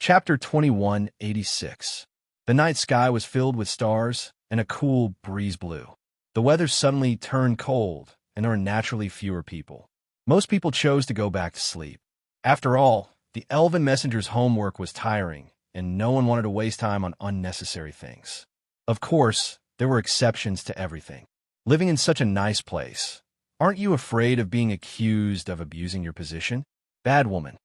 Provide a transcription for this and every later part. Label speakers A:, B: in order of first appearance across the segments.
A: Chapter 2186. The night sky was filled with stars, and a cool breeze blew. The weather suddenly turned cold, and there were naturally fewer people. Most people chose to go back to sleep. After all, the elven messenger's homework was tiring, and no one wanted to waste time on unnecessary things. Of course, there were exceptions to everything. Living in such a nice place, aren't you afraid of being accused of abusing your position? Bad woman.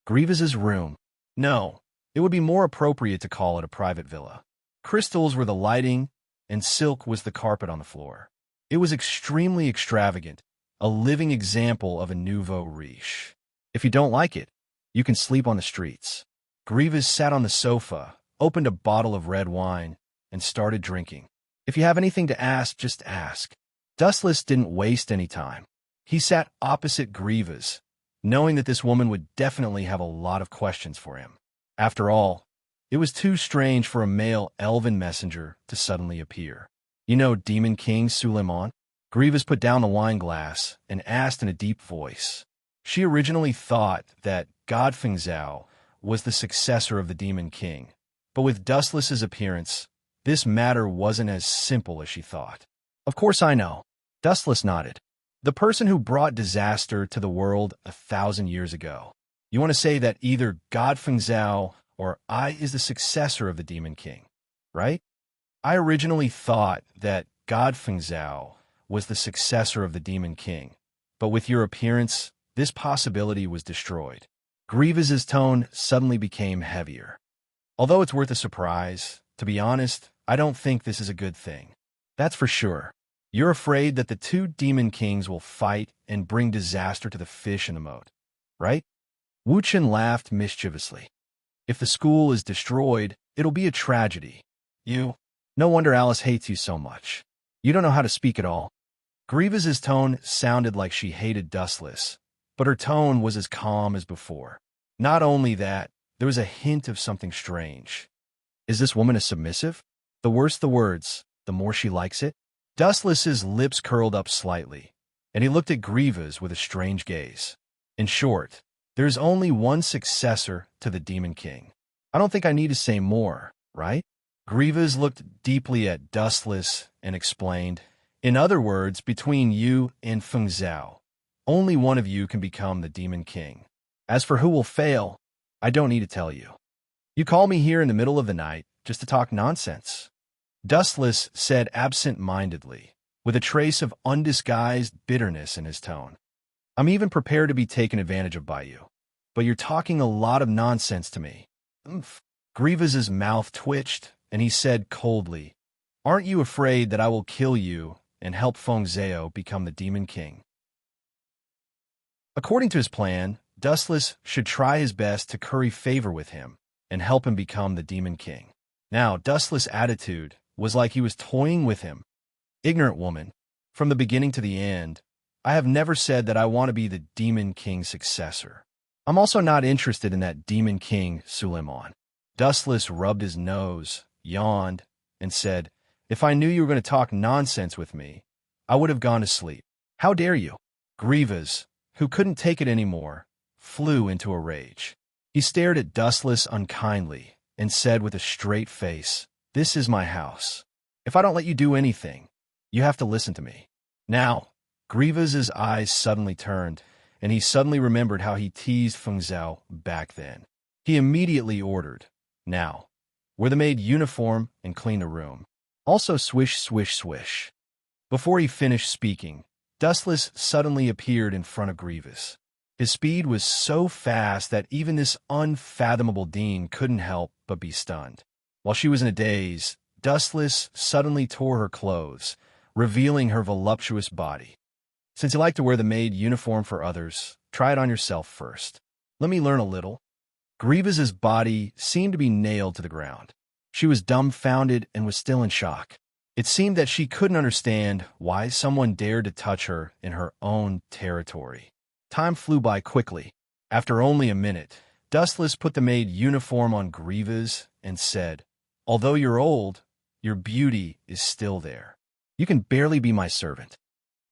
A: Grievous's room. No, it would be more appropriate to call it a private villa. Crystals were the lighting, and silk was the carpet on the floor. It was extremely extravagant, a living example of a nouveau riche. If you don't like it, you can sleep on the streets. Grievous sat on the sofa, opened a bottle of red wine, and started drinking. If you have anything to ask, just ask. Dustless didn't waste any time. He sat opposite Grievous, knowing that this woman would definitely have a lot of questions for him. After all, it was too strange for a male elven messenger to suddenly appear. You know Demon King Suleiman? Grievous put down the wine glass and asked in a deep voice. She originally thought that Godfengzhao was the successor of the Demon King, but with Dustless's appearance, this matter wasn't as simple as she thought. Of course I know. Dustless nodded. The person who brought disaster to the world 1,000 years ago. You want to say that either Godfengzhao or I is the successor of the Demon King, right? I originally thought that Godfengzhao was the successor of the Demon King, but with your appearance, this possibility was destroyed. Grievous's tone suddenly became heavier. Although it's worth a surprise, to be honest, I don't think this is a good thing. That's for sure. You're afraid that the two Demon Kings will fight and bring disaster to the fish in the moat, right? Wu Chen laughed mischievously. If the school is destroyed, it'll be a tragedy. No wonder Alice hates you so much. You don't know how to speak at all. Grievous's tone sounded like she hated Dustless, but her tone was as calm as before. Not only that, there was a hint of something strange. Is this woman a submissive? The worse the words, the more she likes it? Dustless's lips curled up slightly, and he looked at Grievous with a strange gaze. In short, there is only one successor to the Demon King. I don't think I need to say more, right? Grievous looked deeply at Dustless and explained, in other words, between you and Fengzhao, only one of you can become the Demon King. As for who will fail, I don't need to tell you. You call me here in the middle of the night just to talk nonsense. Dustless said absent-mindedly, with a trace of undisguised bitterness in his tone. I'm even prepared to be taken advantage of by you, but you're talking a lot of nonsense to me. Grievous's mouth twitched, and he said coldly, aren't you afraid that I will kill you and help Fengzhao become the Demon King? According to his plan, Dustless should try his best to curry favor with him and help him become the Demon King. Now, Dustless' attitude was like he was toying with him. Ignorant woman, from the beginning to the end, I have never said that I want to be the Demon King's successor. I'm also not interested in that Demon King Suleiman. Dustless rubbed his nose, yawned, and said, if I knew you were going to talk nonsense with me, I would have gone to sleep. How dare you? Grievous, who couldn't take it anymore, flew into a rage. He stared at Dustless unkindly and said with a straight face, this is my house. If I don't let you do anything, you have to listen to me. Now, Grievous's eyes suddenly turned, and he suddenly remembered how he teased Fengzhao back then. He immediately ordered, now, wear the maid uniform and clean the room. Also swish, swish, swish. Before he finished speaking, Dustless suddenly appeared in front of Grievous. His speed was so fast that even this unfathomable Dean couldn't help but be stunned. While she was in a daze, Dustless suddenly tore her clothes, revealing her voluptuous body. Since you like to wear the maid uniform for others, try it on yourself first. Let me learn a little. Grievous's body seemed to be nailed to the ground. She was dumbfounded and was still in shock. It seemed that she couldn't understand why someone dared to touch her in her own territory. Time flew by quickly. After only a minute, Dustless put the maid uniform on Grievous and said, although you're old, your beauty is still there. You can barely be my servant.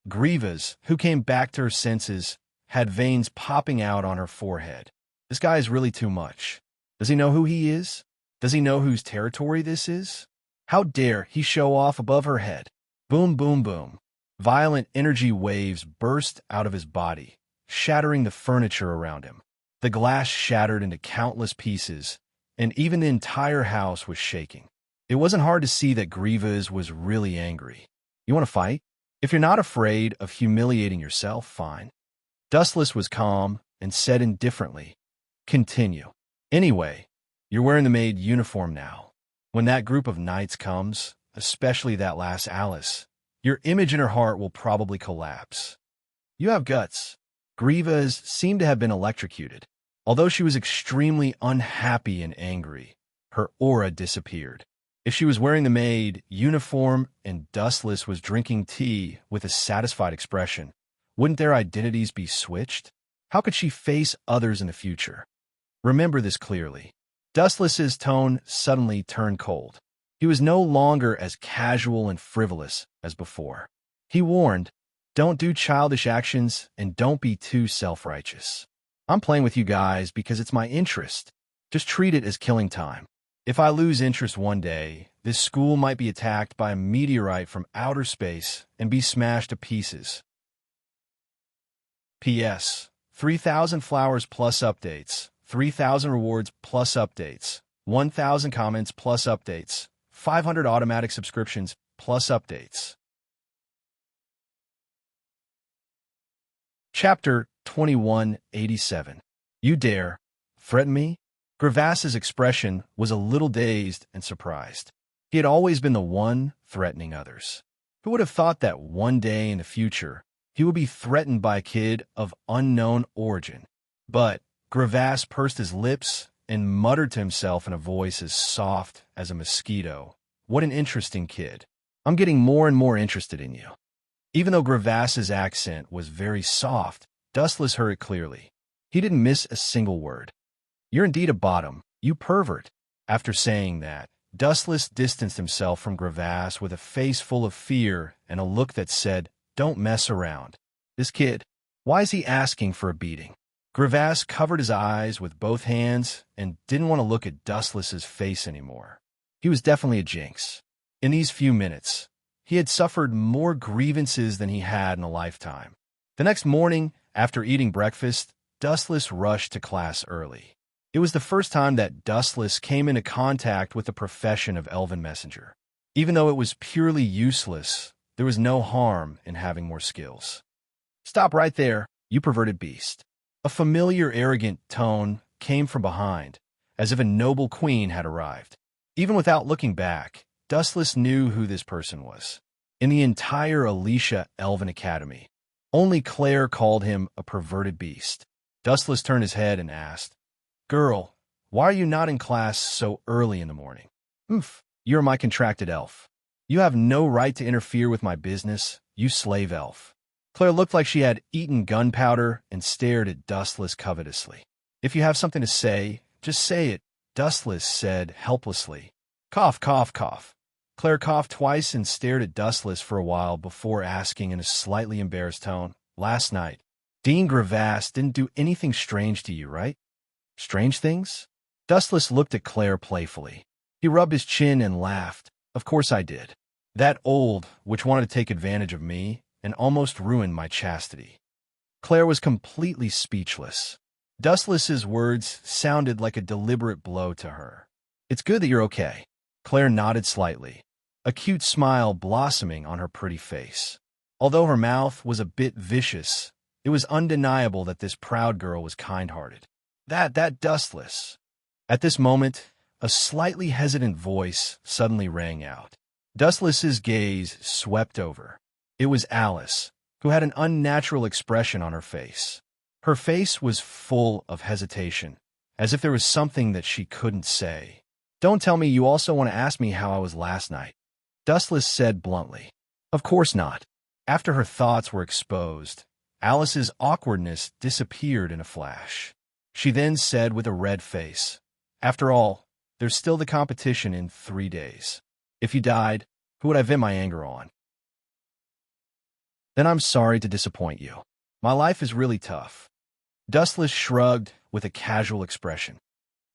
A: Grievous, who came back to her senses, had veins popping out on her forehead. This guy is really too much. Does he know who he is? Does he know whose territory this is? How dare he show off above her head? Boom, boom, boom. Violent energy waves burst out of his body, shattering the furniture around him. The glass shattered into countless pieces, and even the entire house was shaking. It wasn't hard to see that Grievous was really angry. You want to fight? If you're not afraid of humiliating yourself, fine. Dustless was calm and said indifferently, "Continue. Anyway, you're wearing the maid uniform now. When that group of knights comes, especially that last Alice, your image in her heart will probably collapse. You have guts." Grievous seemed to have been electrocuted. Although she was extremely unhappy and angry, her aura disappeared. If she was wearing the maid uniform and Dustless was drinking tea with a satisfied expression, wouldn't their identities be switched? How could she face others in the future? Remember this clearly. Dustless's tone suddenly turned cold. He was no longer as casual and frivolous as before. He warned, "Don't do childish actions and don't be too self-righteous. I'm playing with you guys because it's my interest. Just treat it as killing time. If I lose interest one day, this school might be attacked by a meteorite from outer space and be smashed to pieces. P.S. 3,000 flowers plus updates, 3,000 rewards plus updates, 1,000 comments plus updates, 500 automatic subscriptions plus updates." Chapter 2187. You dare threaten me? Grievous' expression was a little dazed and surprised. He had always been the one threatening others. Who would have thought that one day in the future, he would be threatened by a kid of unknown origin? But Grievous pursed his lips and muttered to himself in a voice as soft as a mosquito, "What an interesting kid. I'm getting more and more interested in you." Even though Grievous' accent was very soft, Dustless heard it clearly. He didn't miss a single word. "You're indeed a bottom, you pervert." After saying that, Dustless distanced himself from Grievous with a face full of fear and a look that said, "Don't mess around. This kid, why is he asking for a beating?" Grievous covered his eyes with both hands and didn't want to look at Dustless's face anymore. He was definitely a jinx. In these few minutes, he had suffered more grievances than he had in a lifetime. The next morning, after eating breakfast, Dustless rushed to class early. It was the first time that Dustless came into contact with the profession of Elven Messenger. Even though it was purely useless, there was no harm in having more skills. "Stop right there, you perverted beast." A familiar, arrogant tone came from behind, as if a noble queen had arrived. Even without looking back, Dustless knew who this person was. In the entire Alicia Elven Academy, only Claire called him a perverted beast. Dustless turned his head and asked, "Girl, why are you not in class so early in the morning?" You're my contracted elf. You have no right to interfere with my business, you slave elf." Claire looked like she had eaten gunpowder and stared at Dustless covetously. "If you have something to say, just say it," Dustless said helplessly. Cough, cough, cough. Claire coughed twice and stared at Dustless for a while before asking in a slightly embarrassed tone, "Last night, Dean Grievous didn't do anything strange to you, right?" "Strange things?" Dustless looked at Claire playfully. He rubbed his chin and laughed. "Of course I did. That old witch wanted to take advantage of me and almost ruined my chastity." Claire was completely speechless. Dustless's words sounded like a deliberate blow to her. "It's good that you're okay." Claire nodded slightly, a cute smile blossoming on her pretty face. Although her mouth was a bit vicious, it was undeniable that this proud girl was kind-hearted. That Dustless." At this moment, a slightly hesitant voice suddenly rang out. Dustless's gaze swept over. It was Alice, who had an unnatural expression on her face. Her face was full of hesitation, as if there was something that she couldn't say. "Don't tell me you also want to ask me how I was last night," Dustless said bluntly. "Of course not." After her thoughts were exposed, Alice's awkwardness disappeared in a flash. She then said with a red face, "After all, there's still the competition in 3 days. If you died, who would I vent my anger on?" "Then I'm sorry to disappoint you. My life is really tough." Dustless shrugged with a casual expression.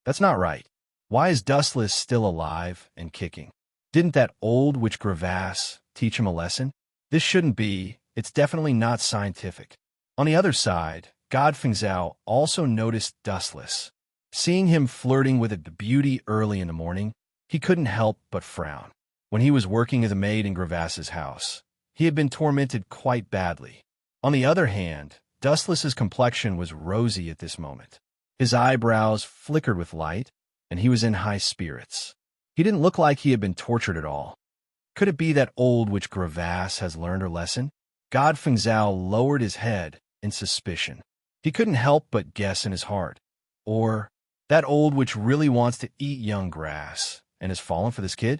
A: That's not right. Why is Dustless still alive and kicking? Didn't that old witch Gravasse teach him a lesson? This shouldn't be. It's definitely not scientific. On the other side, Godfeng Zhao also noticed Dustless. Seeing him flirting with a beauty early in the morning, he couldn't help but frown. When he was working as a maid in Gravasse's house, he had been tormented quite badly. On the other hand, Dustless's complexion was rosy at this moment. His eyebrows flickered with light, and he was in high spirits. He didn't look like he had been tortured at all. Could it be that old witch Gravasse has learned her lesson? Godfeng Zhao lowered his head in suspicion. He couldn't help but guess in his heart. Or that old witch really wants to eat young grass and has fallen for this kid?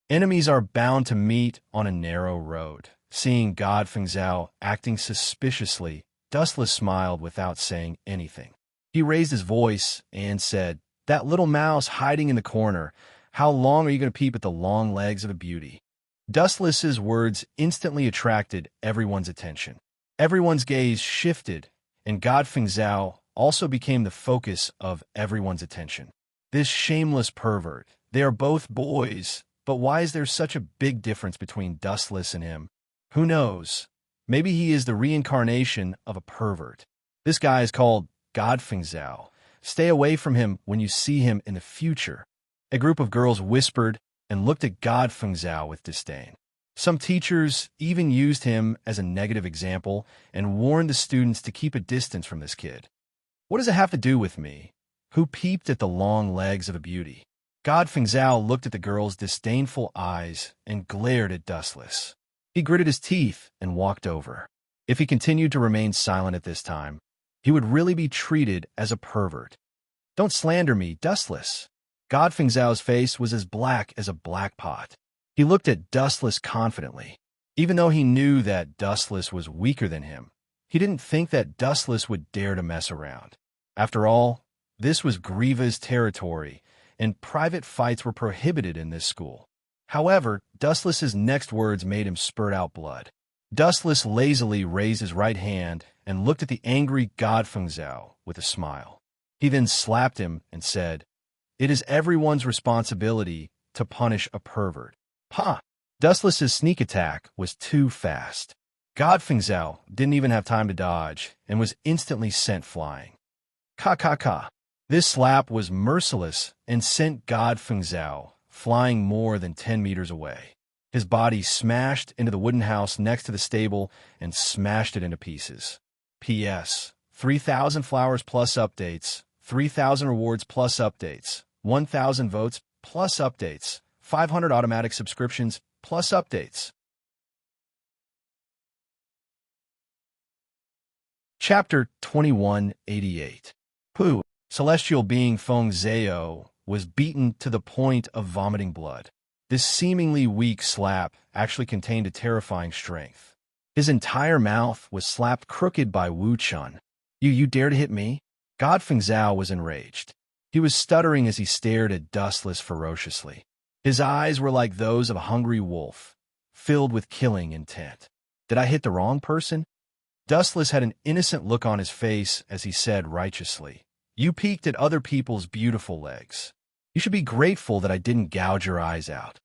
A: Enemies are bound to meet on a narrow road. Seeing Godfeng Zhao acting suspiciously, Dustless smiled without saying anything. He raised his voice and said, "That little mouse hiding in the corner, how long are you going to peep at the long legs of a beauty?" Dustless's words instantly attracted everyone's attention. Everyone's gaze shifted, and Godfeng Zhao also became the focus of everyone's attention. This shameless pervert. They are both boys, but why is there such a big difference between Dustless and him? Who knows? Maybe he is the reincarnation of a pervert. This guy is called Godfeng Zhao. Stay away from him when you see him in the future. A group of girls whispered and looked at Godfeng Zhao with disdain. Some teachers even used him as a negative example and warned the students to keep a distance from this kid. What does it have to do with me? Who peeped at the long legs of a beauty? Godfeng Zhao looked at the girl's disdainful eyes and glared at Dustless. He gritted his teeth and walked over. If he continued to remain silent at this time, he would really be treated as a pervert. "Don't slander me, Dustless." Godfeng Zhao's face was as black as a black pot. He looked at Dustless confidently. Even though he knew that Dustless was weaker than him, he didn't think that Dustless would dare to mess around. After all, this was Griva's territory, and private fights were prohibited in this school. However, Dustless's next words made him spurt out blood. Dustless lazily raised his right hand and looked at the angry Godfeng Zhao with a smile. He then slapped him and said, "It is everyone's responsibility to punish a pervert." Ha! Dustless's sneak attack was too fast. Godfeng Zhao didn't even have time to dodge and was instantly sent flying. Ka. This slap was merciless and sent Godfeng Zhao flying more than 10 meters away. His body smashed into the wooden house next to the stable and smashed it into pieces. P.S. 3,000 flowers plus updates, 3,000 rewards plus updates, 1,000 votes plus updates, 500 automatic subscriptions plus updates. Chapter 2188. Pooh. Celestial being Feng Zhao was beaten to the point of vomiting blood. This seemingly weak slap actually contained a terrifying strength. His entire mouth was slapped crooked by Wu Chun. You dare to hit me?" Godfeng Zhao was enraged. He was stuttering as he stared at Dustless ferociously. His eyes were like those of a hungry wolf, filled with killing intent. "Did I hit the wrong person?" Dustless had an innocent look on his face as he said righteously, "You peeked at other people's beautiful legs. You should be grateful that I didn't gouge your eyes out."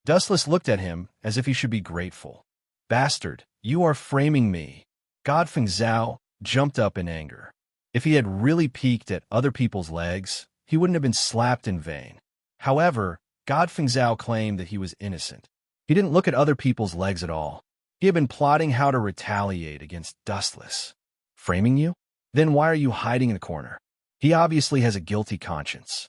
A: Dustless looked at him as if he should be grateful. "Bastard, you are framing me." Godfeng Zhao jumped up in anger. If he had really peeked at other people's legs, he wouldn't have been slapped in vain. However, Godfeng Zhao claimed that he was innocent. He didn't look at other people's legs at all. He had been plotting how to retaliate against Dustless. "Framing you? Then why are you hiding in the corner?" He obviously has a guilty conscience.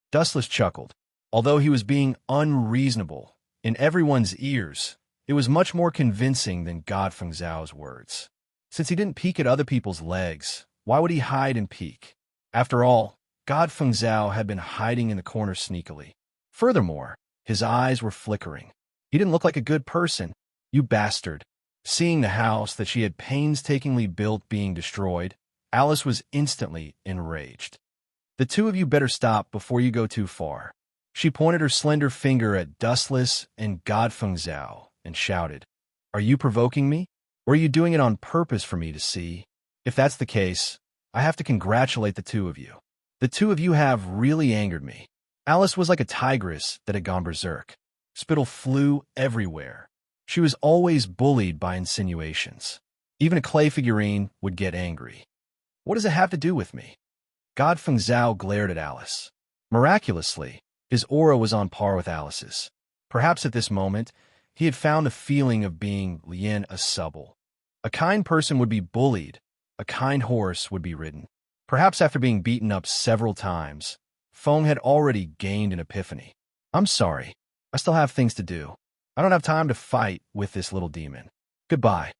A: Dustless chuckled. Although he was being unreasonable in everyone's ears, it was much more convincing than Godfeng Zhao's words. Since he didn't peek at other people's legs, why would he hide and peek? After all, Godfeng Zhao had been hiding in the corner sneakily. Furthermore, his eyes were flickering. He didn't look like a good person. "You bastard." Seeing the house that she had painstakingly built being destroyed, Alice was instantly enraged. "The two of you better stop before you go too far." She pointed her slender finger at Dustless and Godfeng Zhao and shouted, "Are you provoking me? Or are you doing it on purpose for me to see? If that's the case, I have to congratulate the two of you." The two of you have really angered me. Alice was like a tigress that had gone berserk. Spittle flew everywhere. She was always bullied by insinuations. Even a clay figurine would get angry. What does it have to do with me? Godfeng Zhao glared at Alice. Miraculously, his aura was on par with Alice's. Perhaps at this moment, he had found the feeling of being Lien a subtle. A kind person would be bullied. A kind horse would be ridden. Perhaps after being beaten up several times, Feng had already gained an epiphany. I'm sorry. I still have things to do. I don't have time to fight with this little demon. Goodbye.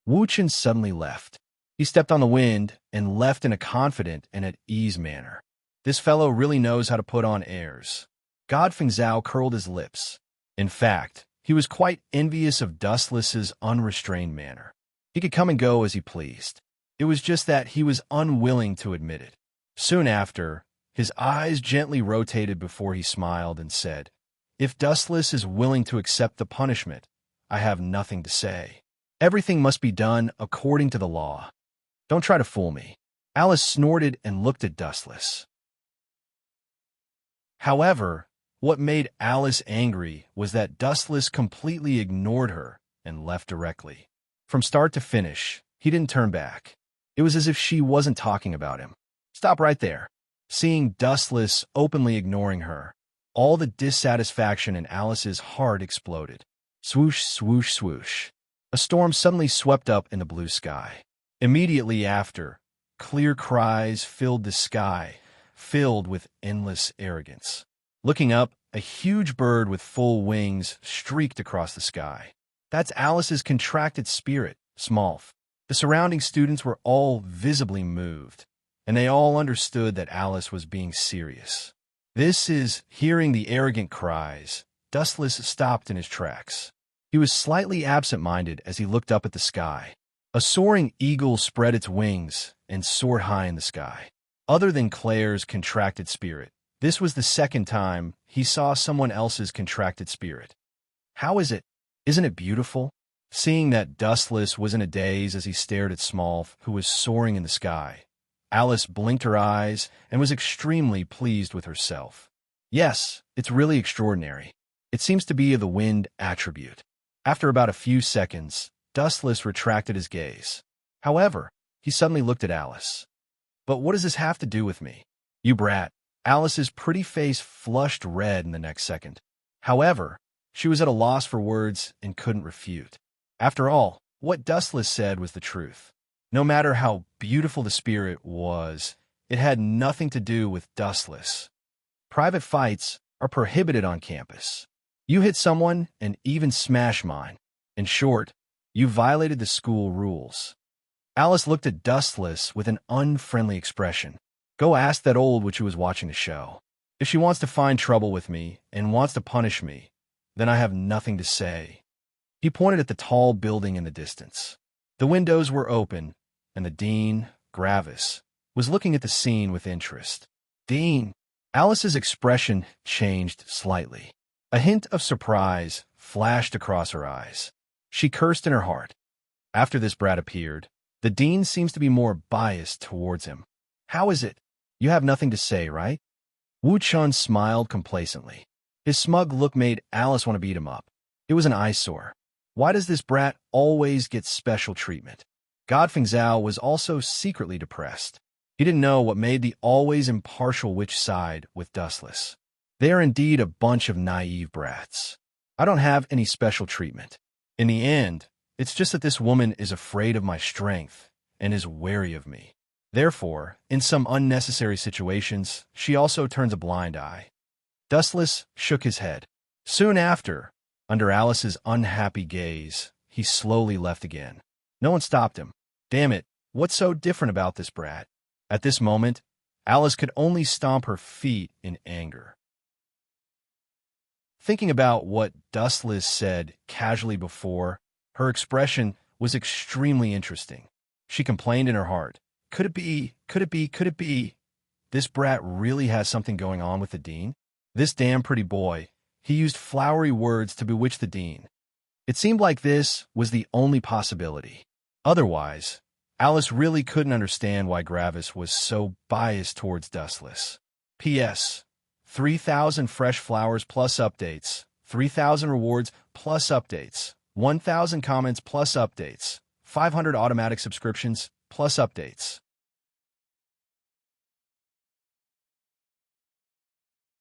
A: Wu Chen suddenly left. He stepped on the wind and left in a confident and at ease manner. This fellow really knows how to put on airs. Godfeng Zhao curled his lips. In fact, he was quite envious of Dustless's unrestrained manner. He could come and go as he pleased. It was just that he was unwilling to admit it. Soon after, his eyes gently rotated before he smiled and said, "If Dustless is willing to accept the punishment, I have nothing to say. Everything must be done according to the law. Don't try to fool me." Alice snorted and looked at Dustless. However, what made Alice angry was that Dustless completely ignored her and left directly. From start to finish, he didn't turn back. It was as if she wasn't talking about him. Stop right there. Seeing Dustless openly ignoring her, all the dissatisfaction in Alice's heart exploded. Swoosh, swoosh, swoosh. A storm suddenly swept up in the blue sky. Immediately after, clear cries filled the sky, filled with endless arrogance. Looking up, a huge bird with full wings streaked across the sky. That's Alice's contracted spirit, Smolf. The surrounding students were all visibly moved, and they all understood that Alice was being serious. Hearing the arrogant cries, Dustless stopped in his tracks. He was slightly absent-minded as he looked up at the sky. A soaring eagle spread its wings and soared high in the sky. Other than Claire's contracted spirit, this was the second time he saw someone else's contracted spirit. How is it? Isn't it beautiful? Seeing that Dustless was in a daze as he stared at Smolf, who was soaring in the sky, Alice blinked her eyes and was extremely pleased with herself. Yes, it's really extraordinary. It seems to be the wind attribute. After about a few seconds, Dustless retracted his gaze. However, he suddenly looked at Alice. But what does this have to do with me? You brat. Alice's pretty face flushed red in the next second. However, she was at a loss for words and couldn't refute. After all, what Dustless said was the truth. No matter how beautiful the spirit was, it had nothing to do with Dustless. Private fights are prohibited on campus. You hit someone and even smash mine. In short, you violated the school rules. Alice looked at Dustless with an unfriendly expression. Go ask that old witch who was watching the show. If she wants to find trouble with me and wants to punish me, then I have nothing to say. He pointed at the tall building in the distance. The windows were open, and the dean, Gravis, was looking at the scene with interest. Dean! Alice's expression changed slightly. A hint of surprise flashed across her eyes. She cursed in her heart. After this brat appeared, the dean seems to be more biased towards him. How is it? You have nothing to say, right? Wu Chun smiled complacently. His smug look made Alice want to beat him up. It was an eyesore. Why does this brat always get special treatment? Godfeng Zhao was also secretly depressed. He didn't know what made the always impartial witch side with Dustless. They are indeed a bunch of naive brats. I don't have any special treatment. In the end, it's just that this woman is afraid of my strength and is wary of me. Therefore, in some unnecessary situations, she also turns a blind eye. Dustless shook his head. Soon after, under Alice's unhappy gaze, he slowly left again. No one stopped him. Damn it, what's so different about this brat? At this moment, Alice could only stomp her feet in anger. Thinking about what Dustless said casually before, her expression was extremely interesting. She complained in her heart. Could it be, could it be, could it be? This brat really has something going on with the dean? This damn pretty boy. He used flowery words to bewitch the dean. It seemed like this was the only possibility. Otherwise, Alice really couldn't understand why Gravis was so biased towards Dustless. P.S. 3,000 fresh flowers plus updates, 3,000 rewards plus updates, 1,000 comments plus updates, 500 automatic subscriptions plus updates.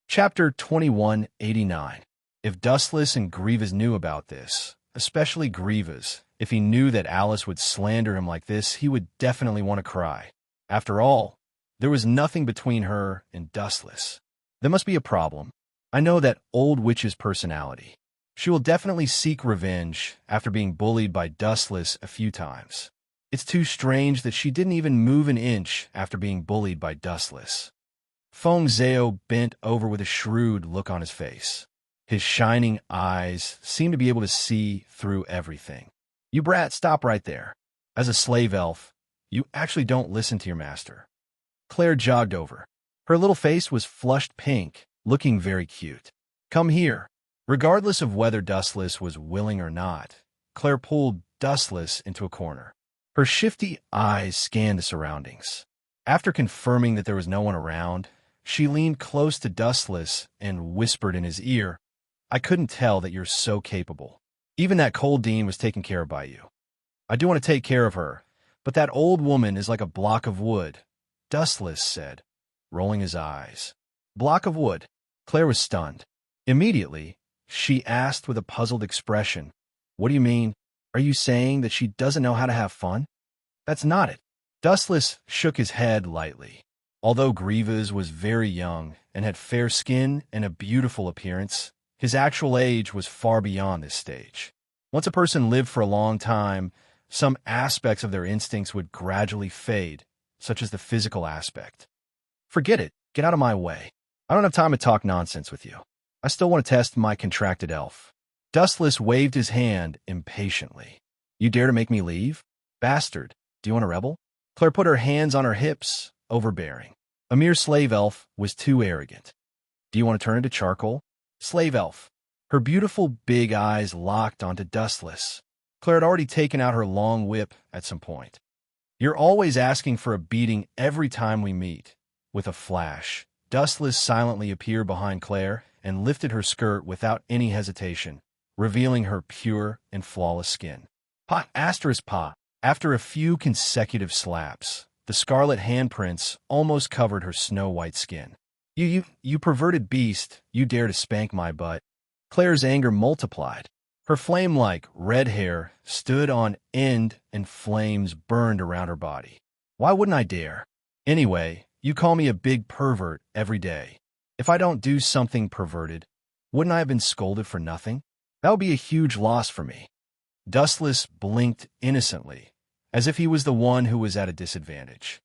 A: Chapter 2189. If Dustless and Grievous knew about this, especially Grievous, if he knew that Alice would slander him like this, he would definitely want to cry. After all, there was nothing between her and Dustless. There must be a problem. I know that old witch's personality. She will definitely seek revenge after being bullied by Dustless a few times. It's too strange that she didn't even move an inch after being bullied by Dustless. Feng Zhao bent over with a shrewd look on his face. His shining eyes seemed to be able to see through everything. You brat, stop right there. As a slave elf, you actually don't listen to your master. Claire jogged over. Her little face was flushed pink, looking very cute. Come here. Regardless of whether Dustless was willing or not, Claire pulled Dustless into a corner. Her shifty eyes scanned the surroundings. After confirming that there was no one around, she leaned close to Dustless and whispered in his ear, I couldn't tell that you're so capable. Even that cold Dean was taken care of by you. I do want to take care of her, but that old woman is like a block of wood, Dustless said, rolling his eyes. Block of wood. Claire was stunned. Immediately, she asked with a puzzled expression, What do you mean? Are you saying that she doesn't know how to have fun? That's not it. Dustless shook his head lightly. Although Grievous was very young and had fair skin and a beautiful appearance, his actual age was far beyond this stage. Once a person lived for a long time, some aspects of their instincts would gradually fade, such as the physical aspect. Forget it. Get out of my way. I don't have time to talk nonsense with you. I still want to test my contracted elf. Dustless waved his hand impatiently. You dare to make me leave? Bastard, do you want to rebel? Claire put her hands on her hips, overbearing. A mere slave elf was too arrogant. Do you want to turn into charcoal? Slave elf. Her beautiful big eyes locked onto Dustless. Claire had already taken out her long whip at some point. You're always asking for a beating every time we meet. With a flash, Dustless silently appeared behind Claire and lifted her skirt without any hesitation, revealing her pure and flawless skin. Pa, asterisk pa. After a few consecutive slaps, the scarlet handprints almost covered her snow-white skin. You perverted beast, you dare to spank my butt. Claire's anger multiplied. Her flame-like red hair stood on end and flames burned around her body. Why wouldn't I dare? Anyway, you call me a big pervert every day. If I don't do something perverted, wouldn't I have been scolded for nothing? That would be a huge loss for me. Dustless blinked innocently, as if he was the one who was at a disadvantage.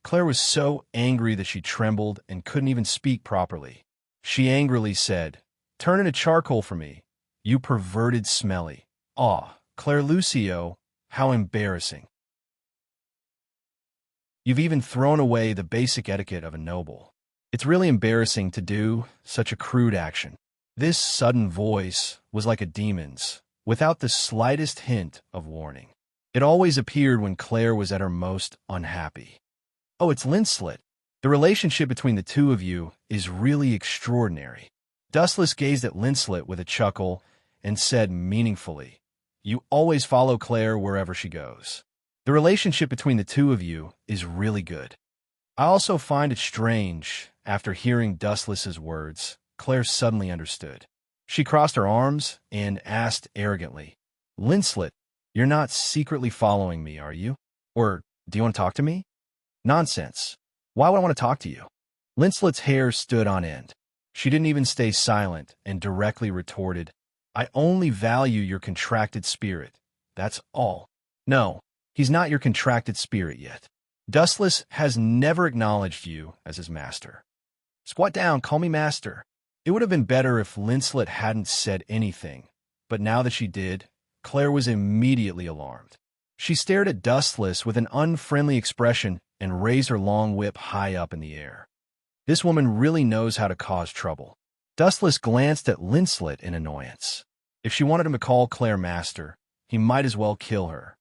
A: Claire was so angry that she trembled and couldn't even speak properly. She angrily said, Turn into charcoal for me, you perverted smelly. Aw, Claire Lucio, how embarrassing. You've even thrown away the basic etiquette of a noble. It's really embarrassing to do such a crude action. This sudden voice was like a demon's, without the slightest hint of warning. It always appeared when Claire was at her most unhappy. Oh, it's Linslet. The relationship between the two of you is really extraordinary. Dustless gazed at Linslet with a chuckle and said meaningfully, You always follow Claire wherever she goes. The relationship between the two of you is really good. I also find it strange, after hearing Dustless's words, Claire suddenly understood. She crossed her arms and asked arrogantly, Linslet, you're not secretly following me, are you? Or do you want to talk to me? Nonsense. Why would I want to talk to you? Linslet's hair stood on end. She didn't even stay silent and directly retorted, I only value your contracted spirit. That's all. No, he's not your contracted spirit yet. Dustless has never acknowledged you as his master. Squat down, call me master. It would have been better if Linslet hadn't said anything, but now that she did, Claire was immediately alarmed. She stared at Dustless with an unfriendly expression and raised her long whip high up in the air. This woman really knows how to cause trouble. Dustless glanced at Linslet in annoyance. If she wanted him to call Claire master, he might as well kill her.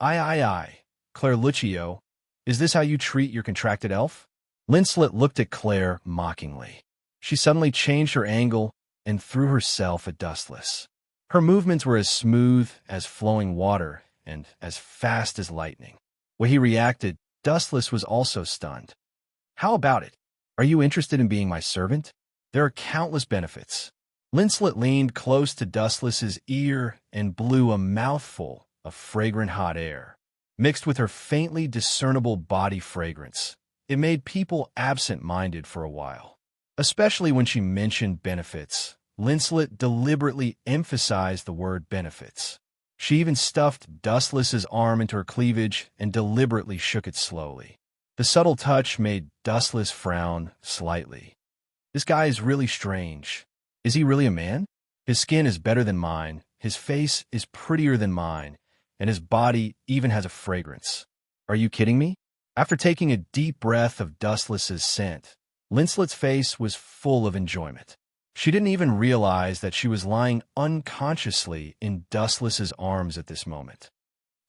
A: Aye. Claire Lucio, is this how you treat your contracted elf? Linslet looked at Claire mockingly. She suddenly changed her angle and threw herself at Dustless. Her movements were as smooth as flowing water and as fast as lightning. When he reacted, Dustless was also stunned. How about it? Are you interested in being my servant? There are countless benefits. Linslet leaned close to Dustless's ear and blew a mouthful of fragrant hot air. Mixed with her faintly discernible body fragrance, it made people absent-minded for a while. Especially when she mentioned benefits, Linslet deliberately emphasized the word benefits. She even stuffed Dustless's arm into her cleavage and deliberately shook it slowly. The subtle touch made Dustless frown slightly. This guy is really strange. Is he really a man? His skin is better than mine, his face is prettier than mine, and his body even has a fragrance. Are you kidding me? After taking a deep breath of Dustless's scent, Linslet's face was full of enjoyment. She didn't even realize that she was lying unconsciously in Dustless's arms at this moment.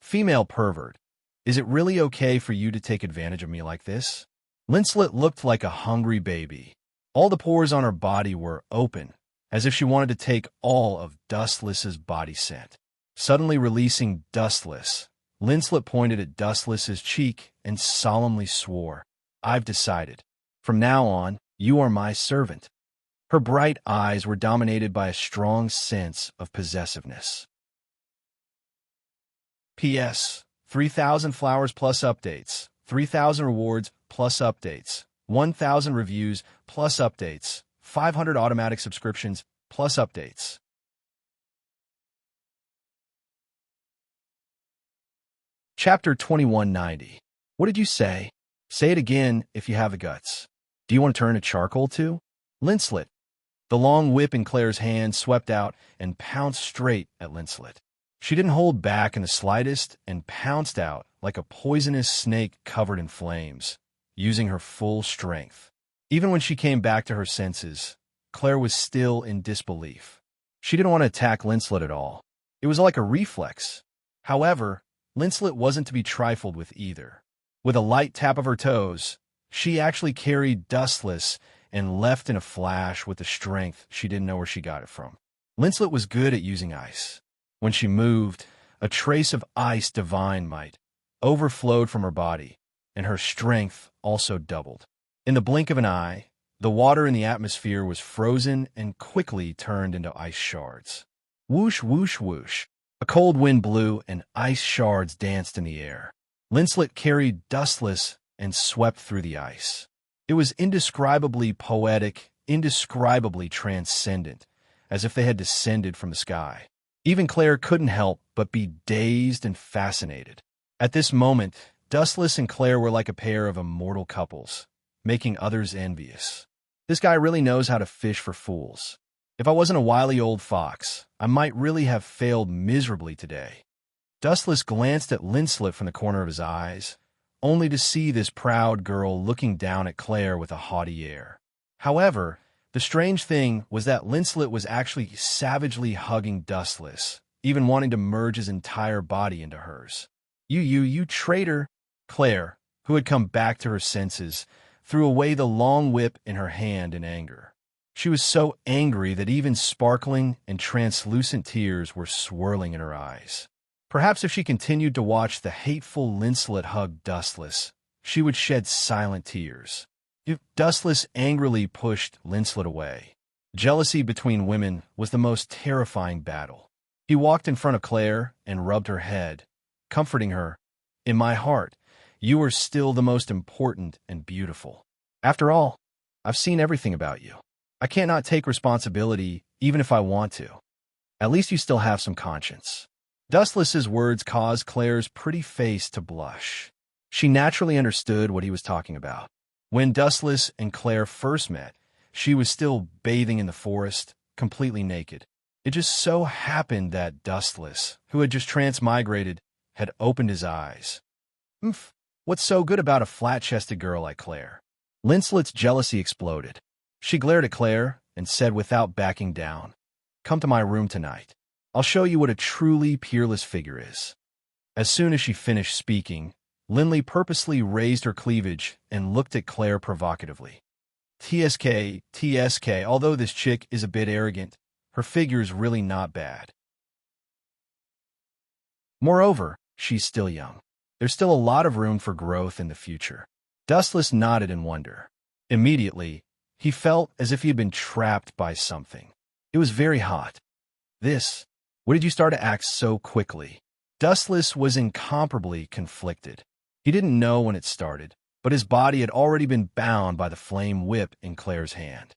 A: Female pervert, is it really okay for you to take advantage of me like this? Linslet looked like a hungry baby. All the pores on her body were open, as if she wanted to take all of Dustless's body scent. Suddenly releasing Dustless, Linslet pointed at Dustless's cheek and solemnly swore, I've decided. From now on, you are my servant. Her bright eyes were dominated by a strong sense of possessiveness. P.S. 3,000 flowers plus updates, 3,000 rewards plus updates, 1,000 reviews plus updates, 500 automatic subscriptions plus updates. Chapter 2190. What did you say? Say it again if you have the guts. Do you want to turn to charcoal too? Linslet. The long whip in Claire's hand swept out and pounced straight at Linslet. She didn't hold back in the slightest and pounced out like a poisonous snake covered in flames, using her full strength. Even when she came back to her senses, Claire was still in disbelief. She didn't want to attack Linslet at all. It was like a reflex. However, Linslet wasn't to be trifled with either. With a light tap of her toes, she actually carried Dustless and left in a flash with the strength she didn't know where she got it from. Linslet was good at using ice. When she moved, a trace of ice divine might overflowed from her body, and her strength also doubled. In the blink of an eye, the water in the atmosphere was frozen and quickly turned into ice shards. Whoosh, whoosh, whoosh. A cold wind blew and ice shards danced in the air. Linslet carried Dustless and swept through the ice. It was indescribably poetic, indescribably transcendent, as if they had descended from the sky. Even Claire couldn't help but be dazed and fascinated. At this moment, Dustless and Claire were like a pair of immortal couples, making others envious. This guy really knows how to fish for fools. If I wasn't a wily old fox, I might really have failed miserably today. Dustless glanced at Linslet from the corner of his eyes, only to see this proud girl looking down at Claire with a haughty air. However, the strange thing was that Linslet was actually savagely hugging Dustless, even wanting to merge his entire body into hers. You traitor! Claire, who had come back to her senses, threw away the long whip in her hand in anger. She was so angry that even sparkling and translucent tears were swirling in her eyes. Perhaps if she continued to watch the hateful Linslet hug Dustless, she would shed silent tears. Dustless angrily pushed Linslet away. Jealousy between women was the most terrifying battle. He walked in front of Claire and rubbed her head, comforting her. In my heart, you are still the most important and beautiful. After all, I've seen everything about you. I can't not take responsibility even if I want to. At least you still have some conscience. Dustless's words caused Claire's pretty face to blush. She naturally understood what he was talking about. When Dustless and Claire first met, she was still bathing in the forest, completely naked. It just so happened that Dustless, who had just transmigrated, had opened his eyes. What's so good about a flat-chested girl like Claire? Linslet's jealousy exploded. She glared at Claire and said without backing down, "Come to my room tonight. I'll show you what a truly peerless figure is." As soon as she finished speaking, Lindley purposely raised her cleavage and looked at Claire provocatively. TSK, although this chick is a bit arrogant, her figure's really not bad. Moreover, she's still young. There's still a lot of room for growth in the future. Dustless nodded in wonder. Immediately, he felt as if he had been trapped by something. It was very hot. What did you start to act so quickly? Dustless was incomparably conflicted. He didn't know when it started, but his body had already been bound by the flame whip in Claire's hand.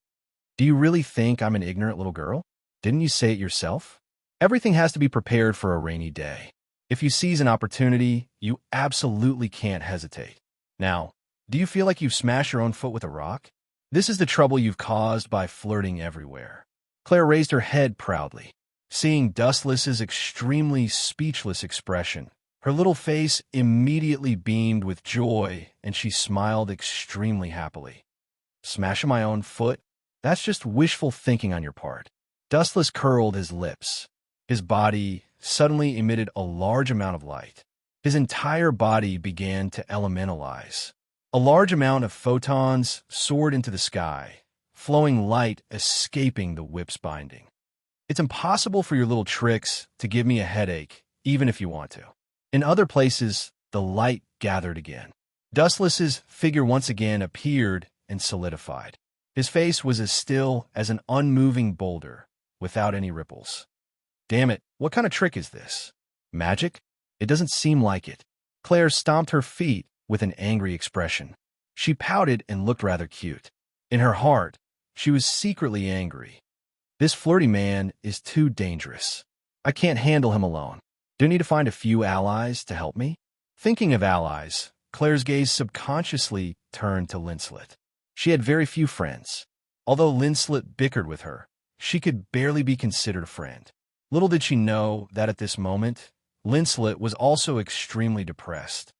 A: Do you really think I'm an ignorant little girl? Didn't you say it yourself? Everything has to be prepared for a rainy day. If you seize an opportunity, you absolutely can't hesitate. Now, do you feel like you've smashed your own foot with a rock? This is the trouble you've caused by flirting everywhere. Claire raised her head proudly. Seeing Dustless's extremely speechless expression, her little face immediately beamed with joy, and she smiled extremely happily. Smashing my own foot? That's just wishful thinking on your part. Dustless curled his lips. His body suddenly emitted a large amount of light. His entire body began to elementalize. A large amount of photons soared into the sky, flowing light escaping the whip's binding. It's impossible for your little tricks to give me a headache, even if you want to. In other places, the light gathered again. Dustless's figure once again appeared and solidified. His face was as still as an unmoving boulder, without any ripples. Damn it, what kind of trick is this? Magic? It doesn't seem like it. Claire stomped her feet with an angry expression. She pouted and looked rather cute. In her heart, she was secretly angry. This flirty man is too dangerous. I can't handle him alone. Do I need to find a few allies to help me? Thinking of allies, Claire's gaze subconsciously turned to Linslet. She had very few friends. Although Linslet bickered with her, she could barely be considered a friend. Little did she know that at this moment, Linslet was also extremely depressed.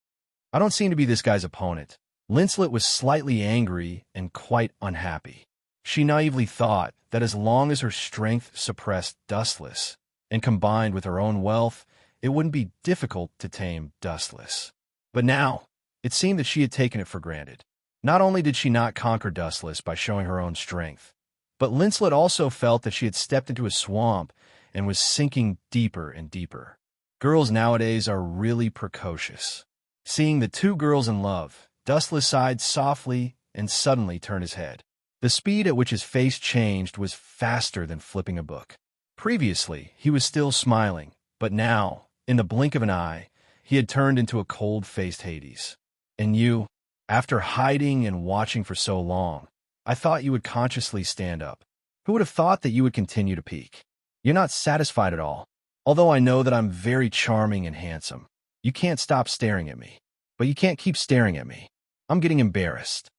A: I don't seem to be this guy's opponent. Linslet was slightly angry and quite unhappy. She naively thought that as long as her strength suppressed Dustless, and combined with her own wealth, it wouldn't be difficult to tame Dustless. But now, it seemed that she had taken it for granted. Not only did she not conquer Dustless by showing her own strength, but Linslet also felt that she had stepped into a swamp and was sinking deeper and deeper. Girls nowadays are really precocious. Seeing the two girls in love, Dustless sighed softly and suddenly turned his head. The speed at which his face changed was faster than flipping a book. Previously, he was still smiling, but now, in the blink of an eye, he had turned into a cold-faced Hades. And you, after hiding and watching for so long, I thought you would consciously stand up. Who would have thought that you would continue to peek? You're not satisfied at all. Although I know that I'm very charming and handsome, you can't stop staring at me. But you can't keep staring at me. I'm getting embarrassed.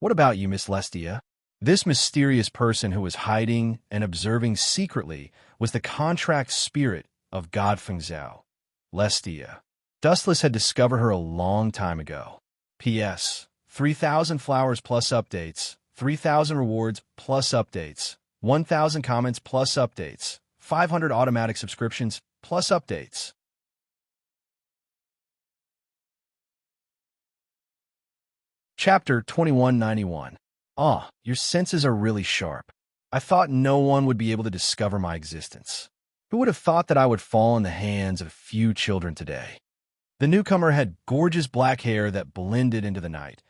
A: What about you, Miss Lestia? This mysterious person who was hiding and observing secretly was the contract spirit of Godfeng Zhao, Lestia. Dustless had discovered her a long time ago. P.S. 3,000 flowers plus updates, 3,000 rewards plus updates, 1,000 comments plus updates, 500 automatic subscriptions plus updates. Chapter 2191. Ah, your senses are really sharp. I thought no one would be able to discover my existence. Who would have thought that I would fall in the hands of a few children today? The newcomer had gorgeous black hair that blended into the night,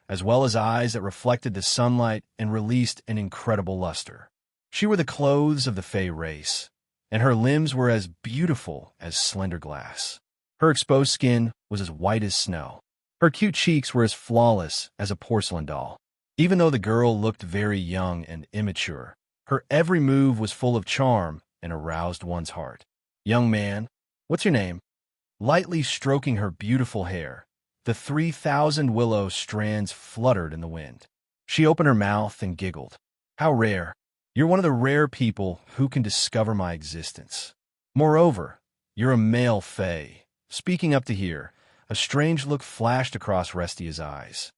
A: as well as eyes that reflected the sunlight and released an incredible luster. She wore the clothes of the Fey race, and her limbs were as beautiful as slender glass. Her exposed skin was as white as snow. Her cute cheeks were as flawless as a porcelain doll. Even though the girl looked very young and immature, her every move was full of charm and aroused one's heart. Young man, what's your name? Lightly stroking her beautiful hair, the 3,000 willow strands fluttered in the wind. She opened her mouth and giggled. How rare. You're one of the rare people who can discover my existence. Moreover, you're a male Fey. Speaking up to here, a strange look flashed across Restia's eyes.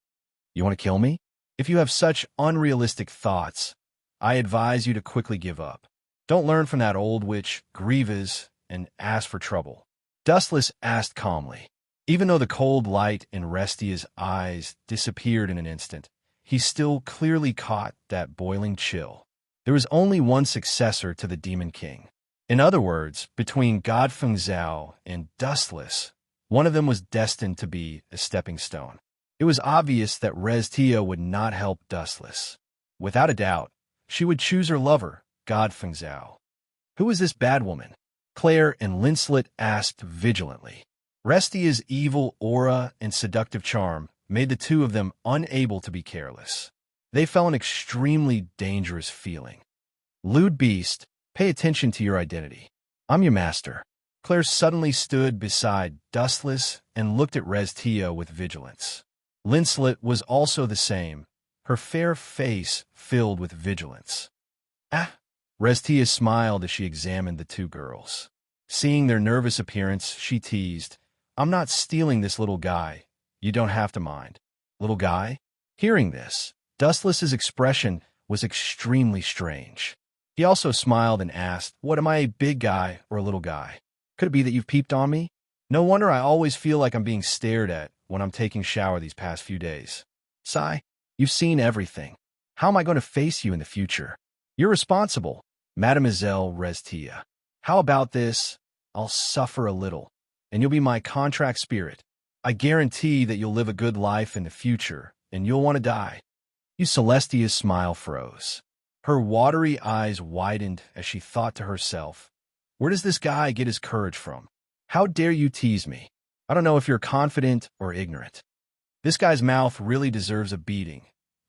A: You want to kill me? If you have such unrealistic thoughts, I advise you to quickly give up. Don't learn from that old witch, Grievous, and asked for trouble? Dustless asked calmly. Even though the cold light in Restia's eyes disappeared in an instant, he still clearly caught that boiling chill. There was only one successor to the Demon King. In other words, between Godfeng Zhao and Dustless, one of them was destined to be a stepping stone. It was obvious that Restia would not help Dustless. Without a doubt, she would choose her lover, Godfeng Zhao. Who is this bad woman? Claire and Linslet asked vigilantly. Restia's evil aura and seductive charm made the two of them unable to be careless. They felt an extremely dangerous feeling. Lewd beast, pay attention to your identity. I'm your master. Claire suddenly stood beside Dustless and looked at Restia with vigilance. Linslet was also the same, her fair face filled with vigilance. Ah! Restia smiled as she examined the two girls. Seeing their nervous appearance, she teased, I'm not stealing this little guy. You don't have to mind. Little guy? Hearing this, Dustless's expression was extremely strange. He also smiled and asked, what am I, a big guy or a little guy? Could it be that you've peeped on me? No wonder I always feel like I'm being stared at when I'm taking shower these past few days. Sigh, you've seen everything. How am I going to face you in the future? You're responsible, Mademoiselle Restia. How about this? I'll suffer a little, and you'll be my contract spirit. I guarantee that you'll live a good life in the future, and you'll want to die. Celestia's smile froze. Her watery eyes widened as she thought to herself, where does this guy get his courage from? How dare you tease me? I don't know if you're confident or ignorant. This guy's mouth really deserves a beating.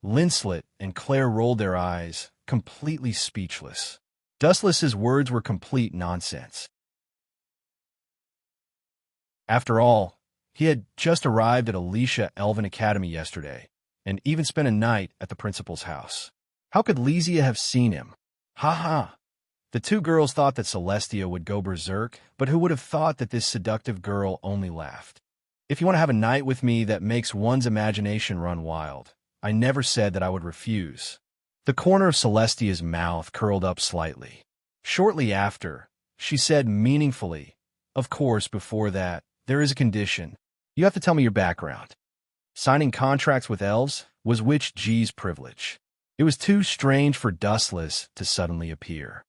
A: Linslet and Claire rolled their eyes, completely speechless. Dustless's words were complete nonsense. After all, he had just arrived at Alicia Elven Academy yesterday, and even spent a night at the principal's house. How could Lysia have seen him? Ha ha! The two girls thought that Celestia would go berserk, but who would have thought that this seductive girl only laughed? If you want to have a night with me that makes one's imagination run wild, I never said that I would refuse. The corner of Celestia's mouth curled up slightly. Shortly after, she said meaningfully, of course, before that, there is a condition. You have to tell me your background. Signing contracts with elves was Witch G's privilege. It was too strange for Dustless to suddenly appear.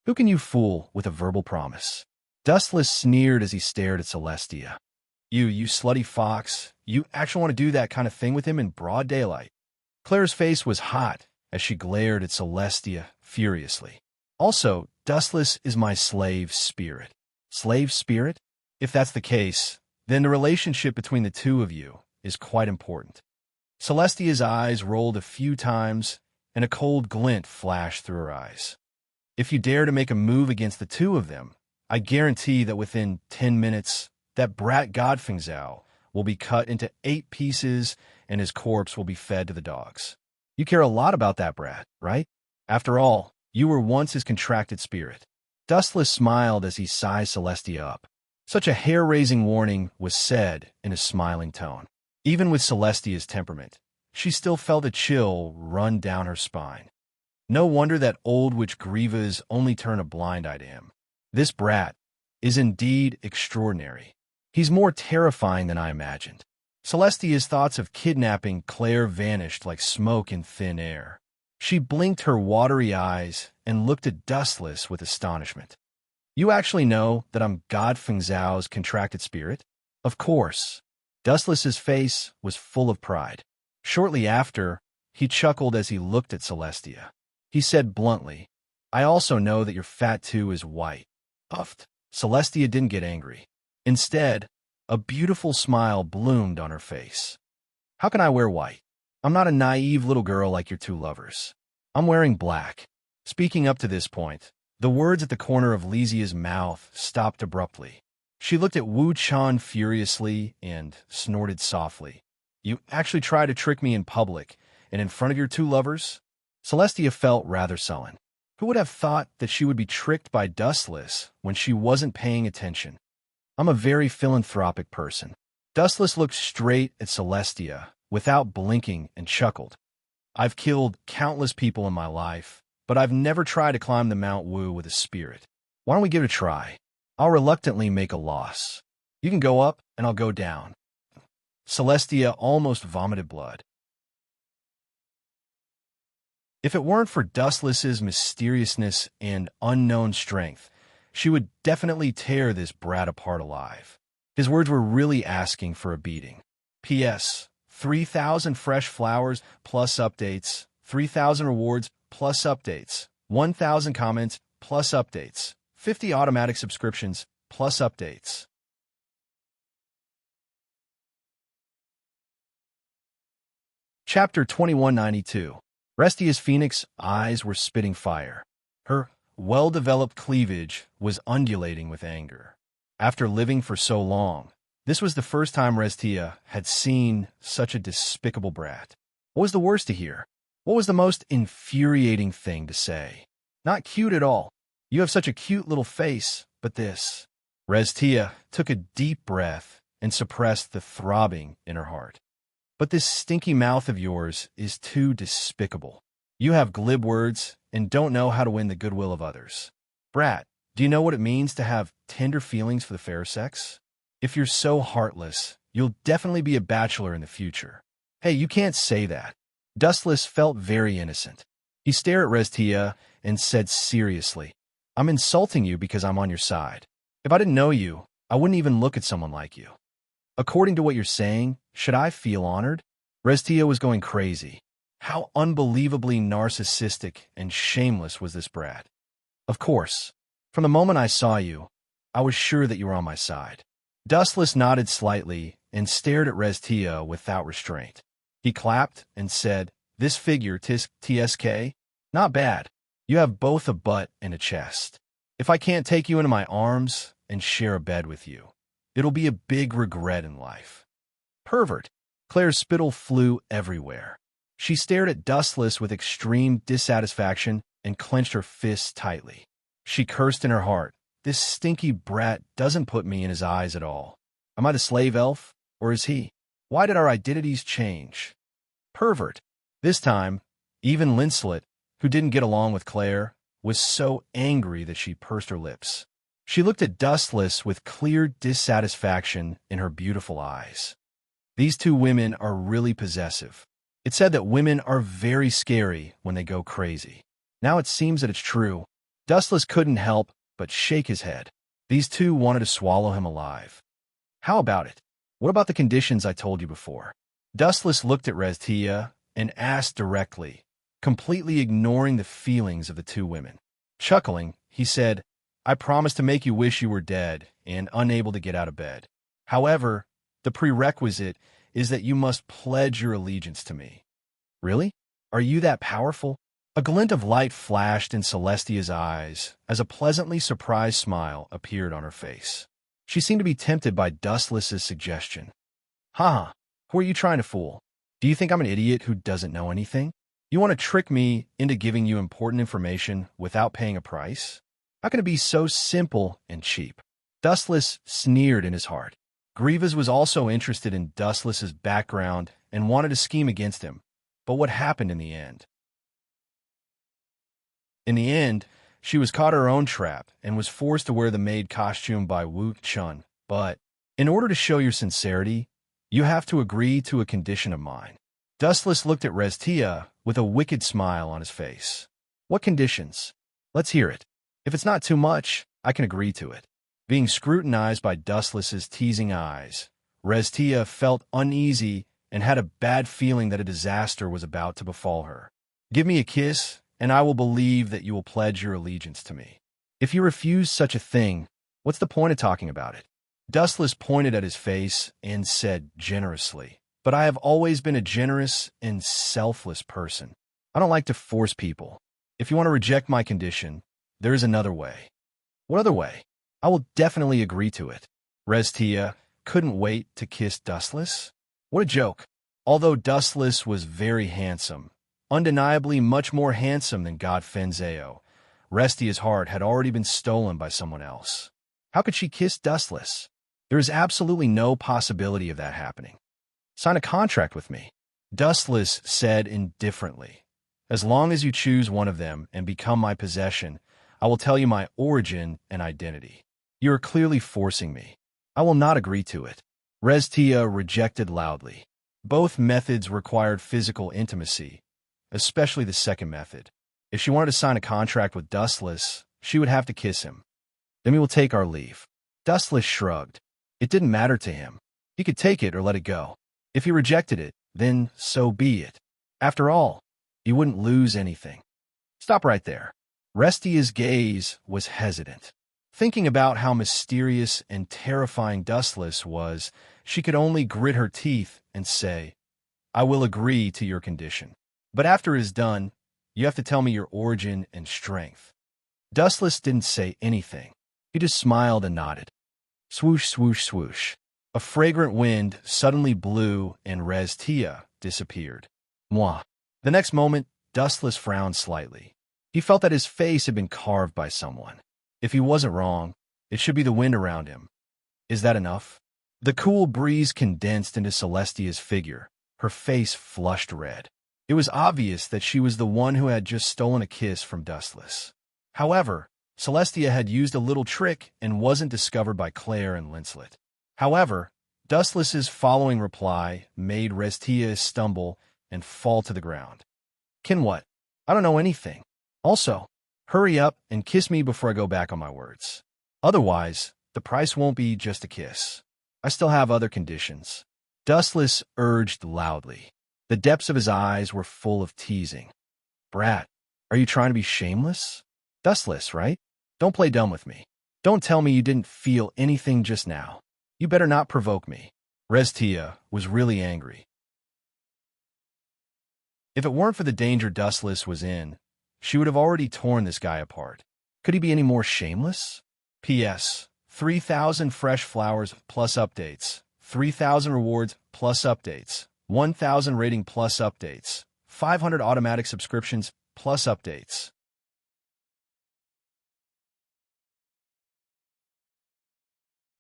A: Who can you fool with a verbal promise? Dustless sneered as he stared at Celestia. You slutty fox, you actually want to do that kind of thing with him in broad daylight. Claire's face was hot as she glared at Celestia furiously. Also, Dustless is my slave spirit. Slave spirit? If that's the case, then the relationship between the two of you is quite important. Celestia's eyes rolled a few times, and a cold glint flashed through her eyes. If you dare to make a move against the two of them, I guarantee that within 10 minutes, that brat Godfeng Zhao will be cut into 8 pieces and his corpse will be fed to the dogs. You care a lot about that brat, right? After all, you were once his contracted spirit. Dustless smiled as he sized Celestia up. Such a hair-raising warning was said in a smiling tone. Even with Celestia's temperament, she still felt a chill run down her spine. No wonder that old witch Grievas only turn a blind eye to him. This brat is indeed extraordinary. He's more terrifying than I imagined. Celestia's thoughts of kidnapping Claire vanished like smoke in thin air. She blinked her watery eyes and looked at Dustless with astonishment. You actually know that I'm Godfeng Zhao's contracted spirit? Of course. Dustless's face was full of pride. Shortly after, he chuckled as he looked at Celestia. He said bluntly, I also know that your fat too is white. Puffed. Celestia didn't get angry. Instead, a beautiful smile bloomed on her face. How can I wear white? I'm not a naive little girl like your two lovers. I'm wearing black. Speaking up to this point, the words at the corner of Lysia's mouth stopped abruptly. She looked at Wu Chan furiously and snorted softly. You actually tried to trick me in public and in front of your two lovers? Celestia felt rather sullen. Who would have thought that she would be tricked by Dustless when she wasn't paying attention? I'm a very philanthropic person. Dustless looked straight at Celestia without blinking and chuckled. I've killed countless people in my life, but I've never tried to climb the Mount Wu with a spirit. Why don't we give it a try? I'll reluctantly make a loss. You can go up, and I'll go down. Celestia almost vomited blood. If it weren't for Dustless's mysteriousness and unknown strength, she would definitely tear this brat apart alive. His words were really asking for a beating. P.S. 3,000 fresh flowers plus updates, 3,000 rewards plus updates, 1,000 comments plus updates, 50 automatic subscriptions plus updates. Chapter 2192. Restia's phoenix eyes were spitting fire. Her well-developed cleavage was undulating with anger. After living for so long, this was the first time Restia had seen such a despicable brat. What was the worst to hear? What was the most infuriating thing to say? Not cute at all. You have such a cute little face, but this. Restia took a deep breath and suppressed the throbbing in her heart. But this stinky mouth of yours is too despicable. You have glib words and don't know how to win the goodwill of others. Brat, do you know what it means to have tender feelings for the fair sex? If you're so heartless, you'll definitely be a bachelor in the future. Hey, you can't say that. Dustless felt very innocent. He stared at Restia and said seriously, I'm insulting you because I'm on your side. If I didn't know you, I wouldn't even look at someone like you. According to what you're saying, should I feel honored? Restia was going crazy. How unbelievably narcissistic and shameless was this brat? Of course. From the moment I saw you, I was sure that you were on my side. Dustless nodded slightly and stared at Restia without restraint. He clapped and said, This figure, TSK? Not bad. You have both a butt and a chest. If I can't take you into my arms and share a bed with you, it'll be a big regret in life. Pervert. Claire's spittle flew everywhere. She stared at Dustless with extreme dissatisfaction and clenched her fists tightly. She cursed in her heart. This stinky brat doesn't put me in his eyes at all. Am I the slave elf, or is he? Why did our identities change? Pervert. This time, even Lincelet, who didn't get along with Claire, was so angry that she pursed her lips. She looked at Dustless with clear dissatisfaction in her beautiful eyes. These two women are really possessive. It said that women are very scary when they go crazy. Now it seems that it's true. Dustless couldn't help but shake his head. These two wanted to swallow him alive. How about it? What about the conditions I told you before? Dustless looked at Restia and asked directly, completely ignoring the feelings of the two women. Chuckling, he said, I promise to make you wish you were dead and unable to get out of bed. However, the prerequisite is that you must pledge your allegiance to me. Really? Are you that powerful? A glint of light flashed in Celestia's eyes as a pleasantly surprised smile appeared on her face. She seemed to be tempted by Dustless's suggestion. Haha, who are you trying to fool? Do you think I'm an idiot who doesn't know anything? You want to trick me into giving you important information without paying a price? How can it be so simple and cheap? Dustless sneered in his heart. Grievous was also interested in Dustless's background and wanted to scheme against him. But what happened in the end? In the end, she was caught in her own trap and was forced to wear the maid costume by Wu Chun. But in order to show your sincerity, you have to agree to a condition of mine. Dustless looked at Restia with a wicked smile on his face. What conditions? Let's hear it. If it's not too much, I can agree to it. Being scrutinized by Dustless's teasing eyes, Restia felt uneasy and had a bad feeling that a disaster was about to befall her. Give me a kiss, and I will believe that you will pledge your allegiance to me. If you refuse such a thing, what's the point of talking about it? Dustless pointed at his face and said generously, but I have always been a generous and selfless person. I don't like to force people. If you want to reject my condition, there is another way. What other way? I will definitely agree to it. Restia couldn't wait to kiss Dustless. What a joke. Although Dustless was very handsome, undeniably much more handsome than God Fenzeo, Restia's heart had already been stolen by someone else. How could she kiss Dustless? There is absolutely no possibility of that happening. Sign a contract with me, Dustless said indifferently. As long as you choose one of them and become my possession, I will tell you my origin and identity. You are clearly forcing me. I will not agree to it. Restia rejected loudly. Both methods required physical intimacy, especially the second method. If she wanted to sign a contract with Dustless, she would have to kiss him. Then we will take our leave. Dustless shrugged. It didn't matter to him. He could take it or let it go. If he rejected it, then so be it. After all, he wouldn't lose anything. Stop right there. Restia's gaze was hesitant. Thinking about how mysterious and terrifying Dustless was, she could only grit her teeth and say, I will agree to your condition. But after it is done, you have to tell me your origin and strength. Dustless didn't say anything. He just smiled and nodded. Swoosh, swoosh, swoosh. A fragrant wind suddenly blew and Restia disappeared. Mwah. The next moment, Dustless frowned slightly. He felt that his face had been carved by someone. If he wasn't wrong, it should be the wind around him. Is that enough? The cool breeze condensed into Celestia's figure. Her face flushed red. It was obvious that she was the one who had just stolen a kiss from Dustless. However, Celestia had used a little trick and wasn't discovered by Claire and Linslet. However, Dustless's following reply made Restia stumble and fall to the ground. Can what? I don't know anything. Also, hurry up and kiss me before I go back on my words. Otherwise, the price won't be just a kiss. I still have other conditions. Dustless urged loudly. The depths of his eyes were full of teasing. Brat, are you trying to be shameless? Dustless, right? Don't play dumb with me. Don't tell me you didn't feel anything just now. You better not provoke me. Restia was really angry. If it weren't for the danger Dustless was in, she would have already torn this guy apart. Could he be any more shameless? P.S. 3,000 fresh flowers plus updates, 3,000 rewards plus updates, 1,000 rating plus updates, 500 automatic subscriptions plus updates.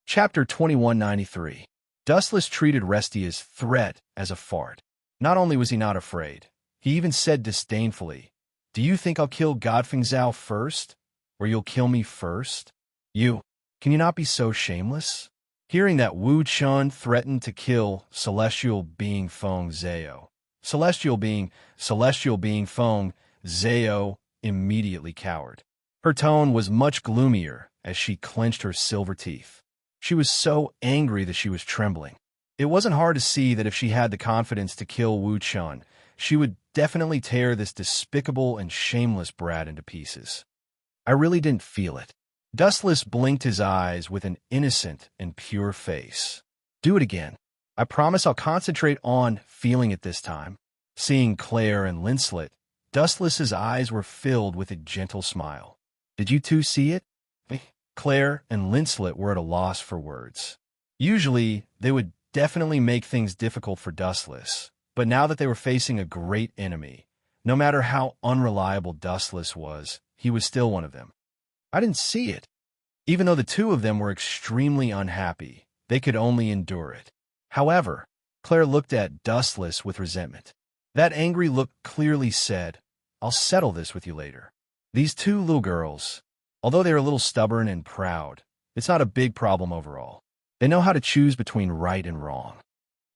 A: Chapter 2193. Dustless treated Restia's threat as a fart. Not only was he not afraid, he even said disdainfully, Do you think I'll kill Godfingzhou first? Or you'll kill me first? Can you not be so shameless? Hearing that Wu Chun threatened to kill Celestial Being Feng Zhao. Celestial Being Feng Zhao immediately cowered. Her tone was much gloomier as she clenched her silver teeth. She was so angry that she was trembling. It wasn't hard to see that if she had the confidence to kill Wu Chun, she would definitely tear this despicable and shameless brat into pieces. I really didn't feel it. Dustless blinked his eyes with an innocent and pure face. Do it again. I promise I'll concentrate on feeling it this time. Seeing Claire and Linslet, Dustless's eyes were filled with a gentle smile. Did you two see it? Claire and Linslet were at a loss for words. Usually, they would definitely make things difficult for Dustless, but now that they were facing a great enemy, no matter how unreliable Dustless was, he was still one of them. I didn't see it. Even though the two of them were extremely unhappy, they could only endure it. However, Claire looked at Dustless with resentment. That angry look clearly said, I'll settle this with you later. These two little girls, although they are a little stubborn and proud, it's not a big problem overall. They know how to choose between right and wrong.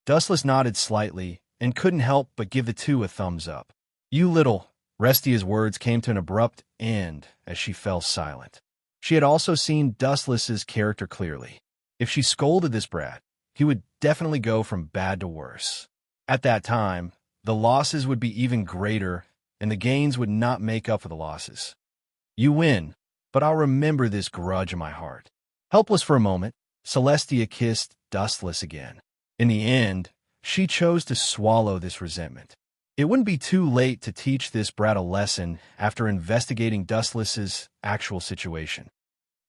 A: Dustless nodded slightly and couldn't help but give the two a thumbs up. You little... Restia's words came to an abrupt end as she fell silent. She had also seen Dustless's character clearly. If she scolded this brat, he would definitely go from bad to worse. At that time, the losses would be even greater, and the gains would not make up for the losses. You win, but I'll remember this grudge in my heart. Helpless for a moment, Celestia kissed Dustless again. In the end, she chose to swallow this resentment. It wouldn't be too late to teach this brat a lesson after investigating Dustless's actual situation.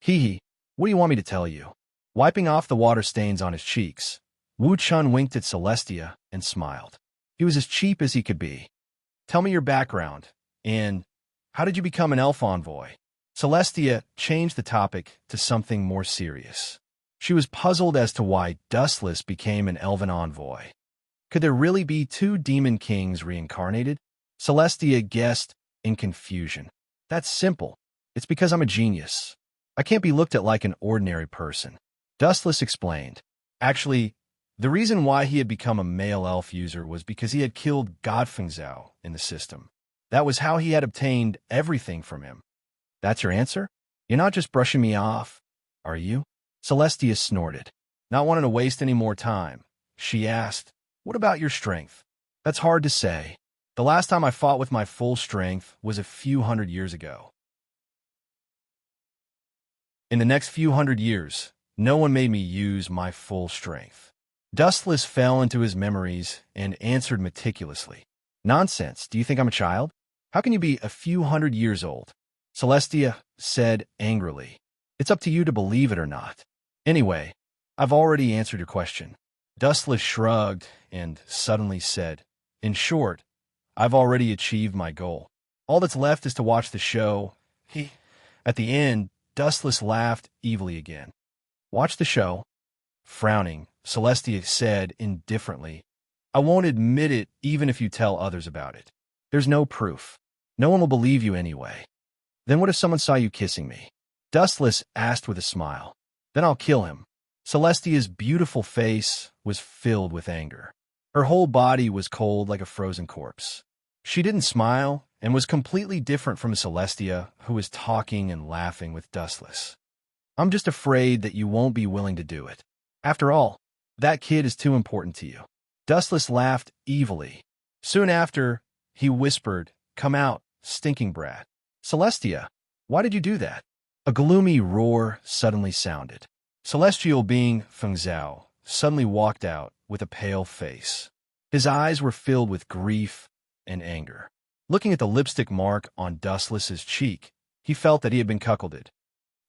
A: Hee, what do you want me to tell you? Wiping off the water stains on his cheeks, Wu Chun winked at Celestia and smiled. He was as cheap as he could be. Tell me your background, and how did you become an elf envoy? Celestia changed the topic to something more serious. She was puzzled as to why Dustless became an elven envoy. Could there really be two demon kings reincarnated? Celestia guessed in confusion. That's simple. It's because I'm a genius. I can't be looked at like an ordinary person. Dustless explained. Actually, the reason why he had become a male elf user was because he had killed Godfengzhao in the system. That was how he had obtained everything from him. That's your answer? You're not just brushing me off, are you? Celestia snorted. Not wanting to waste any more time, she asked, what about your strength? That's hard to say. The last time I fought with my full strength was a few hundred years ago. In the next few hundred years, no one made me use my full strength. Dustless fell into his memories and answered meticulously. Nonsense, do you think I'm a child? How can you be a few hundred years old? Celestia said angrily. It's up to you to believe it or not. Anyway, I've already answered your question. Dustless shrugged and suddenly said, in short, I've already achieved my goal. All that's left is to watch the show. At the end, Dustless laughed evilly again. Watch the show? Frowning, Celestia said indifferently, I won't admit it even if you tell others about it. There's no proof. No one will believe you anyway. Then what if someone saw you kissing me? Dustless asked with a smile. Then I'll kill him. Celestia's beautiful face was filled with anger. Her whole body was cold like a frozen corpse. She didn't smile and was completely different from Celestia, who was talking and laughing with Dustless. I'm just afraid that you won't be willing to do it. After all, that kid is too important to you. Dustless laughed evilly. Soon after, he whispered, come out, stinking brat. Celestia, why did you do that? A gloomy roar suddenly sounded. Celestial being Fengzhao suddenly walked out with a pale face. His eyes were filled with grief and anger. Looking at the lipstick mark on Dustless's cheek, he felt that he had been cuckolded.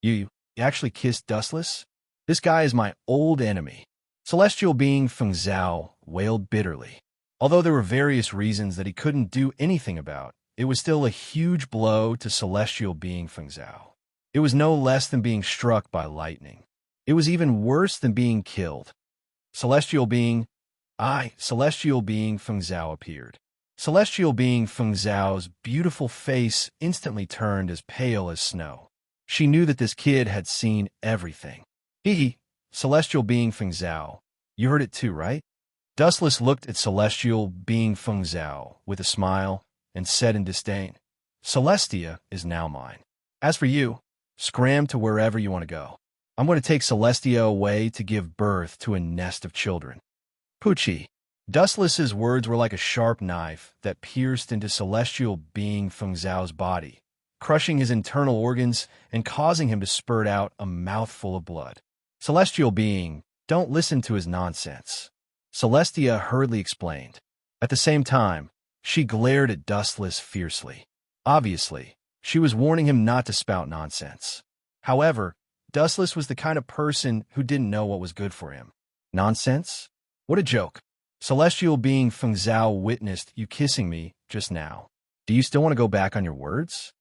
A: You actually kissed Dustless? This guy is my old enemy. Celestial being Fengzhao wailed bitterly. Although there were various reasons that he couldn't do anything about, it was still a huge blow to Celestial being Fengzhao. It was no less than being struck by lightning. It was even worse than being killed. Celestial being Fengzhao appeared. Celestial being Fengzhao's beautiful face instantly turned as pale as snow. She knew that this kid had seen everything. Celestial being Fengzhao, you heard it too, right? Dustless looked at Celestial being Fengzhao with a smile and said in disdain, Celestia is now mine. As for you, scram to wherever you want to go. I'm going to take Celestia away to give birth to a nest of children. Poochie. Dustless's words were like a sharp knife that pierced into Celestial being Fengzhao's body, crushing his internal organs and causing him to spurt out a mouthful of blood. Celestial being, don't listen to his nonsense. Celestia hurriedly explained. At the same time, she glared at Dustless fiercely. Obviously, she was warning him not to spout nonsense. However, Dustless was the kind of person who didn't know what was good for him. Nonsense? What a joke. Celestial being Fengzhao witnessed you kissing me just now. Do you still want to go back on your words?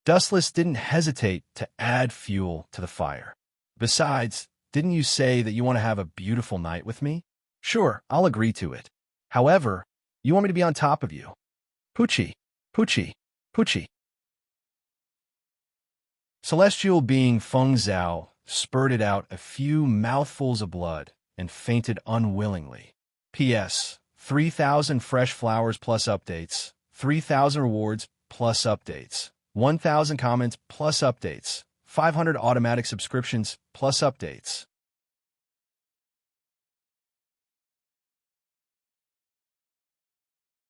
A: Dustless didn't hesitate to add fuel to the fire. Besides, didn't you say that you want to have a beautiful night with me? Sure, I'll agree to it. However, you want me to be on top of you. Poochie, Poochie, Poochie. Celestial being Fengzhao spurted out a few mouthfuls of blood and fainted unwillingly. P.S. 3,000 fresh flowers plus updates, 3,000 rewards plus updates, 1,000 comments plus updates, 500 automatic subscriptions plus updates.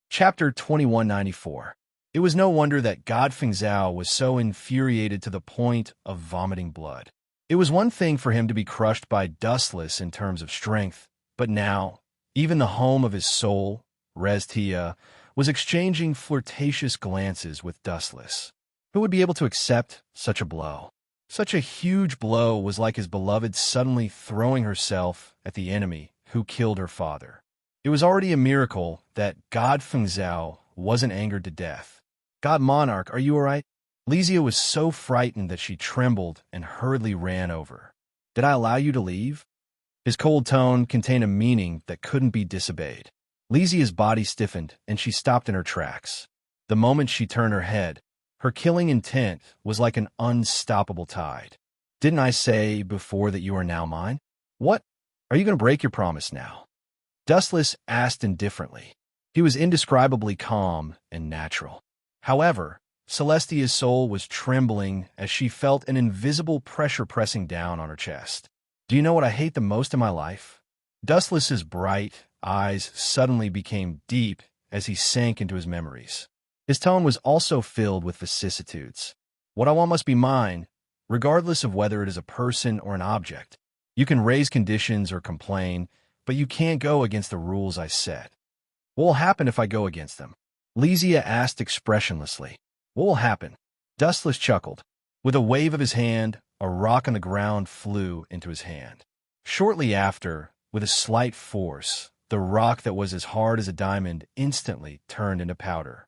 A: Chapter 2194. It was no wonder that Godfengzhao was so infuriated to the point of vomiting blood. It was one thing for him to be crushed by Dustless in terms of strength, but now, even the home of his soul, Restia, was exchanging flirtatious glances with Dustless. Who would be able to accept such a blow? Such a huge blow was like his beloved suddenly throwing herself at the enemy who killed her father. It was already a miracle that Godfengzhao wasn't angered to death. God Monarch, are you all right? Lysia was so frightened that she trembled and hurriedly ran over. Did I allow you to leave? His cold tone contained a meaning that couldn't be disobeyed. Lysia's body stiffened, and she stopped in her tracks. The moment she turned her head, her killing intent was like an unstoppable tide. Didn't I say before that you are now mine? What? Are you going to break your promise now? Dustless asked indifferently. He was indescribably calm and natural. However, Celestia's soul was trembling as she felt an invisible pressure pressing down on her chest. Do you know what I hate the most in my life? Dustless's bright eyes suddenly became deep as he sank into his memories. His tone was also filled with vicissitudes. What I want must be mine, regardless of whether it is a person or an object. You can raise conditions or complain, but you can't go against the rules I set. What will happen if I go against them? Lysia asked expressionlessly. What will happen? Dustless chuckled. With a wave of his hand, a rock on the ground flew into his hand. Shortly after, with a slight force, the rock that was as hard as a diamond instantly turned into powder.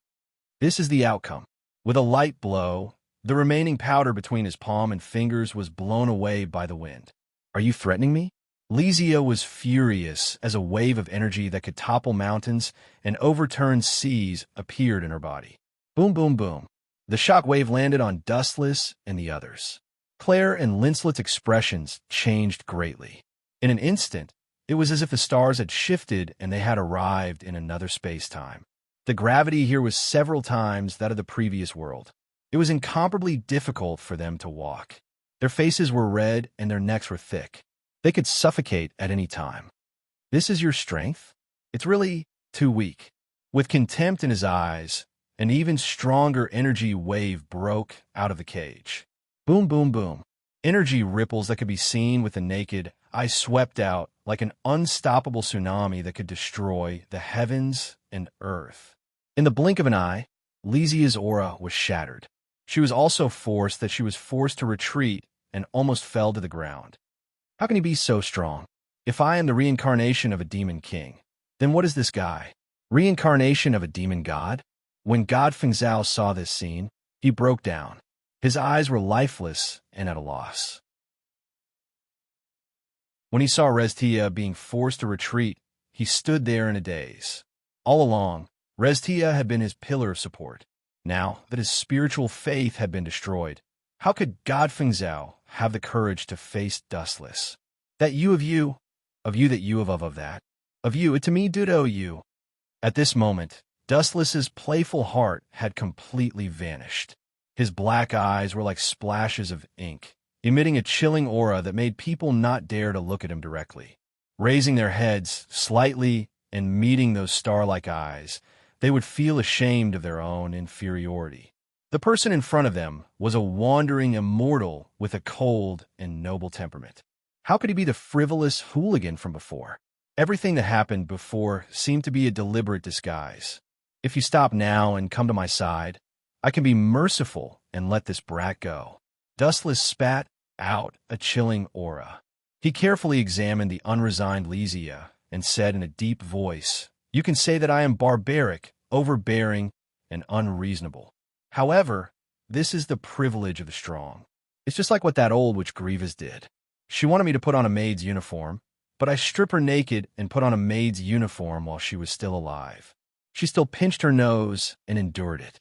A: This is the outcome. With a light blow, the remaining powder between his palm and fingers was blown away by the wind. Are you threatening me? Lysia was furious as a wave of energy that could topple mountains and overturn seas appeared in her body. Boom, boom, boom. The shock wave landed on Dustless and the others. Claire and Linslet's expressions changed greatly. In an instant, it was as if the stars had shifted and they had arrived in another space-time. The gravity here was several times that of the previous world. It was incomparably difficult for them to walk. Their faces were red and their necks were thick. They could suffocate at any time. This is your strength? It's really too weak. With contempt in his eyes, an even stronger energy wave broke out of the cage. Boom, boom, boom. Energy ripples that could be seen with the naked eye swept out like an unstoppable tsunami that could destroy the heavens and earth. In the blink of an eye, Lysia's aura was shattered. She was also forced that she was forced to retreat and almost fell to the ground. How can he be so strong? If I am the reincarnation of a demon king, then what is this guy? Reincarnation of a demon god? When God Fengzhou saw this scene, he broke down. His eyes were lifeless and at a loss. When he saw Reztia being forced to retreat, he stood there in a daze. All along, Reztia had been his pillar of support. Now that his spiritual faith had been destroyed, how could God Fengzhou have the courage to face Dustless? That you of you that you of that, of you, it to me dudo you. At this moment, Dustless's playful heart had completely vanished. His black eyes were like splashes of ink, emitting a chilling aura that made people not dare to look at him directly. Raising their heads slightly and meeting those star-like eyes, they would feel ashamed of their own inferiority. The person in front of them was a wandering immortal with a cold and noble temperament. How could he be the frivolous hooligan from before? Everything that happened before seemed to be a deliberate disguise. If you stop now and come to my side, I can be merciful and let this brat go. Dustless spat out a chilling aura. He carefully examined the unresigned Lysia and said in a deep voice, "You can say that I am barbaric, overbearing, and unreasonable. However, this is the privilege of the strong. It's just like what that old witch Grievous did. She wanted me to put on a maid's uniform, but I stripped her naked and put on a maid's uniform while she was still alive. She still pinched her nose and endured it.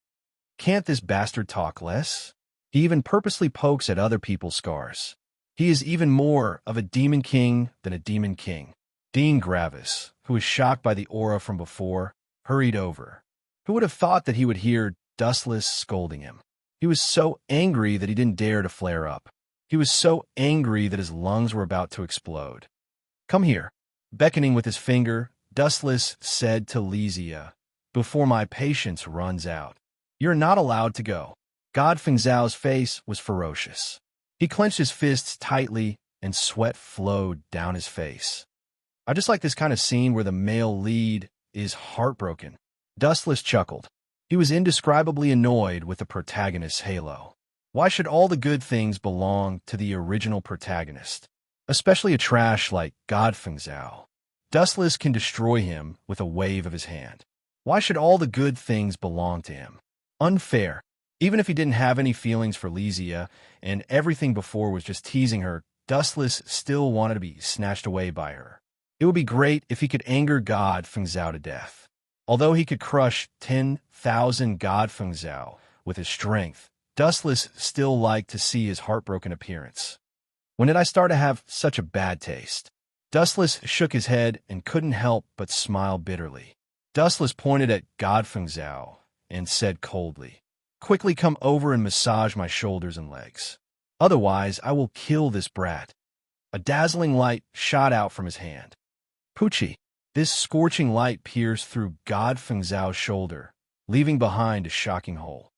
A: Can't this bastard talk less? He even purposely pokes at other people's scars. He is even more of a demon king than a demon king." Dean Gravis, who was shocked by the aura from before, hurried over. Who would have thought that he would hear Dustless scolding him? He was so angry that he didn't dare to flare up. He was so angry that his lungs were about to explode. "Come here." Beckoning with his finger, Dustless said to Lysia, "Before my patience runs out. You're not allowed to go." God Fengzhao's face was ferocious. He clenched his fists tightly and sweat flowed down his face. "I just like this kind of scene where the male lead is heartbroken." Dustless chuckled. He was indescribably annoyed with the protagonist's halo. Why should all the good things belong to the original protagonist? Especially a trash like God Fengzhou. Dustless can destroy him with a wave of his hand. Why should all the good things belong to him? Unfair. Even if he didn't have any feelings for Lysia and everything before was just teasing her, Dustless still wanted to be snatched away by her. It would be great if he could anger God Fengzhou to death. Although he could crush 10,000 God Fengzhou with his strength, Dustless still liked to see his heartbroken appearance. When did I start to have such a bad taste? Dustless shook his head and couldn't help but smile bitterly. Dustless pointed at Godfeng Zhao and said coldly, "Quickly come over and massage my shoulders and legs. Otherwise, I will kill this brat." A dazzling light shot out from his hand. Poochie! This scorching light pierced through Godfeng Zhao's shoulder, leaving behind a shocking hole.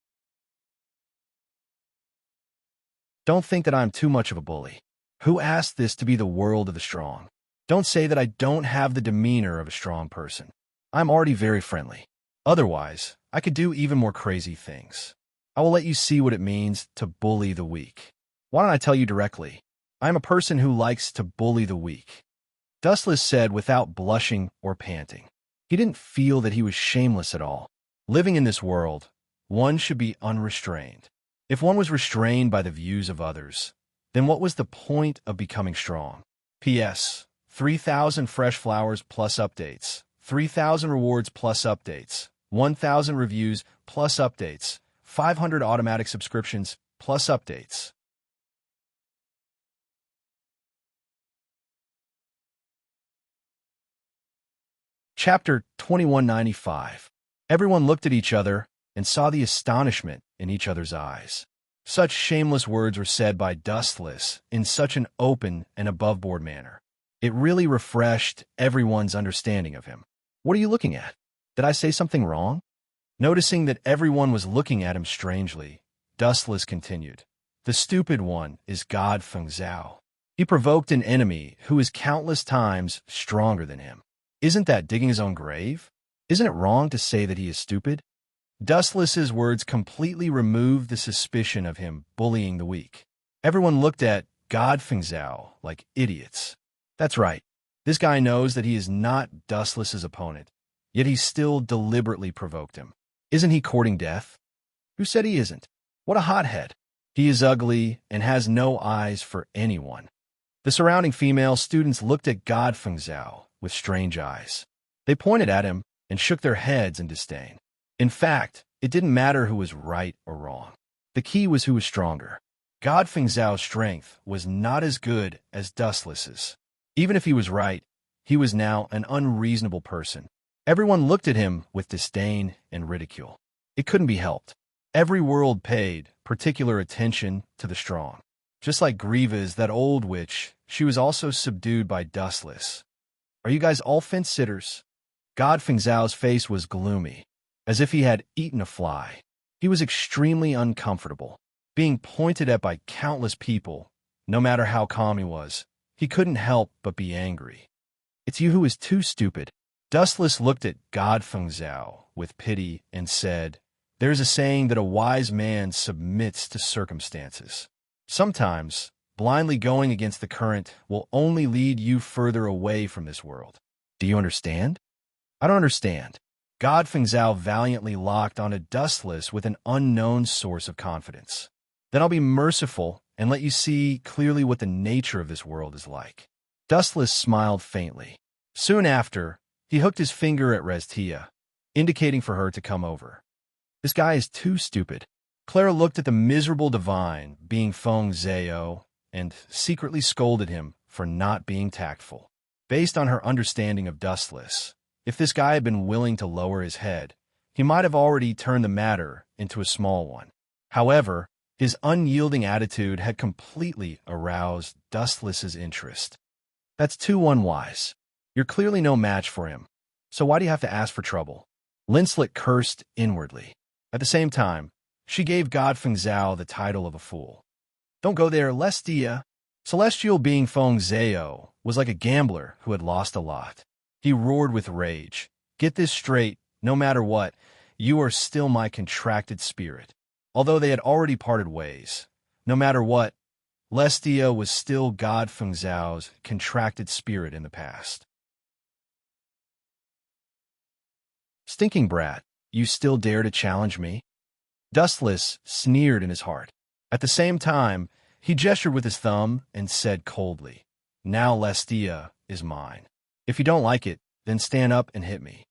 A: Don't think that I'm too much of a bully. Who asked this to be the world of the strong? Don't say that I don't have the demeanor of a strong person. I'm already very friendly. Otherwise, I could do even more crazy things. I will let you see what it means to bully the weak. Why don't I tell you directly? I am a person who likes to bully the weak. Dustless said without blushing or panting. He didn't feel that he was shameless at all. Living in this world, one should be unrestrained. If one was restrained by the views of others, then what was the point of becoming strong? P.S. 3,000 fresh flowers plus updates, 3,000 rewards plus updates, 1,000 reviews plus updates, 500 automatic subscriptions plus updates. Chapter 2195. Everyone looked at each other and saw the astonishment in each other's eyes. Such shameless words were said by Dustless in such an open and above-board manner. It really refreshed everyone's understanding of him. What are you looking at? Did I say something wrong? Noticing that everyone was looking at him strangely, Dustless continued. The stupid one is Godfeng Zhao. He provoked an enemy who is countless times stronger than him. Isn't that digging his own grave? Isn't it wrong to say that he is stupid? Dustless's words completely removed the suspicion of him bullying the weak. Everyone looked at Godfeng Zhao like idiots. That's right. This guy knows that he is not Dustless's opponent, yet he still deliberately provoked him. Isn't he courting death? Who said he isn't? What a hothead. He is ugly and has no eyes for anyone. The surrounding female students looked at Godfeng Zhao with strange eyes. They pointed at him and shook their heads in disdain. In fact, it didn't matter who was right or wrong. The key was who was stronger. Godfeng Zhao's strength was not as good as Dustless's. Even if he was right, he was now an unreasonable person. Everyone looked at him with disdain and ridicule. It couldn't be helped. Every world paid particular attention to the strong. Just like Griva's, that old witch, she was also subdued by Dustless. Are you guys all fence-sitters? Godfeng Zhao's face was gloomy, as if he had eaten a fly. He was extremely uncomfortable. Being pointed at by countless people, no matter how calm he was, he couldn't help but be angry. It's you who is too stupid. Dustless looked at Godfeng Zhao with pity and said, "There's a saying that a wise man submits to circumstances. Sometimes, blindly going against the current will only lead you further away from this world. Do you understand?" I don't understand. Godfeng Zhao valiantly locked onto Dustless with an unknown source of confidence. Then I'll be merciful and let you see clearly what the nature of this world is like. Dustless smiled faintly. Soon after, he hooked his finger at Restia, indicating for her to come over. This guy is too stupid. Clara looked at the miserable divine being Feng Zhao and secretly scolded him for not being tactful. Based on her understanding of Dustless, if this guy had been willing to lower his head, he might have already turned the matter into a small one. However, his unyielding attitude had completely aroused Dustless's interest. That's too unwise. You're clearly no match for him. So why do you have to ask for trouble? Linslet cursed inwardly. At the same time, she gave Godfeng Zhao the title of a fool. Don't go there, Lestia. Celestial being Feng Zhao was like a gambler who had lost a lot. He roared with rage. Get this straight, no matter what, you are still my contracted spirit. Although they had already parted ways, no matter what, Lestia was still Godfeng Zhao's contracted spirit in the past. Stinking brat, you still dare to challenge me? Dustless sneered in his heart. At the same time, he gestured with his thumb and said coldly, Now Lestia is mine. If you don't like it, then stand up and hit me.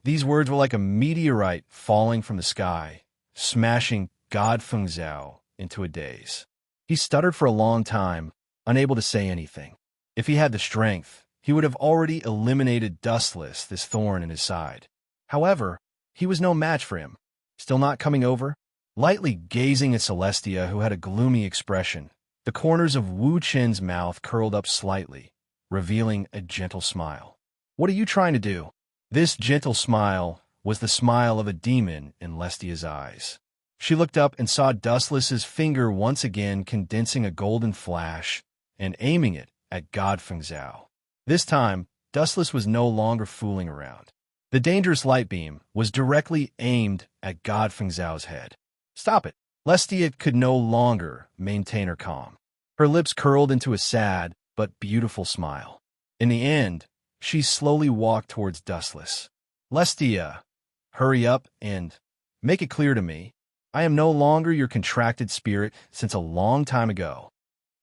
A: These words were like a meteorite falling from the sky, smashing Godfeng Zhao into a daze. He stuttered for a long time, unable to say anything. If he had the strength, he would have already eliminated Dustless, this thorn in his side. However, he was no match for him. Still not coming over? Lightly gazing at Celestia, who had a gloomy expression, the corners of Wu Chen's mouth curled up slightly, revealing a gentle smile. What are you trying to do? This gentle smile was the smile of a demon in Lestia's eyes. She looked up and saw Dustless's finger once again condensing a golden flash and aiming it at Godfeng Zhao. This time, Dustless was no longer fooling around. The dangerous light beam was directly aimed at Godfeng Zhao's head. Stop it! Lestia could no longer maintain her calm. Her lips curled into a sad but beautiful smile. In the end, she slowly walked towards Dustless. Lestia, hurry up and make it clear to me. I am no longer your contracted spirit since a long time ago.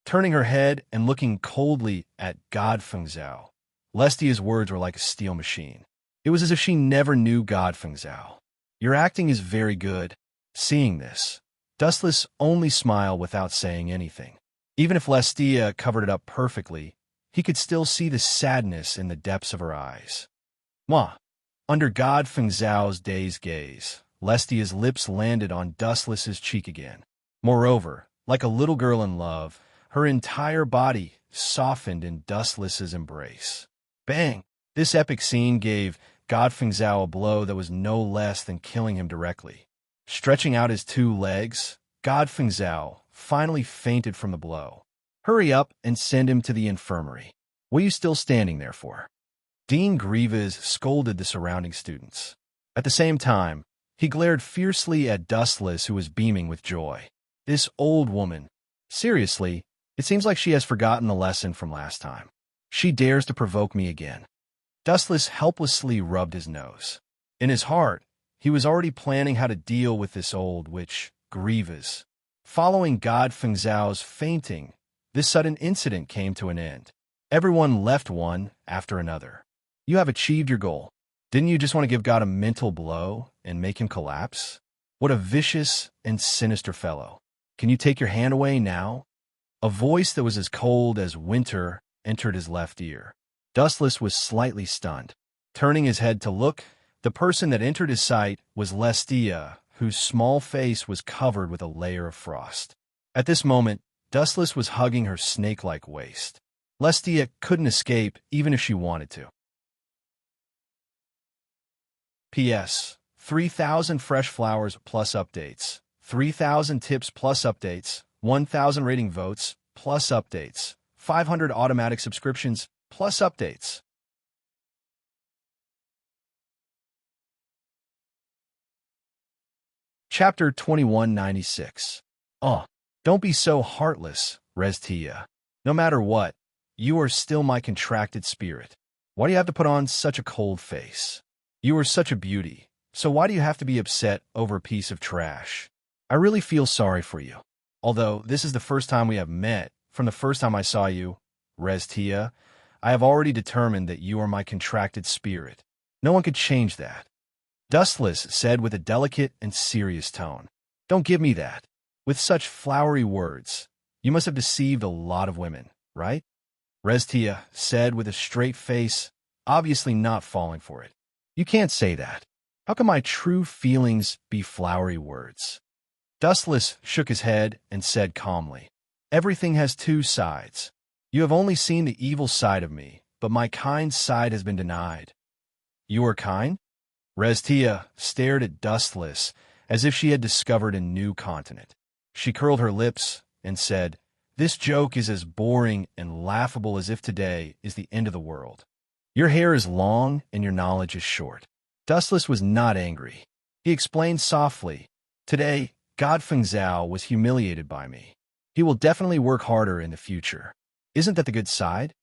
A: Turning her head and looking coldly at Godfeng Zhao, Lestia's words were like a steel machine. It was as if she never knew Godfeng Zhao. Your acting is very good. Seeing this, Dustless only smiled without saying anything. Even if Lestia covered it up perfectly, he could still see the sadness in the depths of her eyes. Mwah! Under Godfeng Zhao's dazed gaze, Lestia's lips landed on Dustless's cheek again. Moreover, like a little girl in love, her entire body softened in Dustless's embrace. Bang! This epic scene gave Godfeng Zhao a blow that was no less than killing him directly. Stretching out his two legs, Godfeng Zhao finally fainted from the blow. Hurry up and send him to the infirmary. What are you still standing there for? Dean Grievous scolded the surrounding students. At the same time, he glared fiercely at Dustless, who was beaming with joy. This old woman. Seriously, it seems like she has forgotten the lesson from last time. She dares to provoke me again. Dustless helplessly rubbed his nose. In his heart, he was already planning how to deal with this old witch, Grievous. Following Godfeng Zhao's fainting, this sudden incident came to an end. Everyone left one after another. You have achieved your goal. Didn't you just want to give God a mental blow and make him collapse? What a vicious and sinister fellow. Can you take your hand away now? A voice that was as cold as winter entered his left ear. Dustless was slightly stunned. Turning his head to look, the person that entered his sight was Lestia, whose small face was covered with a layer of frost. At this moment, Dustless was hugging her snake-like waist. Lestia couldn't escape even if she wanted to. P.S. 3,000 fresh flowers plus updates, 3,000 tips plus updates, 1,000 rating votes plus updates, 500 automatic subscriptions plus updates. Chapter 2196. Oh, don't be so heartless, Restia. No matter what, you are still my contracted spirit. Why do you have to put on such a cold face? You are such a beauty, so why do you have to be upset over a piece of trash? I really feel sorry for you. Although this is the first time we have met, from the first time I saw you, Restia, I have already determined that you are my contracted spirit. No one could change that. Dustless said with a delicate and serious tone. Don't give me that. With such flowery words, you must have deceived a lot of women, right? Restia said with a straight face, obviously not falling for it. You can't say that. How can my true feelings be flowery words? Dustless shook his head and said calmly, everything has two sides. You have only seen the evil side of me, but my kind side has been denied. You are kind? Restia stared at Dustless as if she had discovered a new continent. She curled her lips and said, this joke is as boring and laughable as if today is the end of the world. Your hair is long and your knowledge is short. Dustless was not angry. He explained softly, today, Godfeng Zhao was humiliated by me. He will definitely work harder in the future. Isn't that the good side?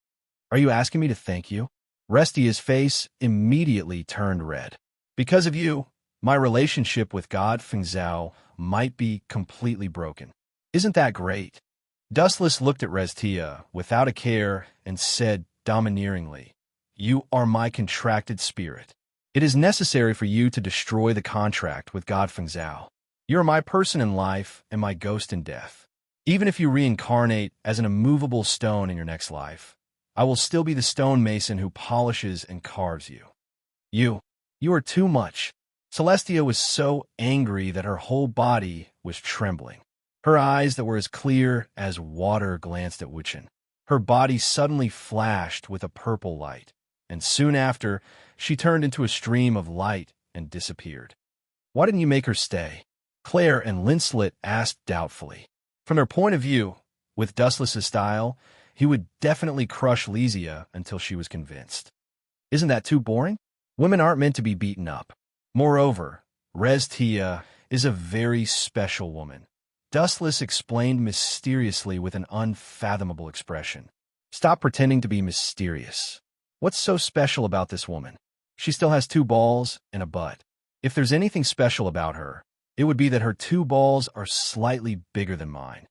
A: Are you asking me to thank you? Restia's face immediately turned red. Because of you, my relationship with Godfeng Zhao might be completely broken. Isn't that great? Dustless looked at Restia without a care and said domineeringly, you are my contracted spirit. It is necessary for you to destroy the contract with Godfeng Zhao. You are my person in life and my ghost in death. Even if you reincarnate as an immovable stone in your next life, I will still be the stonemason who polishes and carves you. You are too much. Celestia was so angry that her whole body was trembling. Her eyes that were as clear as water glanced at Wuchen. Her body suddenly flashed with a purple light, and soon after, she turned into a stream of light and disappeared. Why didn't you make her stay? Claire and Linslet asked doubtfully. From their point of view, with Dustless's style, he would definitely crush Lysia until she was convinced. Isn't that too boring? Women aren't meant to be beaten up. Moreover, Restia is a very special woman. Dustless explained mysteriously with an unfathomable expression. Stop pretending to be mysterious. What's so special about this woman? She still has 2 balls and a butt. If there's anything special about her, it would be that her 2 balls are slightly bigger than mine,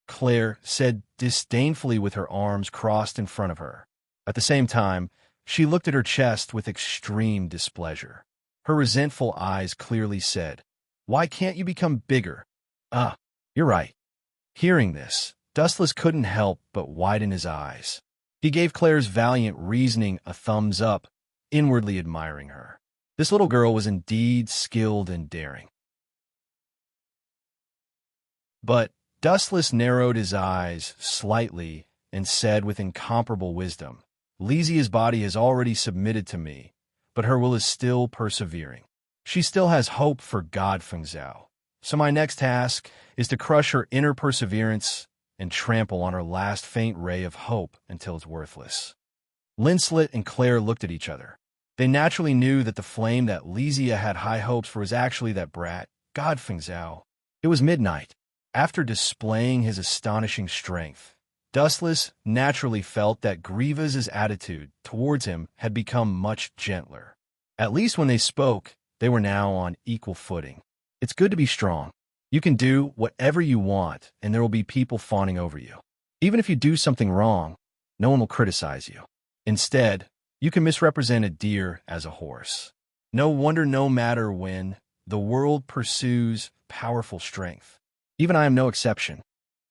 A: Claire said disdainfully with her arms crossed in front of her. At the same time, she looked at her chest with extreme displeasure. Her resentful eyes clearly said, "Why can't you become bigger?" Ah, you're right. Hearing this, Dustless couldn't help but widen his eyes. He gave Claire's valiant reasoning a thumbs up, inwardly admiring her. This little girl was indeed skilled and daring. But Dustless narrowed his eyes slightly and said with incomparable wisdom, "Lysia's body has already submitted to me, but her will is still persevering. She still has hope for God Fengzhou. So my next task is to crush her inner perseverance and trample on her last faint ray of hope until it's worthless." Linslet and Claire looked at each other. They naturally knew that the flame that Lysia had high hopes for was actually that brat, God Fengzhou. It was midnight. After displaying his astonishing strength, Dustless naturally felt that Grievous' attitude towards him had become much gentler. At least when they spoke, they were now on equal footing. It's good to be strong. You can do whatever you want, and there will be people fawning over you. Even if you do something wrong, no one will criticize you. Instead, you can misrepresent a deer as a horse. No wonder no matter when, the world pursues powerful strength. Even I am no exception.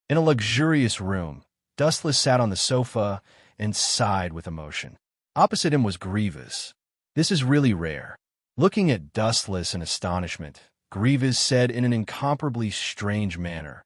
A: In a luxurious room, Dustless sat on the sofa and sighed with emotion. Opposite him was Grievous. This is really rare. Looking at Dustless in astonishment, Grievous said in an incomparably strange manner,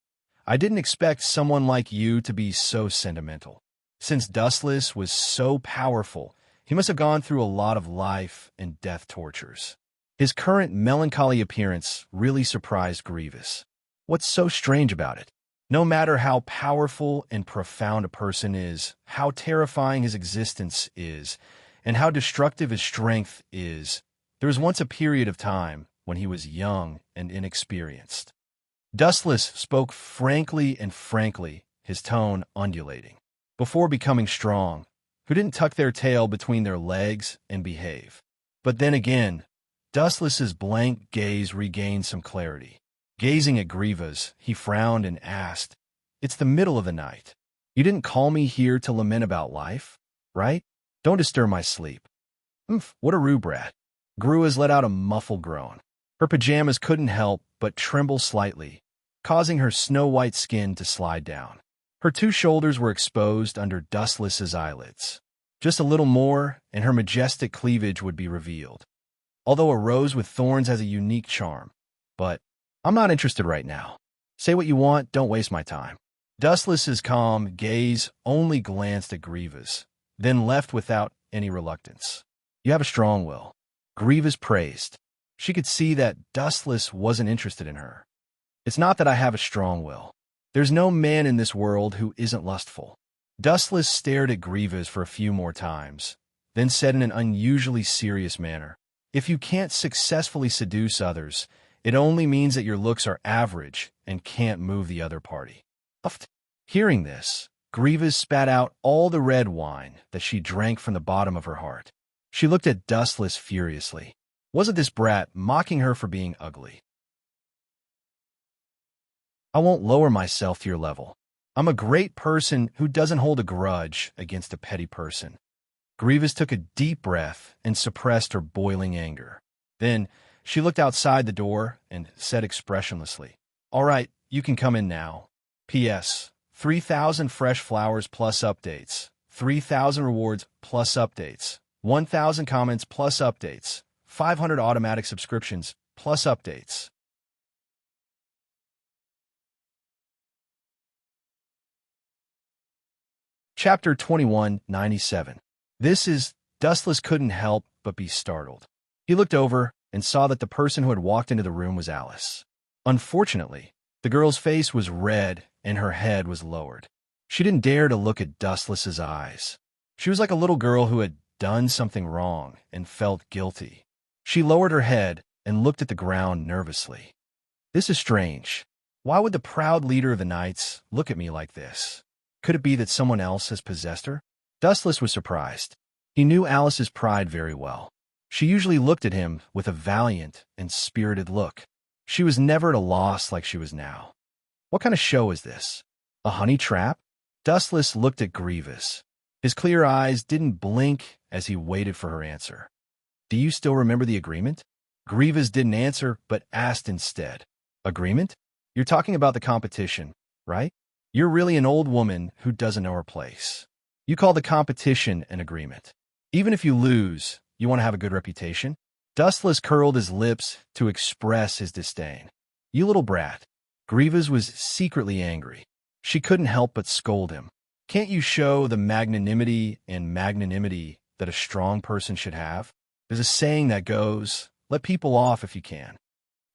A: "I didn't expect someone like you to be so sentimental." Since Dustless was so powerful, he must have gone through a lot of life and death tortures. His current melancholy appearance really surprised Grievous. What's so strange about it? No matter how powerful and profound a person is, how terrifying his existence is, and how destructive his strength is, there was once a period of time when he was young and inexperienced. Dustless spoke frankly, his tone undulating. Before becoming strong, who didn't tuck their tail between their legs and behave. But then again, Dustless's blank gaze regained some clarity. Gazing at Grievous, he frowned and asked, "It's the middle of the night. You didn't call me here to lament about life, right? Don't disturb my sleep." What a rude brat." Grievous let out a muffled groan. Her pajamas couldn't help but tremble slightly, causing her snow-white skin to slide down. Her 2 shoulders were exposed under Dustless's eyelids. Just a little more, and her majestic cleavage would be revealed. Although a rose with thorns has a unique charm. But I'm not interested right now. Say what you want, don't waste my time. Dustless's calm gaze only glanced at Grievous, then left without any reluctance. "You have a strong will," Grievous praised. She could see that Dustless wasn't interested in her. "It's not that I have a strong will. There's no man in this world who isn't lustful." Dustless stared at Grievous for a few more times, then said in an unusually serious manner, "If you can't successfully seduce others, it only means that your looks are average and can't move the other party." Hearing this, Grievous spat out all the red wine that she drank from the bottom of her heart. She looked at Dustless furiously. Wasn't this brat mocking her for being ugly? "I won't lower myself to your level. I'm a great person who doesn't hold a grudge against a petty person." Grievous took a deep breath and suppressed her boiling anger. Then she looked outside the door and said expressionlessly, "All right, you can come in now." P.S. 3,000 fresh flowers plus updates, 3,000 rewards plus updates, 1,000 comments plus updates, 500 automatic subscriptions plus updates. Chapter 2197. This is Dustless couldn't help but be startled. He looked over and saw that the person who had walked into the room was Alice. Unfortunately, the girl's face was red and her head was lowered. She didn't dare to look at Dustless's eyes. She was like a little girl who had done something wrong and felt guilty. She lowered her head and looked at the ground nervously. This is strange. Why would the proud leader of the Knights look at me like this? Could it be that someone else has possessed her? Dustless was surprised. He knew Alice's pride very well. She usually looked at him with a valiant and spirited look. She was never at a loss like she was now. What kind of show is this? A honey trap? Dustless looked at Grievous. His clear eyes didn't blink as he waited for her answer. Do you still remember the agreement? Grievous didn't answer, but asked instead. Agreement? You're talking about the competition, right? You're really an old woman who doesn't know her place. You call the competition an agreement. Even if you lose, you want to have a good reputation? Dustless curled his lips to express his disdain. You little brat. Grievous was secretly angry. She couldn't help but scold him. Can't you show the magnanimity that a strong person should have? There's a saying that goes, let people off if you can.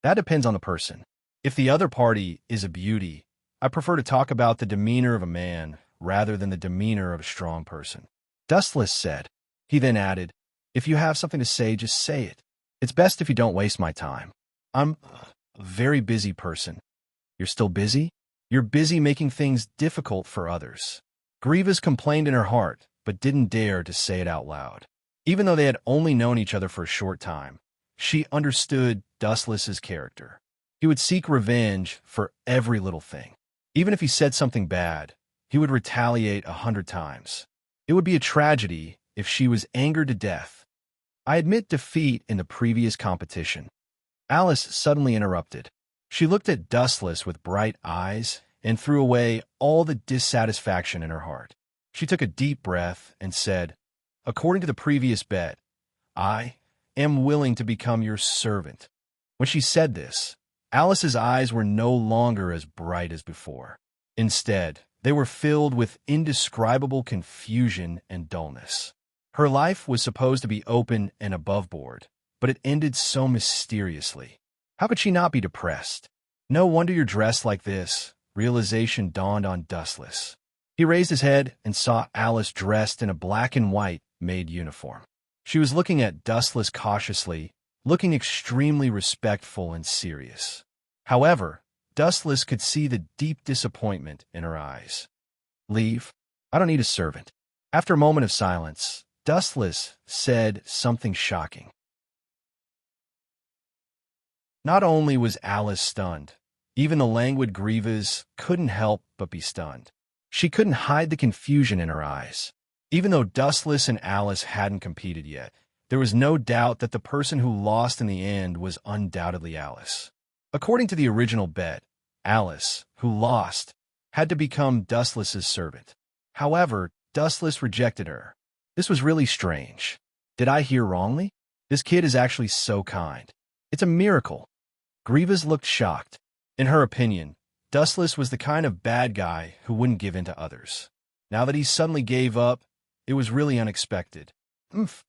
A: That depends on the person. If the other party is a beauty, I prefer to talk about the demeanor of a man rather than the demeanor of a strong person. Dustless said. He then added, if you have something to say, just say it. It's best if you don't waste my time. I'm a very busy person. You're still busy? You're busy making things difficult for others. Grievous complained in her heart, but didn't dare to say it out loud. Even though they had only known each other for a short time, she understood Dustless's character. He would seek revenge for every little thing. Even if he said something bad, he would retaliate 100 times. It would be a tragedy if she was angered to death. I admit defeat in the previous competition. Alice suddenly interrupted. She looked at Dustless with bright eyes and threw away all the dissatisfaction in her heart. She took a deep breath and said, according to the previous bet, I am willing to become your servant. When she said this, Alice's eyes were no longer as bright as before. Instead, they were filled with indescribable confusion and dullness. Her life was supposed to be open and above board, but it ended so mysteriously. How could she not be depressed? No wonder you're dressed like this. Realization dawned on Dustless. He raised his head and saw Alice dressed in a black and white maid uniform. She was looking at Dustless cautiously, looking extremely respectful and serious. However, Dustless could see the deep disappointment in her eyes. Leave? I don't need a servant. After a moment of silence, Dustless said something shocking. Not only was Alice stunned, even the languid Grievous couldn't help but be stunned. She couldn't hide the confusion in her eyes. Even though Dustless and Alice hadn't competed yet, there was no doubt that the person who lost in the end was undoubtedly Alice. According to the original bet, Alice, who lost, had to become Dustless's servant. However, Dustless rejected her. This was really strange. Did I hear wrongly? This kid is actually so kind. It's a miracle. Grievous looked shocked. In her opinion, Dustless was the kind of bad guy who wouldn't give in to others. Now that he suddenly gave up, it was really unexpected.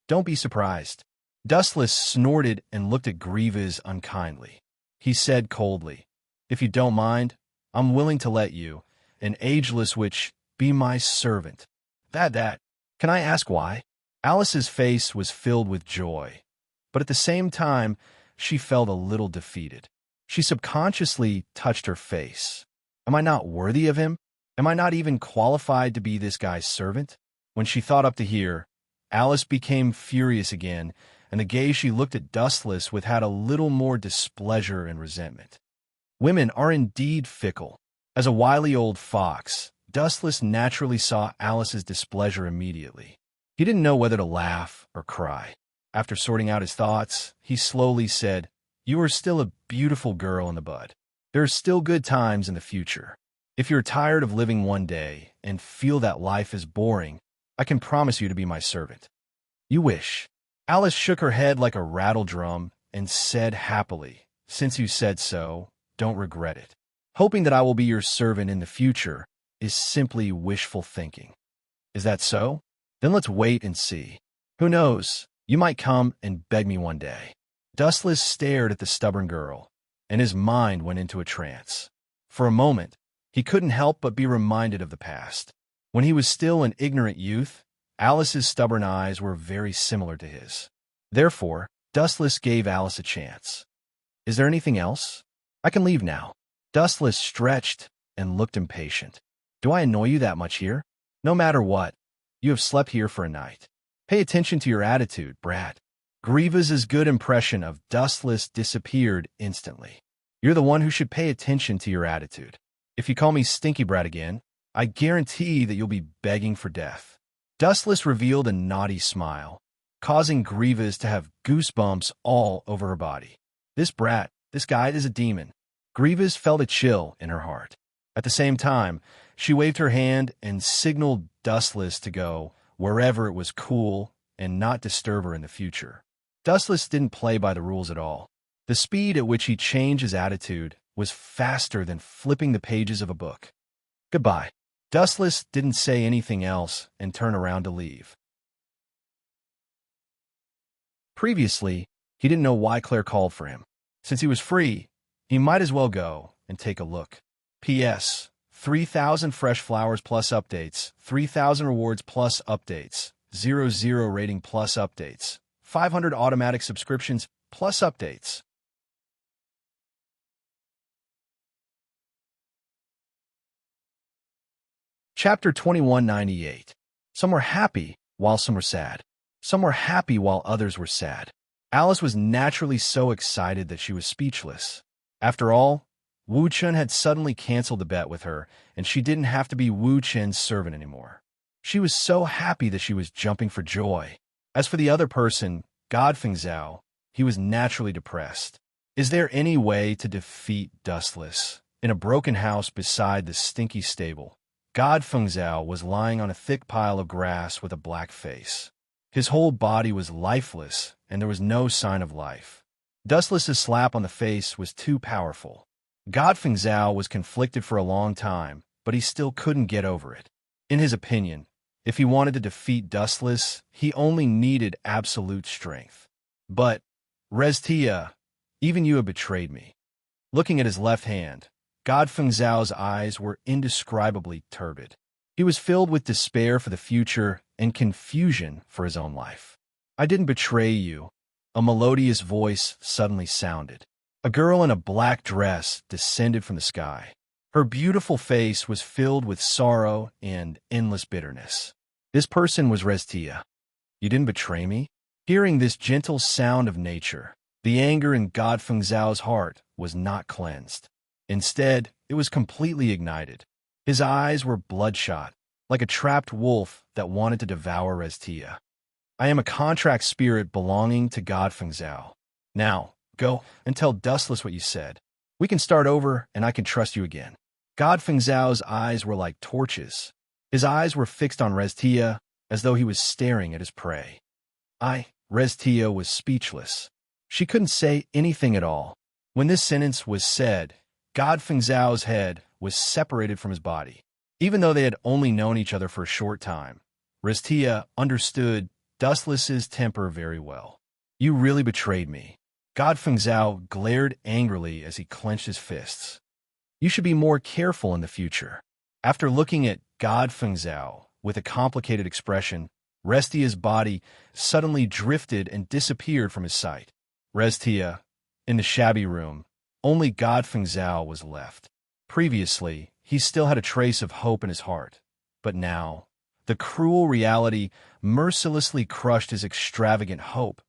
A: Don't be surprised. Dustless snorted and looked at Grievous unkindly. He said coldly, if you don't mind, I'm willing to let you, an ageless witch, be my servant. That. Can I ask why? Alice's face was filled with joy, but at the same time, she felt a little defeated. She subconsciously touched her face. Am I not worthy of him? Am I not even qualified to be this guy's servant? When she thought up to here, Alice became furious again, and the gaze she looked at Dustless with had a little more displeasure and resentment. Women are indeed fickle. As a wily old fox, Dustless naturally saw Alice's displeasure immediately. He didn't know whether to laugh or cry. After sorting out his thoughts, he slowly said, you are still a beautiful girl in the bud. There are still good times in the future. If you're tired of living one day and feel that life is boring, I can promise you to be my servant. You wish. Alice shook her head like a rattle drum and said happily, since you said so, don't regret it. Hoping that I will be your servant in the future is simply wishful thinking. Is that so? Then let's wait and see. Who knows, you might come and beg me one day. Dustless stared at the stubborn girl, and his mind went into a trance. For a moment, he couldn't help but be reminded of the past. When he was still an ignorant youth, Alice's stubborn eyes were very similar to his. Therefore, Dustless gave Alice a chance. Is there anything else? I can leave now. Dustless stretched and looked impatient. Do I annoy you that much here? No matter what, you have slept here for a night. Pay attention to your attitude, brat. Grievous' good impression of Dustless disappeared instantly. You're the one who should pay attention to your attitude. If you call me Stinky Brat again, I guarantee that you'll be begging for death. Dustless revealed a naughty smile, causing Grievous to have goosebumps all over her body. This brat, this guy is a demon. Grievous felt a chill in her heart. At the same time, she waved her hand and signaled Dustless to go wherever it was cool and not disturb her in the future. Dustless didn't play by the rules at all. The speed at which he changed his attitude was faster than flipping the pages of a book. Goodbye. Dustless didn't say anything else and turned around to leave. Previously, he didn't know why Claire called for him. Since he was free, he might as well go and take a look. P.S. 3,000 fresh flowers plus updates, 3,000 rewards plus updates, 0 rating plus updates, 500 automatic subscriptions plus updates. Chapter 2198. Some were happy, while some were sad. Some were happy while others were sad. Alice was naturally so excited that she was speechless. After all, Wu Chun had suddenly canceled the bet with her, and she didn't have to be Wu Chen's servant anymore. She was so happy that she was jumping for joy. As for the other person, Godfeng Zhao, he was naturally depressed. Is there any way to defeat Dustless? In a broken house beside the stinky stable, Godfeng Zhao was lying on a thick pile of grass with a black face. His whole body was lifeless, and there was no sign of life. Dustless's slap on the face was too powerful. Godfeng Zhao was conflicted for a long time, but he still couldn't get over it. In his opinion, if he wanted to defeat Dustless, he only needed absolute strength. But, Reztia, even you have betrayed me. Looking at his left hand, Godfeng Zhao's eyes were indescribably turbid. He was filled with despair for the future and confusion for his own life. I didn't betray you. A melodious voice suddenly sounded. A girl in a black dress descended from the sky. Her beautiful face was filled with sorrow and endless bitterness. This person was Reztia. You didn't betray me? Hearing this gentle sound of nature, the anger in Godfeng Zhao's heart was not cleansed. Instead, it was completely ignited. His eyes were bloodshot, like a trapped wolf that wanted to devour Reztia. I am a contract spirit belonging to Godfeng Zhao. Now, go and tell Dustless what you said. We can start over, and I can trust you again. Godfeng Zhao's eyes were like torches. His eyes were fixed on Reztia, as though he was staring at his prey. Reztia was speechless. She couldn't say anything at all. When this sentence was said, Godfeng Zhao's head was separated from his body. Even though they had only known each other for a short time, Reztia understood Dustless's temper very well. You really betrayed me. Godfeng Zhao glared angrily as he clenched his fists. You should be more careful in the future. After looking at Godfeng Zhao with a complicated expression, Reztia's body suddenly drifted and disappeared from his sight. Reztia, in the shabby room, only Godfeng Zhao was left. Previously, he still had a trace of hope in his heart, but now, the cruel reality mercilessly crushed his extravagant hope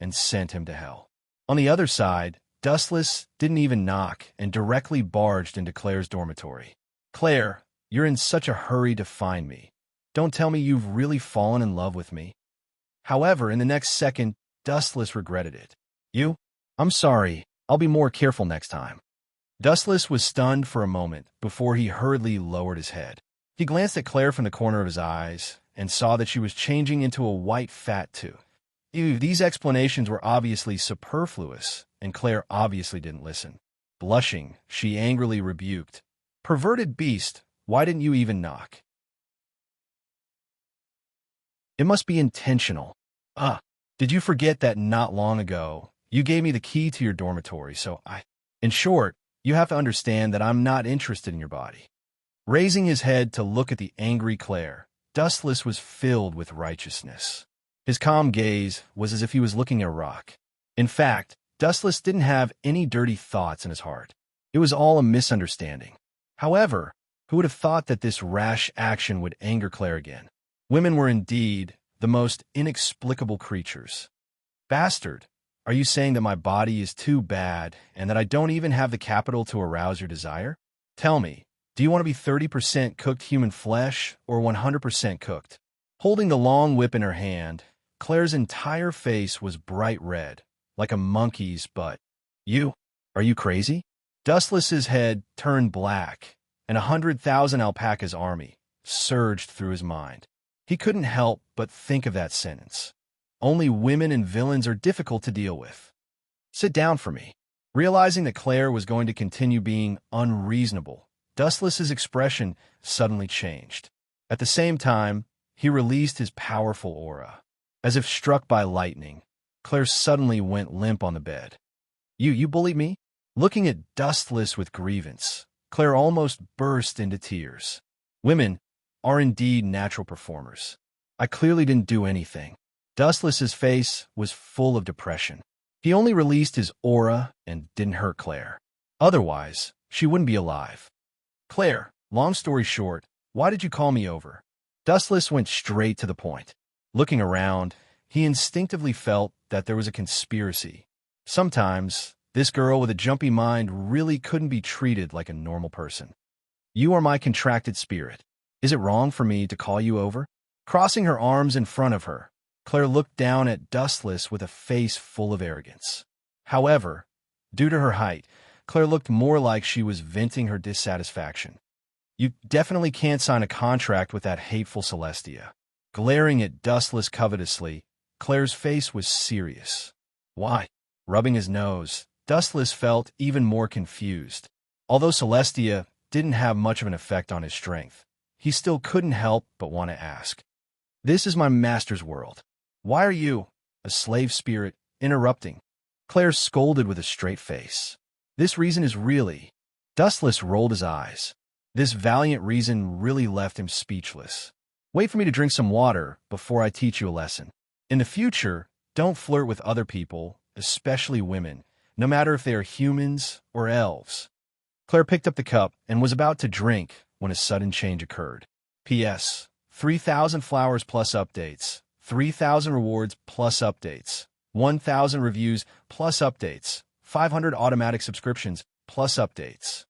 A: and sent him to hell. On the other side, Dustless didn't even knock and directly barged into Claire's dormitory. Claire, you're in such a hurry to find me. Don't tell me you've really fallen in love with me. However, in the next second, Dustless regretted it. You? I'm sorry. I'll be more careful next time. Dustless was stunned for a moment before he hurriedly lowered his head. He glanced at Claire from the corner of his eyes and saw that she was changing into a white fat too. These explanations were obviously superfluous, and Claire obviously didn't listen. Blushing, she angrily rebuked, "Perverted beast, why didn't you even knock? It must be intentional. Did you forget that not long ago, you gave me the key to your dormitory, In short, you have to understand that I'm not interested in your body." Raising his head to look at the angry Claire, Dustless was filled with righteousness. His calm gaze was as if he was looking at a rock. In fact, Dustless didn't have any dirty thoughts in his heart. It was all a misunderstanding. However, who would have thought that this rash action would anger Claire again? Women were indeed the most inexplicable creatures. "Bastard, are you saying that my body is too bad and that I don't even have the capital to arouse your desire? Tell me, do you want to be 30% cooked human flesh or 100% cooked?" Holding the long whip in her hand, Claire's entire face was bright red, like a monkey's butt. Are you crazy?" Dustless's head turned black, and 100,000 alpacas' army surged through his mind. He couldn't help but think of that sentence. Only women and villains are difficult to deal with. "Sit down for me." Realizing that Claire was going to continue being unreasonable, Dustless's expression suddenly changed. At the same time, he released his powerful aura. As if struck by lightning, Claire suddenly went limp on the bed. You bullied me?" Looking at Dustless with grievance, Claire almost burst into tears. Women are indeed natural performers. "I clearly didn't do anything." Dustless's face was full of depression. He only released his aura and didn't hurt Claire. Otherwise, she wouldn't be alive. "Claire, long story short, why did you call me over?" Dustless went straight to the point. Looking around, he instinctively felt that there was a conspiracy. Sometimes, this girl with a jumpy mind really couldn't be treated like a normal person. "You are my contracted spirit. Is it wrong for me to call you over?" Crossing her arms in front of her, Claire looked down at Dustless with a face full of arrogance. However, due to her height, Claire looked more like she was venting her dissatisfaction. "You definitely can't sign a contract with that hateful Celestia." Glaring at Dustless covetously, Claire's face was serious. "Why?" Rubbing his nose, Dustless felt even more confused. Although Celestia didn't have much of an effect on his strength, he still couldn't help but want to ask. "This is my master's world. Why are you, a slave spirit, interrupting?" Claire scolded with a straight face. "This reason is really—" Dustless rolled his eyes. This valiant reason really left him speechless. "Wait for me to drink some water before I teach you a lesson. In the future, don't flirt with other people, especially women, no matter if they are humans or elves." Claire picked up the cup and was about to drink when a sudden change occurred. "P.S. 3,000 flowers plus updates, 3,000 rewards plus updates, 1,000 reviews plus updates, 500 automatic subscriptions plus updates."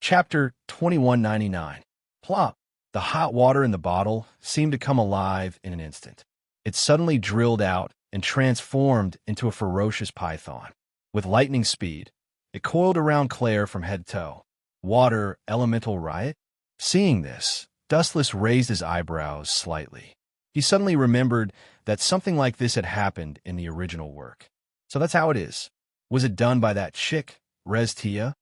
A: Chapter 2199. Plop. The hot water in the bottle seemed to come alive in an instant. It suddenly drilled out and transformed into a ferocious python. With lightning speed, it coiled around Claire from head to toe. Water elemental riot? Seeing this, Dustless raised his eyebrows slightly. He suddenly remembered that something like this had happened in the original work. So that's how it is. Was it done by that chick, Tia?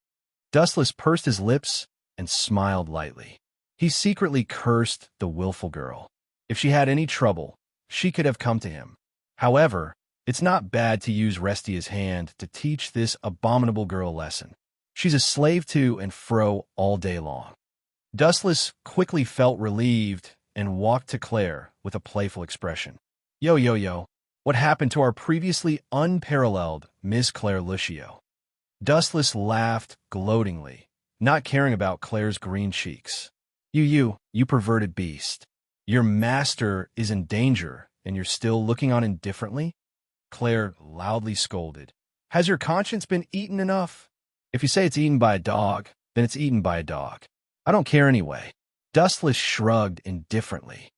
A: Dustless pursed his lips and smiled lightly. He secretly cursed the willful girl. If she had any trouble, she could have come to him. However, it's not bad to use Restia's hand to teach this abominable girl a lesson. She's a slave to and fro all day long. Dustless quickly felt relieved and walked to Claire with a playful expression. Yo, what happened to our previously unparalleled Miss Claire Lucio?" Dustless laughed gloatingly, not caring about Claire's green cheeks. You perverted beast. Your master is in danger, and you're still looking on indifferently?" Claire loudly scolded. "Has your conscience been eaten enough? If you say it's eaten by a dog, then it's eaten by a dog. I don't care anyway." Dustless shrugged indifferently.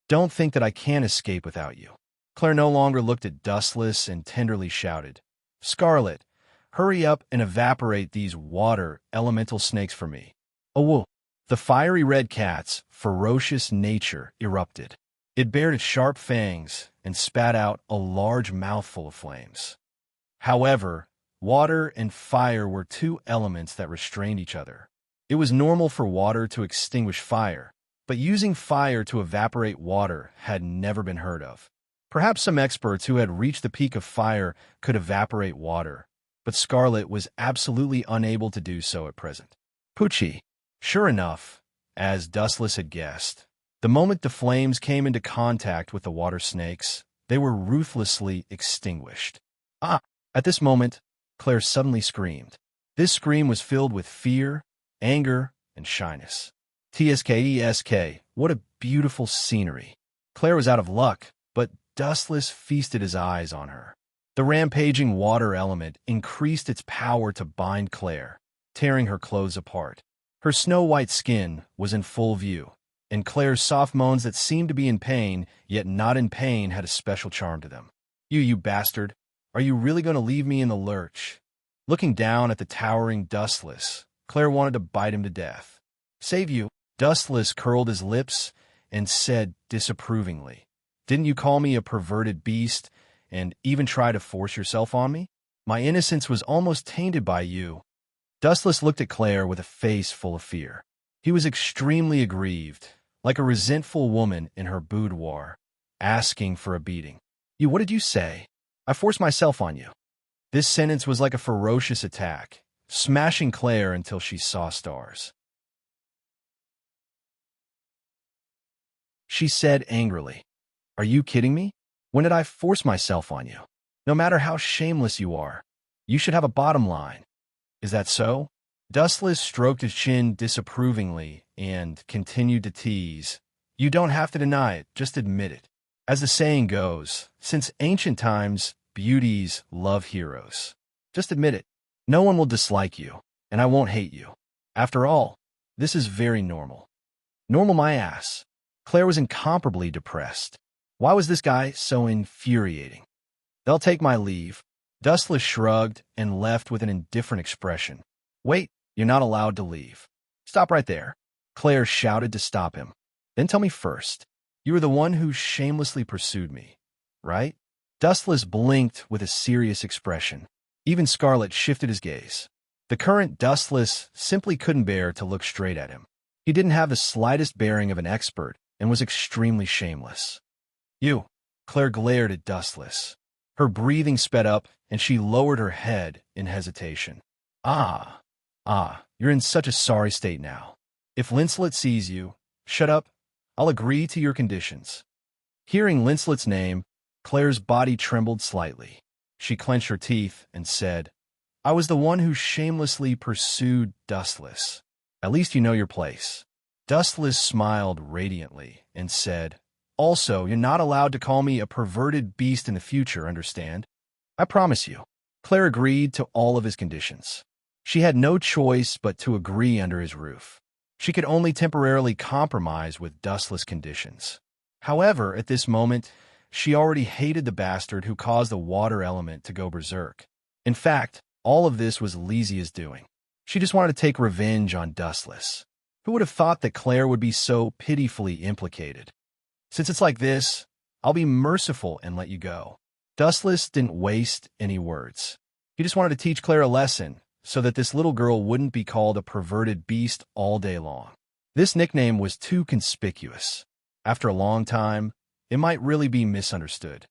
A: Don't think that I can't escape without you." Claire no longer looked at Dustless and tenderly shouted, "Scarlet, hurry up and evaporate these water elemental snakes for me." Oh, whoa. The fiery red cat's ferocious nature erupted. It bared its sharp fangs and spat out a large mouthful of flames. However, water and fire were two elements that restrained each other. It was normal for water to extinguish fire, but using fire to evaporate water had never been heard of. Perhaps some experts who had reached the peak of fire could evaporate water, but Scarlet was absolutely unable to do so at present. Poochie. Sure enough, as Dustless had guessed, the moment the flames came into contact with the water snakes, they were ruthlessly extinguished. Ah! At this moment, Claire suddenly screamed. This scream was filled with fear, anger, and shyness. Tsk, what a beautiful scenery. Claire was out of luck, but Dustless feasted his eyes on her. The rampaging water element increased its power to bind Claire, tearing her clothes apart. Her snow-white skin was in full view, and Claire's soft moans that seemed to be in pain, yet not in pain, had a special charm to them. You bastard! Are you really going to leave me in the lurch?" Looking down at the towering Dustless, Claire wanted to bite him to death. "Save you." Dustless curled his lips and said disapprovingly, "Didn't you call me a perverted beast and even try to force yourself on me? My innocence was almost tainted by you." Dustless looked at Claire with a face full of fear. He was extremely aggrieved, like a resentful woman in her boudoir, asking for a beating. What did you say?" "I forced myself on you." This sentence was like a ferocious attack, smashing Claire until she saw stars. She said angrily, "Are you kidding me? When did I force myself on you? No matter how shameless you are, you should have a bottom line. Is that so?" Dustless stroked his chin disapprovingly and continued to tease. "You don't have to deny it, just admit it. As the saying goes, since ancient times, beauties love heroes. Just admit it. No one will dislike you, and I won't hate you. After all, this is very normal." Normal my ass. Claire was incomparably depressed. Why was this guy so infuriating? "They'll take my leave." Dustless shrugged and left with an indifferent expression. "Wait, you're not allowed to leave. Stop right there." Claire shouted to stop him. "Then tell me first. You were the one who shamelessly pursued me, right?" Dustless blinked with a serious expression. Even Scarlet shifted his gaze. The current Dustless simply couldn't bear to look straight at him. He didn't have the slightest bearing of an expert and was extremely shameless. "You." Claire glared at Dustless. Her breathing sped up, and she lowered her head in hesitation. Ah, you're in such a sorry state now. If Linslet sees you, shut up. I'll agree to your conditions." Hearing Linslet's name, Claire's body trembled slightly. She clenched her teeth and said, "I was the one who shamelessly pursued Dustless. At least you know your place." Dustless smiled radiantly and said, "Also, you're not allowed to call me a perverted beast in the future, understand? I promise you." Claire agreed to all of his conditions. She had no choice but to agree under his roof. She could only temporarily compromise with Dustless conditions. However, at this moment, she already hated the bastard who caused the water element to go berserk. In fact, all of this was Lizia's doing. She just wanted to take revenge on Dustless. Who would have thought that Claire would be so pitifully implicated? "Since it's like this, I'll be merciful and let you go." Dustless didn't waste any words. He just wanted to teach Claire a lesson so that this little girl wouldn't be called a perverted beast all day long. This nickname was too conspicuous. After a long time, it might really be misunderstood.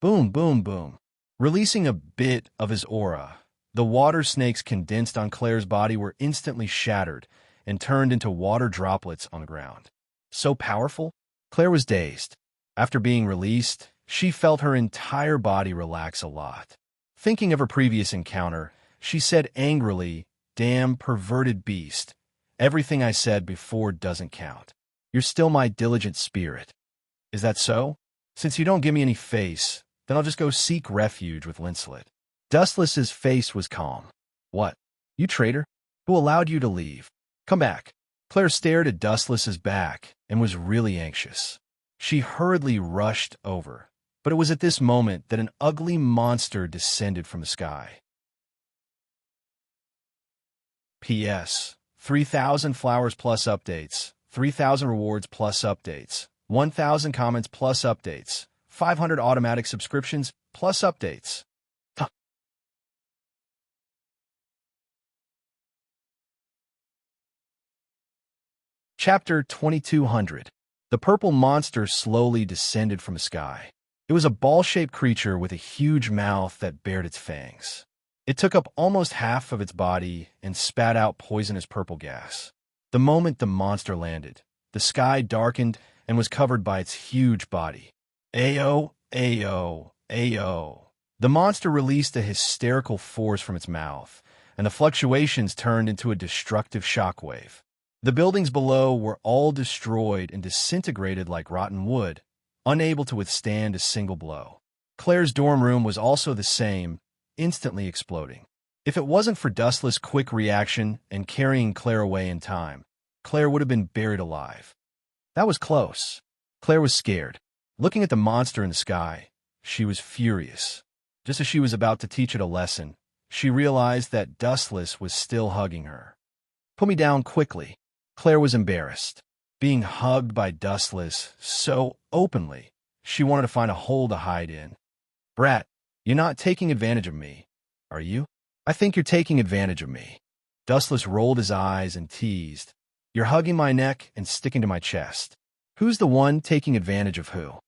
A: Boom, boom, boom. Releasing a bit of his aura, the water snakes condensed on Claire's body were instantly shattered and turned into water droplets on the ground. So powerful? Claire was dazed. After being released, she felt her entire body relax a lot. Thinking of her previous encounter, she said angrily, "Damn perverted beast. Everything I said before doesn't count. You're still my diligent spirit. Is that so? Since you don't give me any face, then I'll just go seek refuge with Linslet." Dustless's face was calm. "What? You traitor? Who allowed you to leave? Come back." Claire stared at Dustless's back and was really anxious. She hurriedly rushed over, But it was at this moment that an ugly monster descended from the sky. P.S. 3,000 flowers plus updates, 3,000 rewards plus updates, 1,000 comments plus updates, 500 automatic subscriptions plus updates. Chapter 2200. The purple monster slowly descended from the sky. It was a ball-shaped creature with a huge mouth that bared its fangs. It took up almost half of its body and spat out poisonous purple gas. The moment the monster landed, the sky darkened and was covered by its huge body. Ayo, ayo, ayo. The monster released a hysterical force from its mouth, and the fluctuations turned into a destructive shockwave. The buildings below were all destroyed and disintegrated like rotten wood, unable to withstand a single blow. Claire's dorm room was also the same, instantly exploding. If it wasn't for Dustless' quick reaction and carrying Claire away in time, Claire would have been buried alive. That was close. Claire was scared. Looking at the monster in the sky, she was furious. Just as she was about to teach it a lesson, she realized that Dustless was still hugging her. "Put me down quickly." Claire was embarrassed. Being hugged by Dustless so openly, she wanted to find a hole to hide in. "Brat, you're not taking advantage of me, are you?" "I think you're taking advantage of me." Dustless rolled his eyes and teased. "You're hugging my neck and sticking to my chest. Who's the one taking advantage of who?"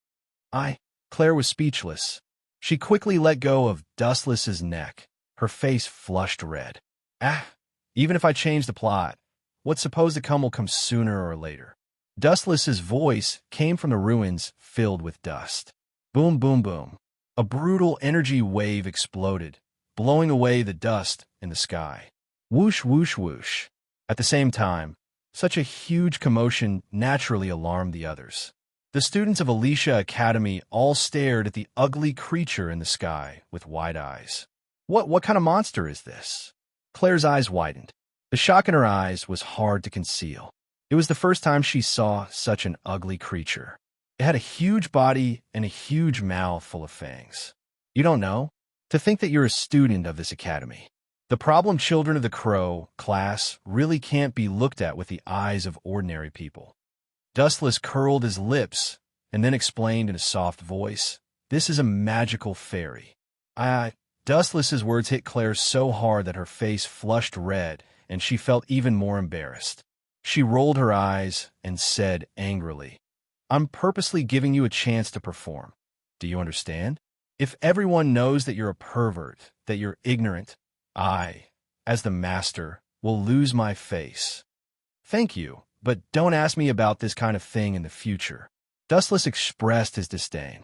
A: "I." Claire was speechless. She quickly let go of Dustless's neck. Her face flushed red. "Ah, even if I change the plot, what's supposed to come will come sooner or later." Dustless's voice came from the ruins filled with dust. Boom, boom, boom. A brutal energy wave exploded, blowing away the dust in the sky. Whoosh, whoosh, whoosh. At the same time, such a huge commotion naturally alarmed the others. The students of Alicia Academy all stared at the ugly creature in the sky with wide eyes. What kind of monster is this?" Claire's eyes widened. The shock in her eyes was hard to conceal. It was the first time she saw such an ugly creature. It had a huge body and a huge mouth full of fangs. "You don't know? To think that you're a student of this academy. The problem children of the Crow class really can't be looked at with the eyes of ordinary people." Dustless curled his lips and then explained in a soft voice, "This is a magical fairy." Dustless's words hit Claire so hard that her face flushed red and she felt even more embarrassed. She rolled her eyes and said angrily, "I'm purposely giving you a chance to perform. Do you understand? If everyone knows that you're a pervert, that you're ignorant, I, as the master, will lose my face. Thank you, but don't ask me about this kind of thing in the future." Dustless expressed his disdain.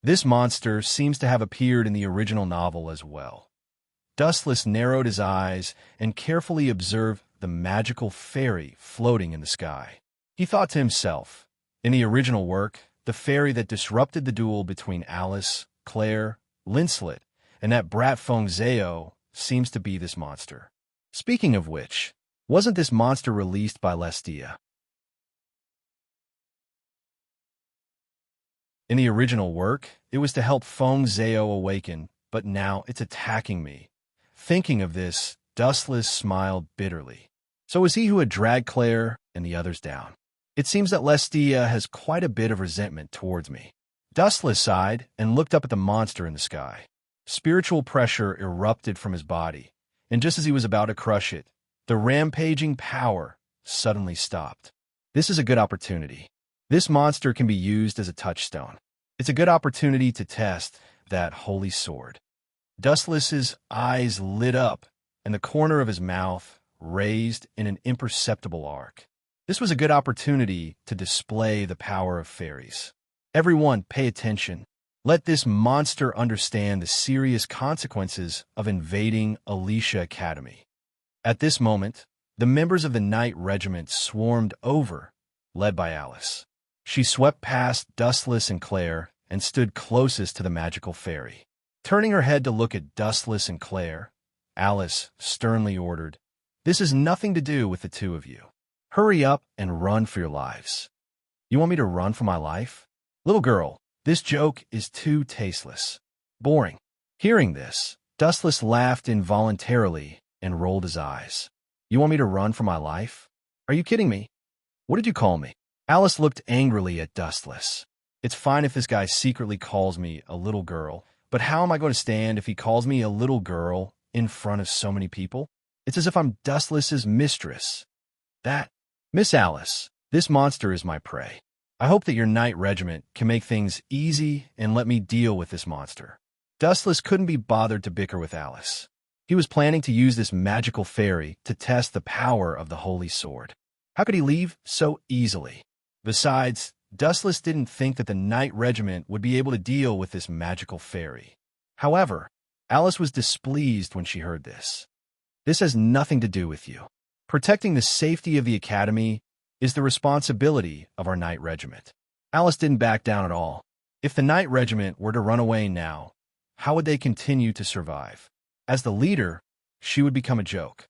A: This monster seems to have appeared in the original novel as well. Dustless narrowed his eyes and carefully observed the magical fairy floating in the sky. He thought to himself, in the original work, the fairy that disrupted the duel between Alice, Claire, Linslet, and that brat Feng Zhao seems to be this monster. Speaking of which, wasn't this monster released by Lestia? In the original work, it was to help Feng Zhao awaken, but now it's attacking me. Thinking of this, Dustless smiled bitterly. So it was he who had dragged Claire and the others down. It seems that Lestia has quite a bit of resentment towards me. Dustless sighed and looked up at the monster in the sky. Spiritual pressure erupted from his body, and just as he was about to crush it, the rampaging power suddenly stopped. This is a good opportunity. This monster can be used as a touchstone. It's a good opportunity to test that holy sword. Dustless's eyes lit up, and the corner of his mouth raised in an imperceptible arc. This was a good opportunity to display the power of fairies. Everyone, pay attention. Let this monster understand the serious consequences of invading Alicia Academy. At this moment, the members of the Knight Regiment swarmed over, led by Alice. She swept past Dustless and Claire and stood closest to the magical fairy. Turning her head to look at Dustless and Claire, Alice sternly ordered, "This has nothing to do with the two of you. Hurry up and run for your lives." "You want me to run for my life?" "Little girl, This joke is too tasteless. Boring. Hearing this, Dustless laughed involuntarily and rolled his eyes. You want me to run for my life? Are you kidding me? What did you call me? Alice looked angrily at Dustless. It's fine if this guy secretly calls me a little girl, but how am I going to stand if he calls me a little girl in front of so many people? It's as if I'm Dustless's mistress. Miss Alice, this monster is my prey. I hope that your knight regiment can make things easy and let me deal with this monster. Dustless couldn't be bothered to bicker with Alice. He was planning to use this magical fairy to test the power of the holy sword. How could he leave so easily? Besides, Dustless didn't think that the knight regiment would be able to deal with this magical fairy. However, Alice was displeased when she heard this. This has nothing to do with you. Protecting the safety of the academy is the responsibility of our knight regiment. Alice didn't back down at all. If the knight regiment were to run away now, how would they continue to survive? As the leader, she would become a joke.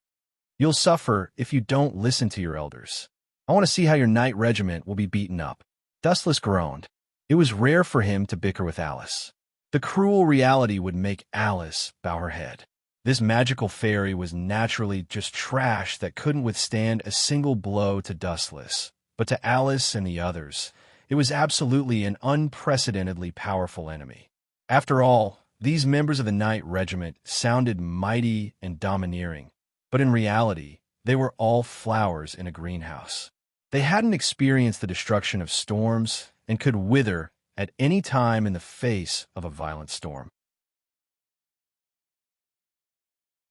A: You'll suffer if you don't listen to your elders. I want to see how your knight regiment will be beaten up. Dustless groaned. It was rare for him to bicker with Alice. The cruel reality would make Alice bow her head. This magical fairy was naturally just trash that couldn't withstand a single blow to Dustless. But to Alice and the others, it was absolutely an unprecedentedly powerful enemy. After all, these members of the knight regiment sounded mighty and domineering, but in reality, they were all flowers in a greenhouse. They hadn't experienced the destruction of storms and could wither at any time in the face of a violent storm.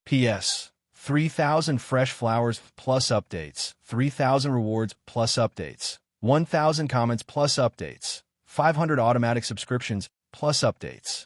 A: P.S. 3,000 fresh flowers plus updates, 3,000 rewards plus updates, 1,000 comments plus updates, 500 automatic subscriptions plus updates.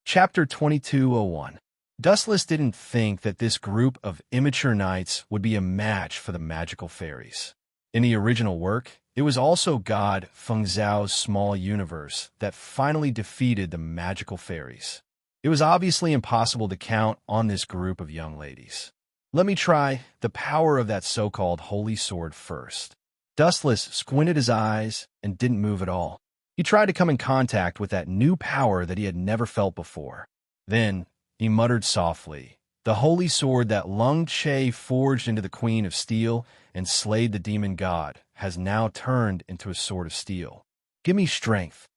A: Chapter 2201. Dustless didn't think that this group of immature knights would be a match for the magical fairies. In the original work, it was also God Feng Zhao's small universe that finally defeated the magical fairies. It was obviously impossible to count on this group of young ladies. Let me try the power of that so-called holy sword first. Dustless squinted his eyes and didn't move at all. He tried to come in contact with that new power that he had never felt before. Then, he muttered softly, "The holy sword that Lung Che forged into the Queen of Steel and slayed the demon god has now turned into a sword of steel. Give me strength."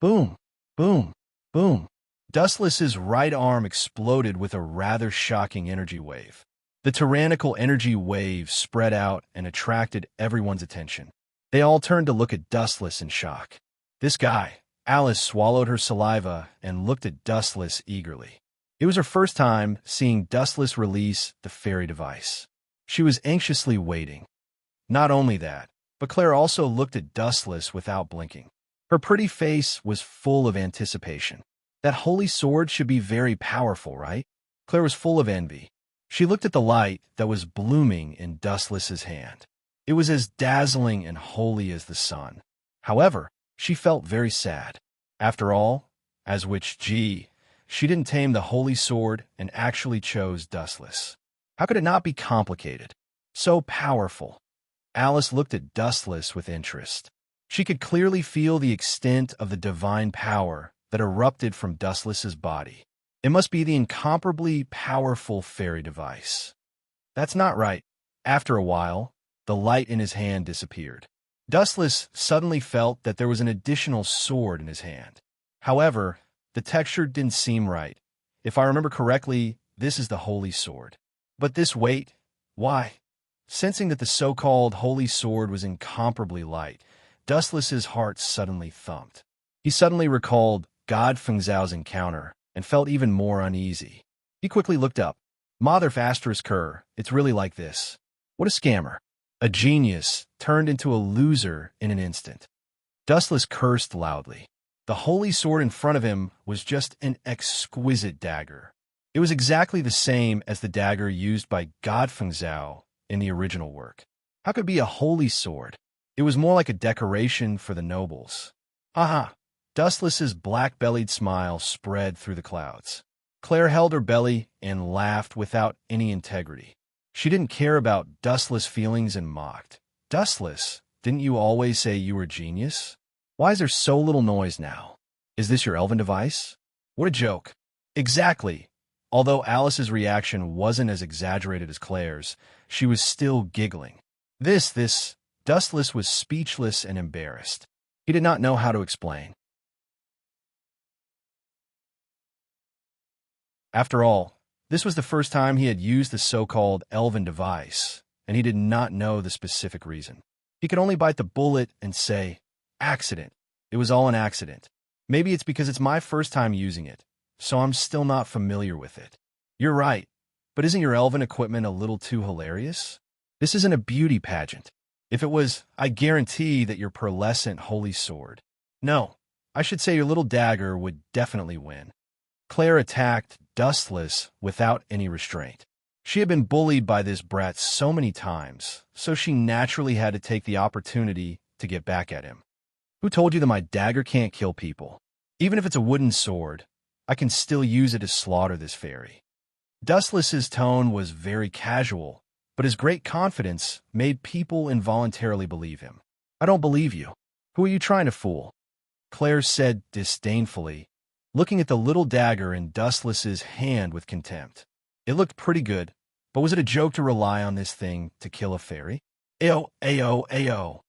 A: Boom, boom, boom. Dustless's right arm exploded with a rather shocking energy wave. The tyrannical energy wave spread out and attracted everyone's attention. They all turned to look at Dustless in shock. This guy. Alice swallowed her saliva and looked at Dustless eagerly. It was her first time seeing Dustless release the fairy device. She was anxiously waiting. Not only that, but Claire also looked at Dustless without blinking. Her pretty face was full of anticipation. That holy sword should be very powerful, right? Claire was full of envy. She looked at the light that was blooming in Dustless's hand. It was as dazzling and holy as the sun. However, she felt very sad. After all, as which she didn't tame the holy sword and actually chose Dustless. How could it not be complicated? So powerful. Alice looked at Dustless with interest. She could clearly feel the extent of the divine power that erupted from Dustless's body. It must be the incomparably powerful fairy device. That's not right. After a while, the light in his hand disappeared. Dustless suddenly felt that there was an additional sword in his hand. However, the texture didn't seem right. If I remember correctly, this is the holy sword. But this weight? Why? Sensing that the so-called holy sword was incomparably light, Dustless's heart suddenly thumped. He suddenly recalled God Feng Zhao's encounter and felt even more uneasy. He quickly looked up. Mother asterisk her, it's really like this. What a scammer. A genius turned into a loser in an instant. Dustless cursed loudly. The holy sword in front of him was just an exquisite dagger. It was exactly the same as the dagger used by God Feng Zhao in the original work. How could it be a holy sword? It was more like a decoration for the nobles. Aha! Dustless's black-bellied smile spread through the clouds. Claire held her belly and laughed without any integrity. She didn't care about Dustless' feelings and mocked. Dustless, didn't you always say you were genius? Why is there so little noise now? Is this your elven device? What a joke. Exactly. Although Alice's reaction wasn't as exaggerated as Claire's, she was still giggling. Dustless was speechless and embarrassed. He did not know how to explain. After all, this was the first time he had used the so-called elven device, and he did not know the specific reason. He could only bite the bullet and say, accident. It was all an accident. Maybe it's because it's my first time using it, so I'm still not familiar with it. You're right, but isn't your elven equipment a little too hilarious? This isn't a beauty pageant. If it was, I guarantee that your pearlescent holy sword. No, I should say your little dagger would definitely win. Claire attacked Dustless without any restraint. She had been bullied by this brat so many times, so she naturally had to take the opportunity to get back at him. Who told you that my dagger can't kill people? Even if it's a wooden sword, I can still use it to slaughter this fairy. Dustless's tone was very casual, but his great confidence made people involuntarily believe him. I don't believe you. Who are you trying to fool? Claire said disdainfully, looking at the little dagger in Dustless's hand with contempt. It looked pretty good, but was it a joke to rely on this thing to kill a fairy? Ayo, ayo, ayo.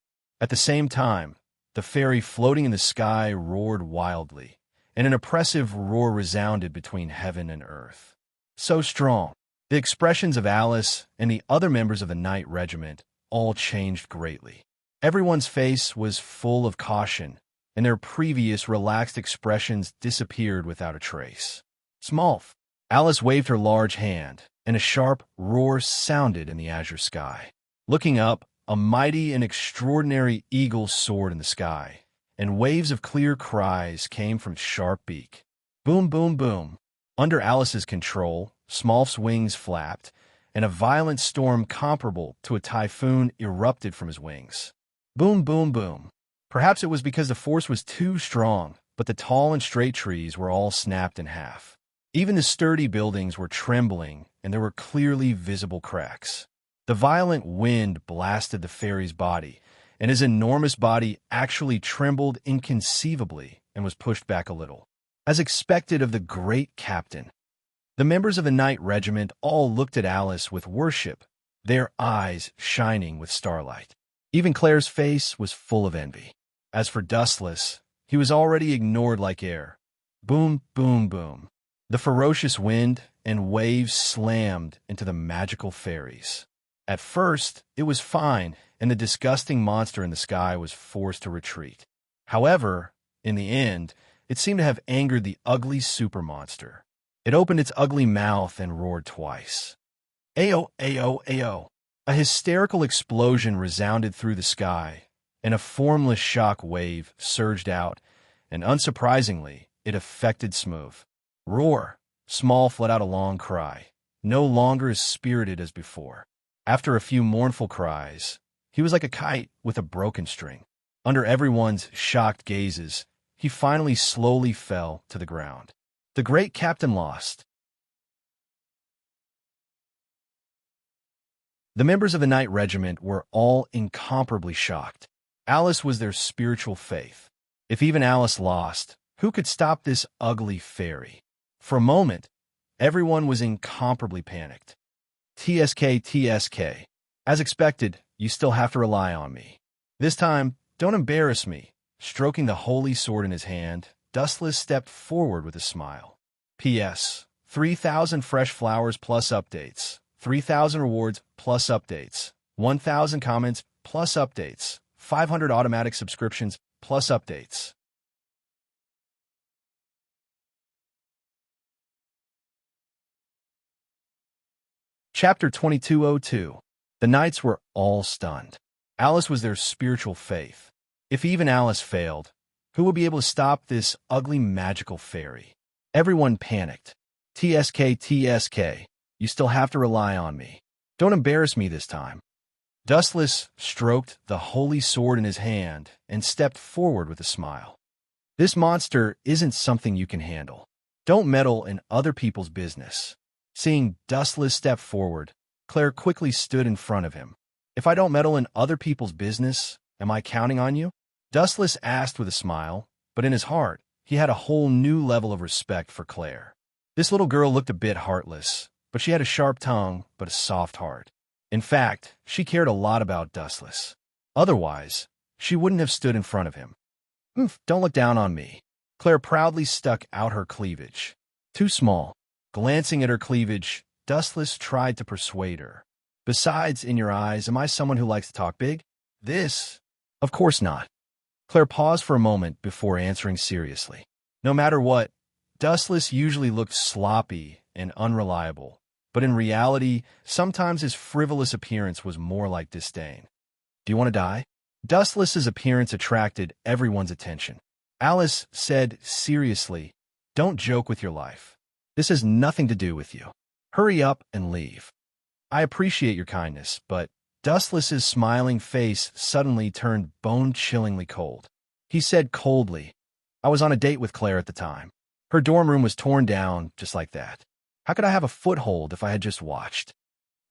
A: At the same time, the fairy floating in the sky roared wildly, and an oppressive roar resounded between heaven and earth. So strong. The expressions of Alice and the other members of the Knight Regiment all changed greatly. Everyone's face was full of caution, and their previous relaxed expressions disappeared without a trace. Smolf. Alice waved her large hand, and a sharp roar sounded in the azure sky. Looking up, a mighty and extraordinary eagle soared in the sky, and waves of clear cries came from its sharp beak. Boom, boom, boom. Under Alice's control, Smolf's wings flapped, and a violent storm comparable to a typhoon erupted from his wings. Boom, boom, boom. Perhaps it was because the force was too strong, but the tall and straight trees were all snapped in half. Even the sturdy buildings were trembling, and there were clearly visible cracks. The violent wind blasted the fairy's body, and his enormous body actually trembled inconceivably and was pushed back a little. As expected of the great captain, the members of the Knight Regiment all looked at Alice with worship, their eyes shining with starlight. Even Claire's face was full of envy. As for Dustless, he was already ignored like air. Boom, boom, boom. The ferocious wind and waves slammed into the magical fairies. At first, it was fine, and the disgusting monster in the sky was forced to retreat. However, in the end, it seemed to have angered the ugly super monster. It opened its ugly mouth and roared twice. Ayo, ayo, ayo. A hysterical explosion resounded through the sky, and a formless shock wave surged out, and unsurprisingly, it affected Smooth. Roar! Smolf let out a long cry, no longer as spirited as before. After a few mournful cries, he was like a kite with a broken string. Under everyone's shocked gazes, he finally slowly fell to the ground. The great captain lost. The members of the Knight Regiment were all incomparably shocked. Alice was their spiritual faith. If even Alice lost, who could stop this ugly fairy? For a moment, everyone was incomparably panicked. TSK, TSK. As expected, you still have to rely on me. This time, don't embarrass me. Stroking the holy sword in his hand, Dustless stepped forward with a smile. P.S. 3,000 fresh flowers plus updates. 3,000 rewards plus updates. 1,000 comments plus updates. 500 automatic subscriptions plus updates. Chapter 2202. The knights were all stunned. Alice was their spiritual faith. If even Alice failed, who would be able to stop this ugly magical fairy? Everyone panicked. TSK, TSK. You still have to rely on me. Don't embarrass me this time. Dustless stroked the holy sword in his hand and stepped forward with a smile. This monster isn't something you can handle. Don't meddle in other people's business. Seeing Dustless step forward, Claire quickly stood in front of him. If I don't meddle in other people's business, am I counting on you? Dustless asked with a smile, but in his heart, he had a whole new level of respect for Claire. This little girl looked a bit heartless, but she had a sharp tongue but a soft heart. In fact, she cared a lot about Dustless. Otherwise, she wouldn't have stood in front of him. Don't look down on me. Claire proudly stuck out her cleavage. Too small. Glancing at her cleavage, Dustless tried to persuade her. Besides, in your eyes, am I someone who likes to talk big? This? Of course not. Claire paused for a moment before answering seriously. No matter what, Dustless usually looked sloppy and unreliable, but in reality, sometimes his frivolous appearance was more like disdain. Do you want to die? Dustless's appearance attracted everyone's attention. Alice said seriously, don't joke with your life. This has nothing to do with you. Hurry up and leave. I appreciate your kindness, but Dustless's smiling face suddenly turned bone-chillingly cold. He said coldly, I was on a date with Claire at the time. Her dorm room was torn down just like that. How could I have a foothold if I had just watched?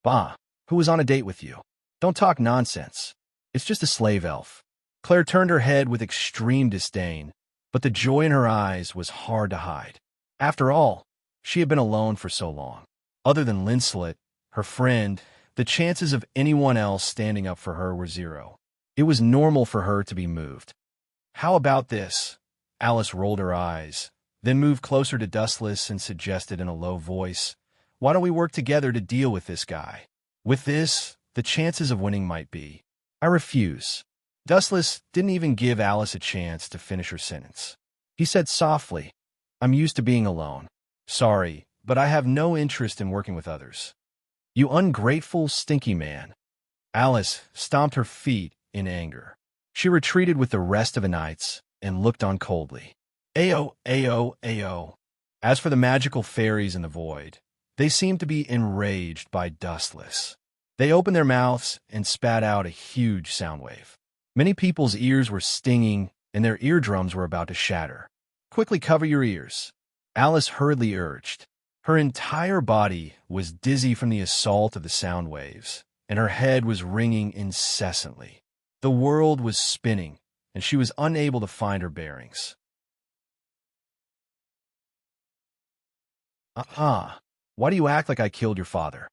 A: Bah, who was on a date with you? Don't talk nonsense. It's just a slave elf. Claire turned her head with extreme disdain, but the joy in her eyes was hard to hide. After all, she had been alone for so long. Other than Lincelet, her friend, the chances of anyone else standing up for her were zero. It was normal for her to be moved. How about this? Alice rolled her eyes, then moved closer to Dustless and suggested in a low voice, why don't we work together to deal with this guy? With this, the chances of winning might be. I refuse. Dustless didn't even give Alice a chance to finish her sentence. He said softly, I'm used to being alone. Sorry, but I have no interest in working with others. You ungrateful, stinky man. Alice stomped her feet in anger. She retreated with the rest of the knights and looked on coldly. Ayo, ayo, ayo. As for the magical fairies in the void, they seemed to be enraged by Dustless. They opened their mouths and spat out a huge sound wave. Many people's ears were stinging and their eardrums were about to shatter. Quickly cover your ears, Alice hurriedly urged. Her entire body was dizzy from the assault of the sound waves, and her head was ringing incessantly. The world was spinning, and she was unable to find her bearings. Why do you act like I killed your father?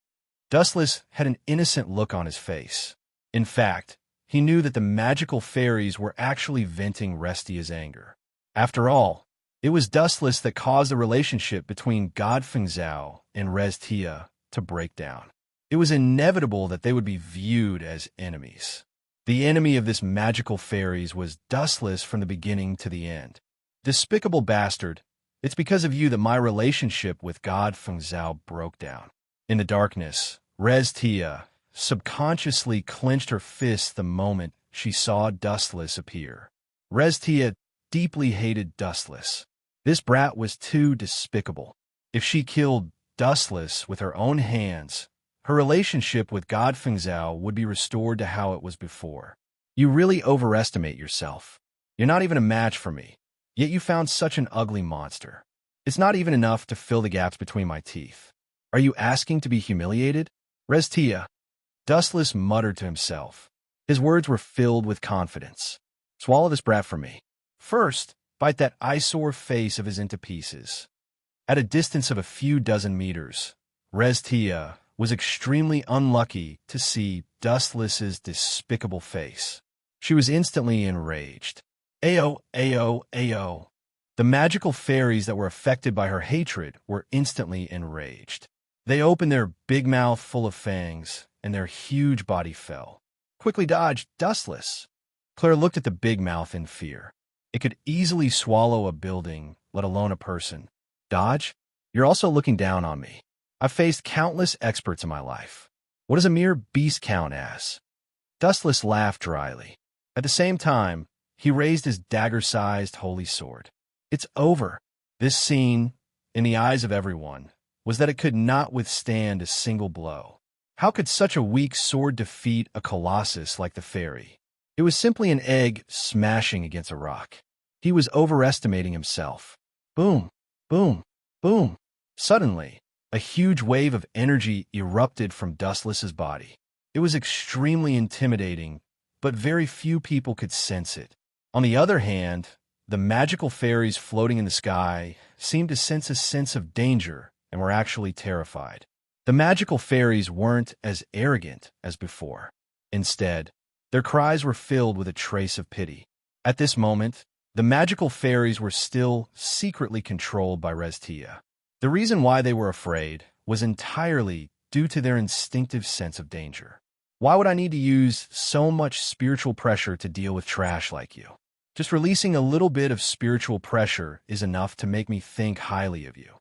A: Dustless had an innocent look on his face. In fact, he knew that the magical fairies were actually venting Restia's anger. After all, it was Dustless that caused the relationship between Godfengzao and Restia to break down. It was inevitable that they would be viewed as enemies. The enemy of this magical fairies was Dustless from the beginning to the end. Despicable bastard, it's because of you that my relationship with Godfengzao broke down. In the darkness, Restia subconsciously clenched her fist the moment she saw Dustless appear. Restia deeply hated Dustless. This brat was too despicable. If she killed Dustless with her own hands, her relationship with Godfengzao would be restored to how it was before. You really overestimate yourself. You're not even a match for me, yet you found such an ugly monster. It's not even enough to fill the gaps between my teeth. Are you asking to be humiliated? Restia. Dustless muttered to himself. His words were filled with confidence. Swallow this brat for me. First, bite that eyesore face of his into pieces. At a distance of a few dozen meters, Restia was extremely unlucky to see Dustless's despicable face. She was instantly enraged. Ayo, ayo, ayo. The magical fairies that were affected by her hatred were instantly enraged. They opened their big mouth full of fangs, and their huge body fell. Quickly dodge, Dustless. Claire looked at the big mouth in fear. It could easily swallow a building, let alone a person. Dodge? You're also looking down on me. I've faced countless experts in my life. What does a mere beast count as? Dustless laughed dryly. At the same time, he raised his dagger-sized holy sword. It's over. This scene, in the eyes of everyone, was that it could not withstand a single blow. How could such a weak sword defeat a colossus like the fairy? It was simply an egg smashing against a rock. He was overestimating himself. Boom, boom, boom. Suddenly, A huge wave of energy erupted from Dustless's body. It was extremely intimidating, but very few people could sense it. On the other hand, the magical fairies floating in the sky seemed to sense a sense of danger and were actually terrified. The magical fairies weren't as arrogant as before. Instead, their cries were filled with a trace of pity. At this moment, the magical fairies were still secretly controlled by Restia. The reason why they were afraid was entirely due to their instinctive sense of danger. Why would I need to use so much spiritual pressure to deal with trash like you? Just releasing a little bit of spiritual pressure is enough to make me think highly of you.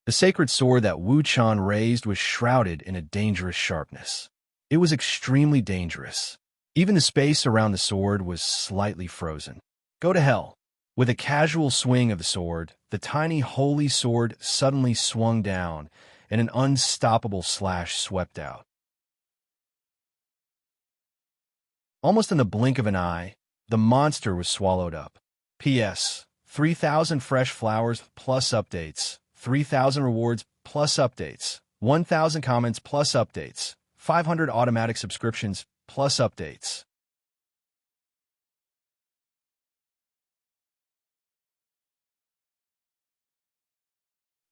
A: The sacred sword that Wu Chan raised was shrouded in a dangerous sharpness. It was extremely dangerous. Even the space around the sword was slightly frozen. Go to hell. With a casual swing of the sword, the tiny holy sword suddenly swung down, and an unstoppable slash swept out. Almost in the blink of an eye, the monster was swallowed up. P.S. 3,000 fresh flowers plus updates, 3,000 rewards plus updates, 1,000 comments plus updates, 500 automatic subscriptions plus updates.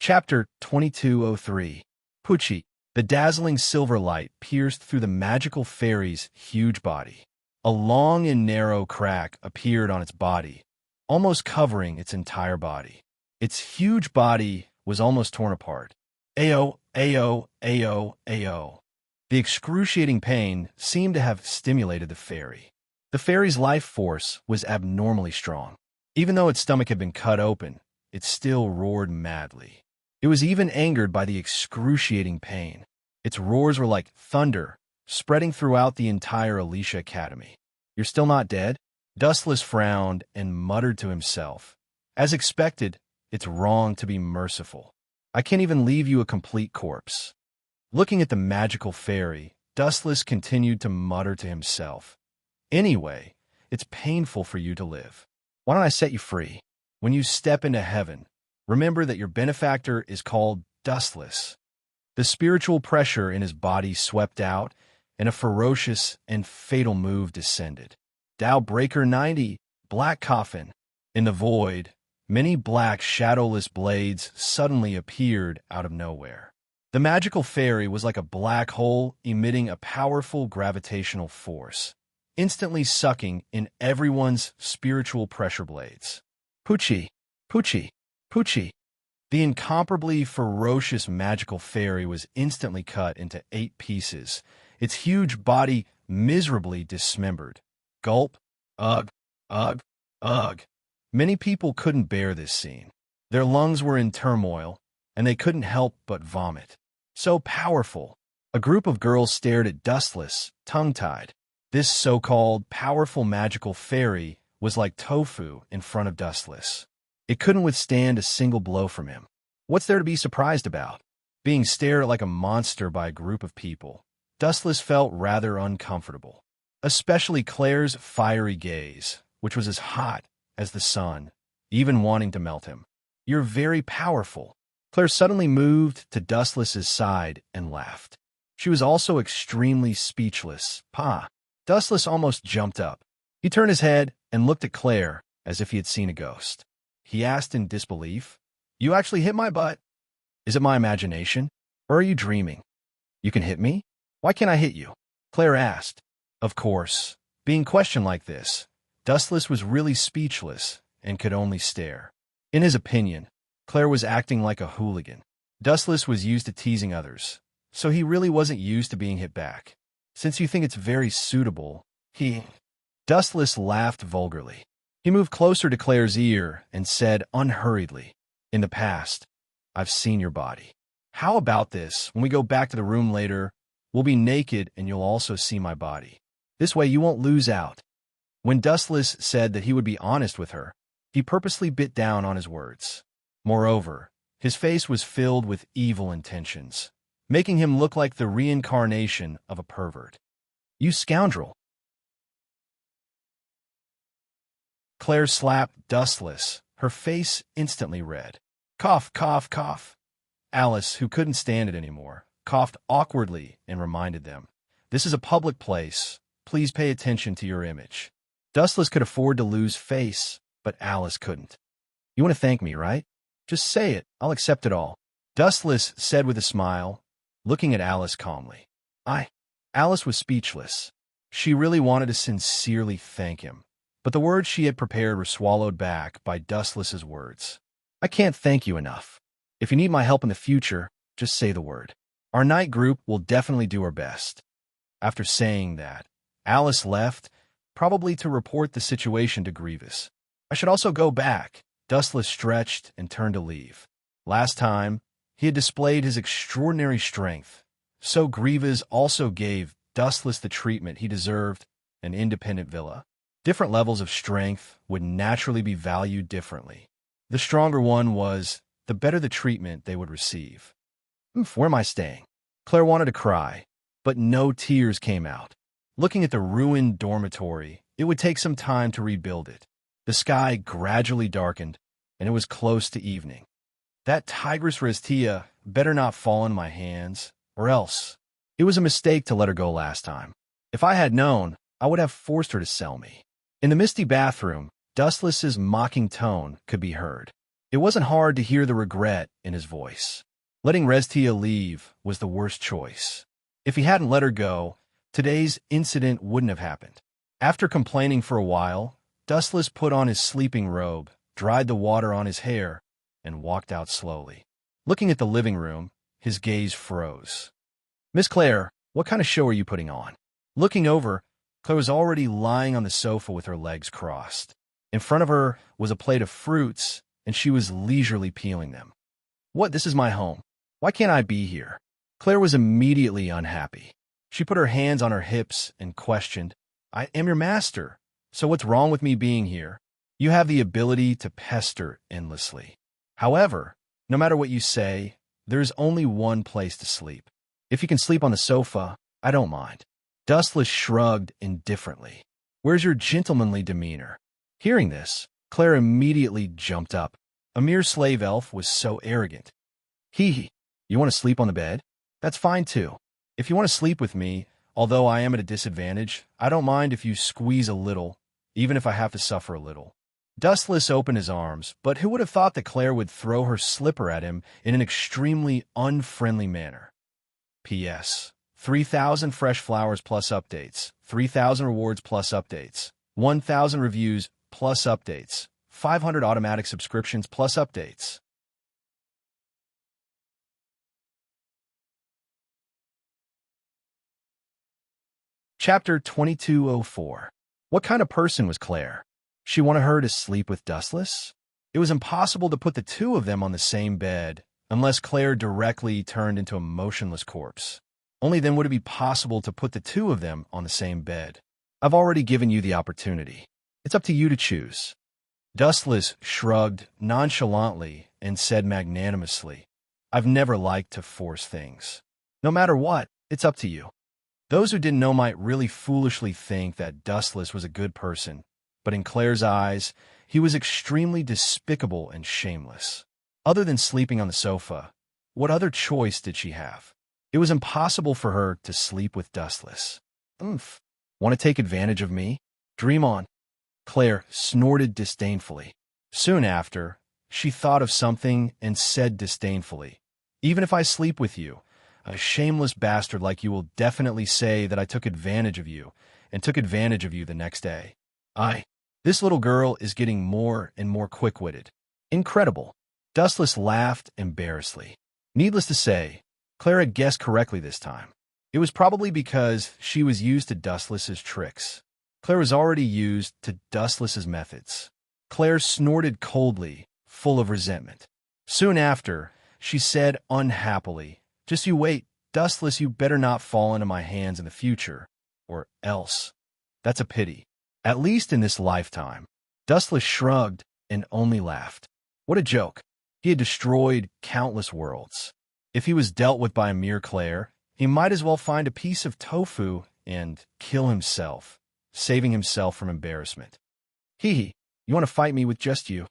A: Chapter 2203. Pucci. The dazzling silver light pierced through the magical fairy's huge body. A long and narrow crack appeared on its body, almost covering its entire body. Its huge body was almost torn apart. Ayo, ayo, ayo, ayo. The excruciating pain seemed to have stimulated the fairy. The fairy's life force was abnormally strong. Even though its stomach had been cut open, it still roared madly. It was even angered by the excruciating pain. Its roars were like thunder, spreading throughout the entire Alicia Academy. You're still not dead? Dustless frowned and muttered to himself. As expected, it's wrong to be merciful. I can't even leave you a complete corpse. Looking at the magical fairy, Dustless continued to mutter to himself. Anyway, it's painful for you to live. Why don't I set you free? When you step into heaven, remember that your benefactor is called Dustless. The spiritual pressure in his body swept out, and a ferocious and fatal move descended. Dow Breaker 90, Black Coffin. In the void, many black shadowless blades suddenly appeared out of nowhere. The magical fairy was like a black hole emitting a powerful gravitational force, instantly sucking in everyone's spiritual pressure blades. Pucci, Pucci, Pucci. The incomparably ferocious magical fairy was instantly cut into 8 pieces, its huge body miserably dismembered. Gulp, ugh, ugh, ugh. Many people couldn't bear this scene. Their lungs were in turmoil, and they couldn't help but vomit. So powerful. A group of girls stared at Dustless, tongue-tied. This so-called powerful magical fairy was like tofu in front of Dustless. It couldn't withstand a single blow from him. What's there to be surprised about? Being stared at like a monster by a group of people, Dustless felt rather uncomfortable. Especially Claire's fiery gaze, which was as hot as the sun, even wanting to melt him. You're very powerful. Claire suddenly moved to Dustless's side and laughed. She was also extremely speechless. Pa. Dustless almost jumped up. He turned his head and looked at Claire as if he had seen a ghost. He asked in disbelief, "You actually hit my butt? Is it my imagination? Or are you dreaming? You can hit me? Why can't I hit you?" Claire asked. Of course, being questioned like this, Dustless was really speechless and could only stare. In his opinion, Claire was acting like a hooligan. Dustless was used to teasing others, so he really wasn't used to being hit back. Since you think it's very suitable, Dustless laughed vulgarly. He moved closer to Claire's ear and said unhurriedly, "In the past, I've seen your body. How about this? When we go back to the room later, we'll be naked and you'll also see my body. This way you won't lose out." When Dustless said that he would be honest with her, he purposely bit down on his words. Moreover, his face was filled with evil intentions, making him look like the reincarnation of a pervert. "You scoundrel!" Claire slapped Dustless, her face instantly red. Cough, cough, cough. Alice, who couldn't stand it anymore, coughed awkwardly and reminded them, "This is a public place. Please pay attention to your image." Dustless could afford to lose face, but Alice couldn't. "You want to thank me, right? Just say it. I'll accept it all," Dustless said with a smile, looking at Alice calmly. Alice was speechless. She really wanted to sincerely thank him, but the words she had prepared were swallowed back by Dustless's words. "I can't thank you enough. If you need my help in the future, just say the word. Our night group will definitely do our best." After saying that, Alice left, probably to report the situation to Grievous. "I should also go back." Dustless stretched and turned to leave. Last time, he had displayed his extraordinary strength, so Grievous also gave Dustless the treatment he deserved, an independent villa. Different levels of strength would naturally be valued differently. The stronger one was, the better the treatment they would receive. Where am I staying?" Claire wanted to cry, but no tears came out. Looking at the ruined dormitory, it would take some time to rebuild it. The sky gradually darkened, and it was close to evening. That tigress Restia better not fall in my hands, or else. It was a mistake to let her go last time. If I had known, I would have forced her to sell me. In the misty bathroom, Dustless's mocking tone could be heard. It wasn't hard to hear the regret in his voice. Letting Restia leave was the worst choice. If he hadn't let her go, today's incident wouldn't have happened. After complaining for a while, Dustless put on his sleeping robe, dried the water on his hair, and walked out slowly. Looking at the living room, his gaze froze. "Miss Claire, what kind of show are you putting on?" Looking over, Claire was already lying on the sofa with her legs crossed. In front of her was a plate of fruits, and she was leisurely peeling them. "What? This is my home. Why can't I be here?" Claire was immediately unhappy. She put her hands on her hips and questioned, "I am your master, so what's wrong with me being here? You have the ability to pester endlessly. However, no matter what you say, there is only one place to sleep. If you can sleep on the sofa, I don't mind." Dustless shrugged indifferently. "Where's your gentlemanly demeanor?" Hearing this, Claire immediately jumped up. A mere slave elf was so arrogant. "Hee, you want to sleep on the bed? That's fine too. If you want to sleep with me, although I am at a disadvantage, I don't mind if you squeeze a little, even if I have to suffer a little." Dustless opened his arms, but who would have thought that Claire would throw her slipper at him in an extremely unfriendly manner? P.S. 3,000 fresh flowers plus updates, 3,000 rewards plus updates, 1,000 reviews plus updates, 500 automatic subscriptions plus updates. Chapter 2204. What kind of person was Claire? She wanted her to sleep with Dustless? It was impossible to put the two of them on the same bed, unless Claire directly turned into a motionless corpse. Only then would it be possible to put the two of them on the same bed. "I've already given you the opportunity. It's up to you to choose." Dustless shrugged nonchalantly and said magnanimously, "I've never liked to force things. No matter what, it's up to you." Those who didn't know might really foolishly think that Dustless was a good person, but in Claire's eyes, he was extremely despicable and shameless. Other than sleeping on the sofa, what other choice did she have? It was impossible for her to sleep with Dustless. "Want to take advantage of me? Dream on." Claire snorted disdainfully. Soon after, she thought of something and said disdainfully, "Even if I sleep with you, a shameless bastard like you will definitely say that I took advantage of you, and took advantage of you the next day. This little girl is getting more and more quick-witted. Incredible." Dustless laughed embarrassedly. Needless to say, Claire had guessed correctly this time. It was probably because she was used to Dustless's tricks. Claire was already used to Dustless's methods. Claire snorted coldly, full of resentment. Soon after, she said unhappily, "Just you wait, Dustless, you better not fall into my hands in the future, or else. That's a pity. At least in this lifetime." Dustless shrugged and only laughed. What a joke. He had destroyed countless worlds. If he was dealt with by a mere Claire, he might as well find a piece of tofu and kill himself, saving himself from embarrassment. "You want to fight me with just you?"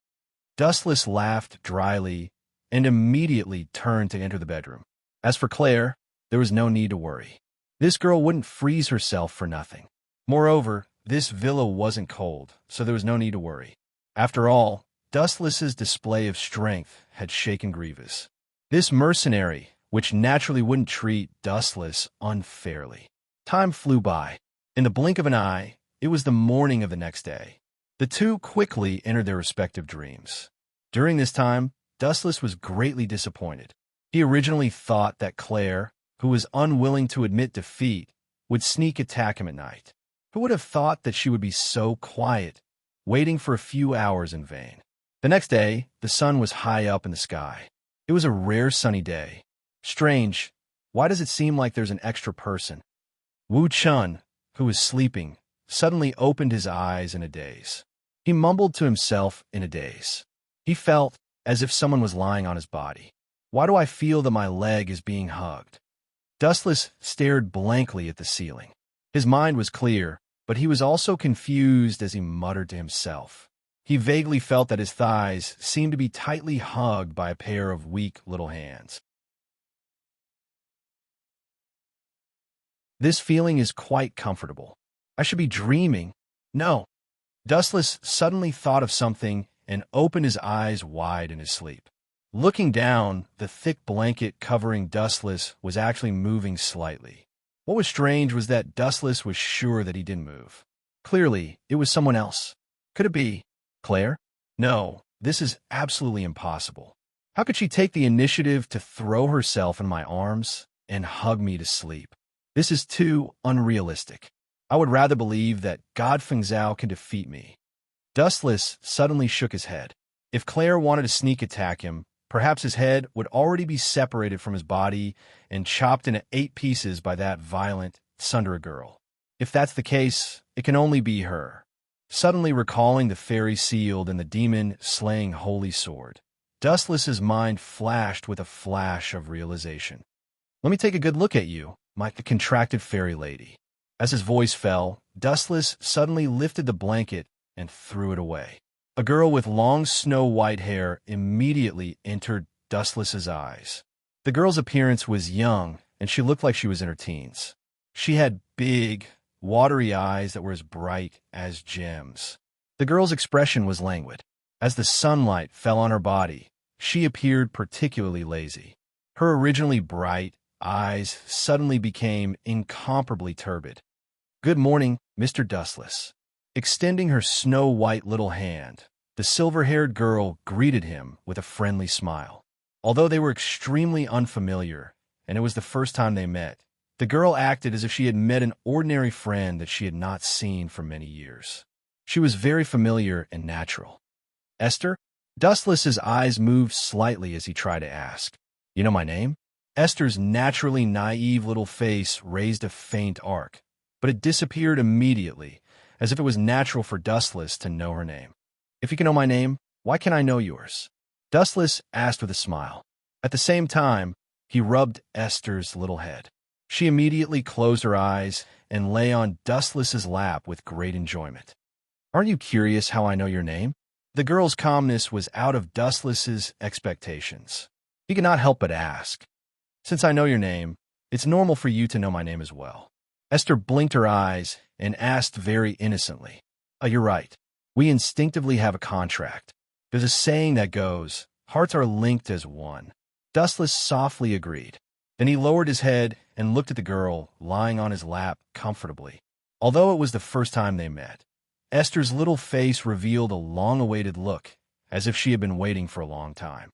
A: Dustless laughed dryly and immediately turned to enter the bedroom. As for Claire, there was no need to worry. This girl wouldn't freeze herself for nothing. Moreover, this villa wasn't cold, so there was no need to worry. After all, Dustless's display of strength had shaken Grievous. This mercenary, which naturally wouldn't treat Dustless unfairly. Time flew by. In the blink of an eye, it was the morning of the next day. The two quickly entered their respective dreams. During this time, Dustless was greatly disappointed. He originally thought that Claire, who was unwilling to admit defeat, would sneak attack him at night. Who would have thought that she would be so quiet, waiting for a few hours in vain? The next day, the sun was high up in the sky. It was a rare sunny day. Strange, why does it seem like there's an extra person? Wu Chun, who was sleeping, suddenly opened his eyes in a daze. He mumbled to himself in a daze. He felt as if someone was lying on his body. Why do I feel that my leg is being hugged? Dustless stared blankly at the ceiling. His mind was clear, but he was also confused as he muttered to himself. He vaguely felt that his thighs seemed to be tightly hugged by a pair of weak little hands. This feeling is quite comfortable. I should be dreaming. No. Dustless suddenly thought of something and opened his eyes wide in his sleep. Looking down, the thick blanket covering Dustless was actually moving slightly. What was strange was that Dustless was sure that he didn't move. Clearly, it was someone else. Could it be Claire? No, this is absolutely impossible. How could she take the initiative to throw herself in my arms and hug me to sleep? This is too unrealistic. I would rather believe that God Feng Zhao can defeat me. Dustless suddenly shook his head. If Claire wanted to sneak attack him, perhaps his head would already be separated from his body and chopped into 8 pieces by that violent Sundara girl. If that's the case, it can only be her. Suddenly recalling the fairy sealed and the demon-slaying holy sword, Dustless's mind flashed with a flash of realization. Let me take a good look at you, my contracted fairy lady. As his voice fell, Dustless suddenly lifted the blanket and threw it away. A girl with long snow-white hair immediately entered Dustless's eyes. The girl's appearance was young, and she looked like she was in her teens. She had big, watery eyes that were as bright as gems. The girl's expression was languid. As the sunlight fell on her body, she appeared particularly lazy. Her originally bright eyes suddenly became incomparably turbid. "Good morning, Mr. Dustless." Extending her snow-white little hand, the silver-haired girl greeted him with a friendly smile. Although they were extremely unfamiliar, and it was the first time they met, the girl acted as if she had met an ordinary friend that she had not seen for many years. She was very familiar and natural. "Esther?" Dustless's eyes moved slightly as he tried to ask. "You know my name?" Esther's naturally naive little face raised a faint arc, but it disappeared immediately, as if it was natural for Dustless to know her name. "If you can know my name, why can't I know yours?" Dustless asked with a smile. At the same time, he rubbed Esther's little head. She immediately closed her eyes and lay on Dustless's lap with great enjoyment. "Aren't you curious how I know your name?" The girl's calmness was out of Dustless's expectations. He could not help but ask. "Since I know your name, it's normal for you to know my name as well." Esther blinked her eyes and asked very innocently, "You're right. We instinctively have a contract. There's a saying that goes, hearts are linked as one." Dustless softly agreed. Then he lowered his head and looked at the girl lying on his lap comfortably. Although it was the first time they met, Esther's little face revealed a long-awaited look, as if she had been waiting for a long time.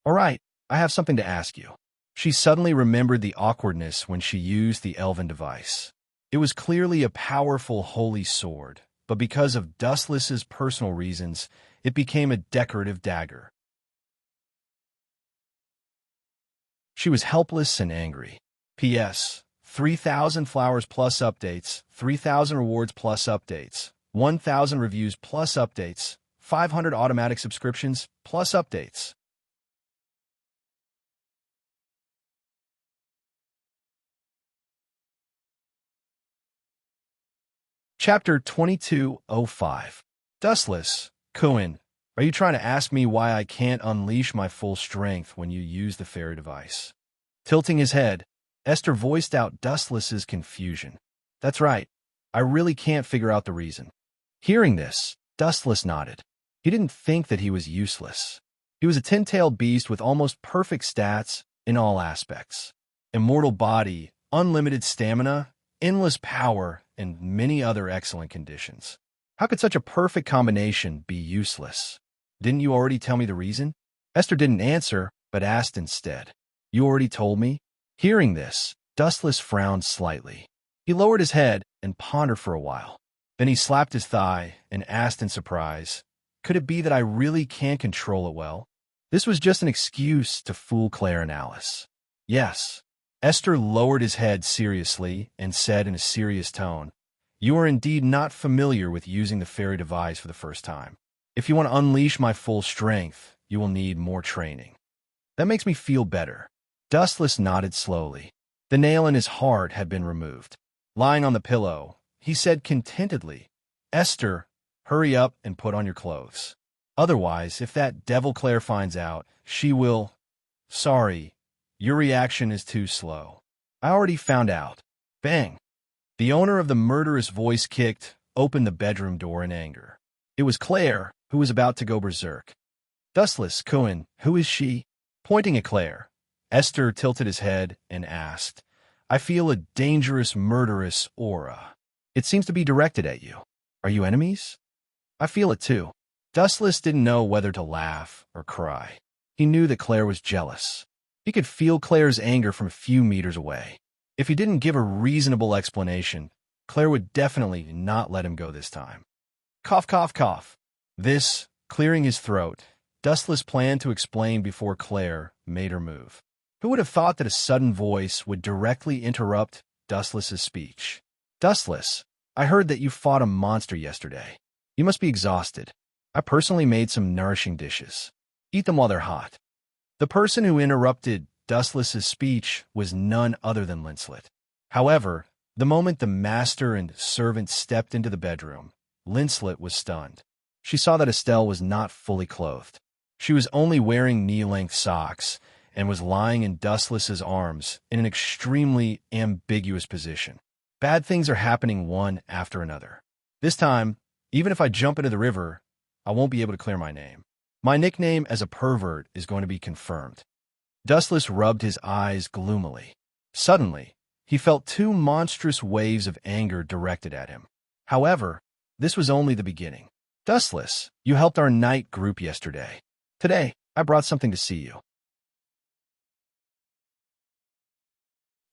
A: "All right, I have something to ask you." She suddenly remembered the awkwardness when she used the elven device. It was clearly a powerful holy sword, but because of Dustless's personal reasons, it became a decorative dagger. She was helpless and angry. P.S. 3,000 flowers plus updates, 3,000 rewards plus updates, 1,000 reviews plus updates, 500 automatic subscriptions plus updates. Chapter 2205. Dustless, Kuin, Are you trying to ask me why I can't unleash my full strength when you use the fairy device? Tilting his head, Esther voiced out Dustless's confusion. That's right. I really can't figure out the reason. Hearing this, Dustless nodded. He didn't think that he was useless. He was a 10-tailed beast with almost perfect stats in all aspects. Immortal body, unlimited stamina, endless power, and many other excellent conditions. How could such a perfect combination be useless? Didn't you already tell me the reason? Esther didn't answer, but asked instead. You already told me? Hearing this, Dustless frowned slightly. He lowered his head and pondered for a while. Then he slapped his thigh and asked in surprise, could it be that I really can't control it well? This was just an excuse to fool Claire and Alice. Yes. Esther lowered his head seriously and said in a serious tone, you are indeed not familiar with using the fairy device for the first time. If you want to unleash my full strength, you will need more training. That makes me feel better. Dustless nodded slowly. The nail in his heart had been removed. Lying on the pillow, he said contentedly, Esther, hurry up and put on your clothes. Otherwise, if that devil Claire finds out, she will... Sorry, your reaction is too slow. I already found out. Bang! The owner of the murderous voice kicked open the bedroom door in anger. It was Claire, who was about to go berserk. Dustless, Cohen, who is she? Pointing at Claire, Esther tilted his head and asked, I feel a dangerous, murderous aura. It seems to be directed at you. Are you enemies? I feel it too. Dustless didn't know whether to laugh or cry. He knew that Claire was jealous. He could feel Claire's anger from a few meters away. If he didn't give a reasonable explanation, Claire would definitely not let him go this time. Cough, cough, cough. This, clearing his throat, Dustless planned to explain before Claire made her move. Who would have thought that a sudden voice would directly interrupt Dustless's speech? Dustless, I heard that you fought a monster yesterday. You must be exhausted. I personally made some nourishing dishes. Eat them while they're hot. The person who interrupted Dustless's speech was none other than Linslet. However, the moment the master and servant stepped into the bedroom, Linslet was stunned. She saw that Estelle was not fully clothed. She was only wearing knee-length socks and was lying in Dustless's arms in an extremely ambiguous position. Bad things are happening one after another. This time, even if I jump into the river, I won't be able to clear my name. My nickname as a pervert is going to be confirmed. Dustless rubbed his eyes gloomily. Suddenly, he felt two monstrous waves of anger directed at him. However, this was only the beginning. Dustless, you helped our night group yesterday. Today, I brought something to see you.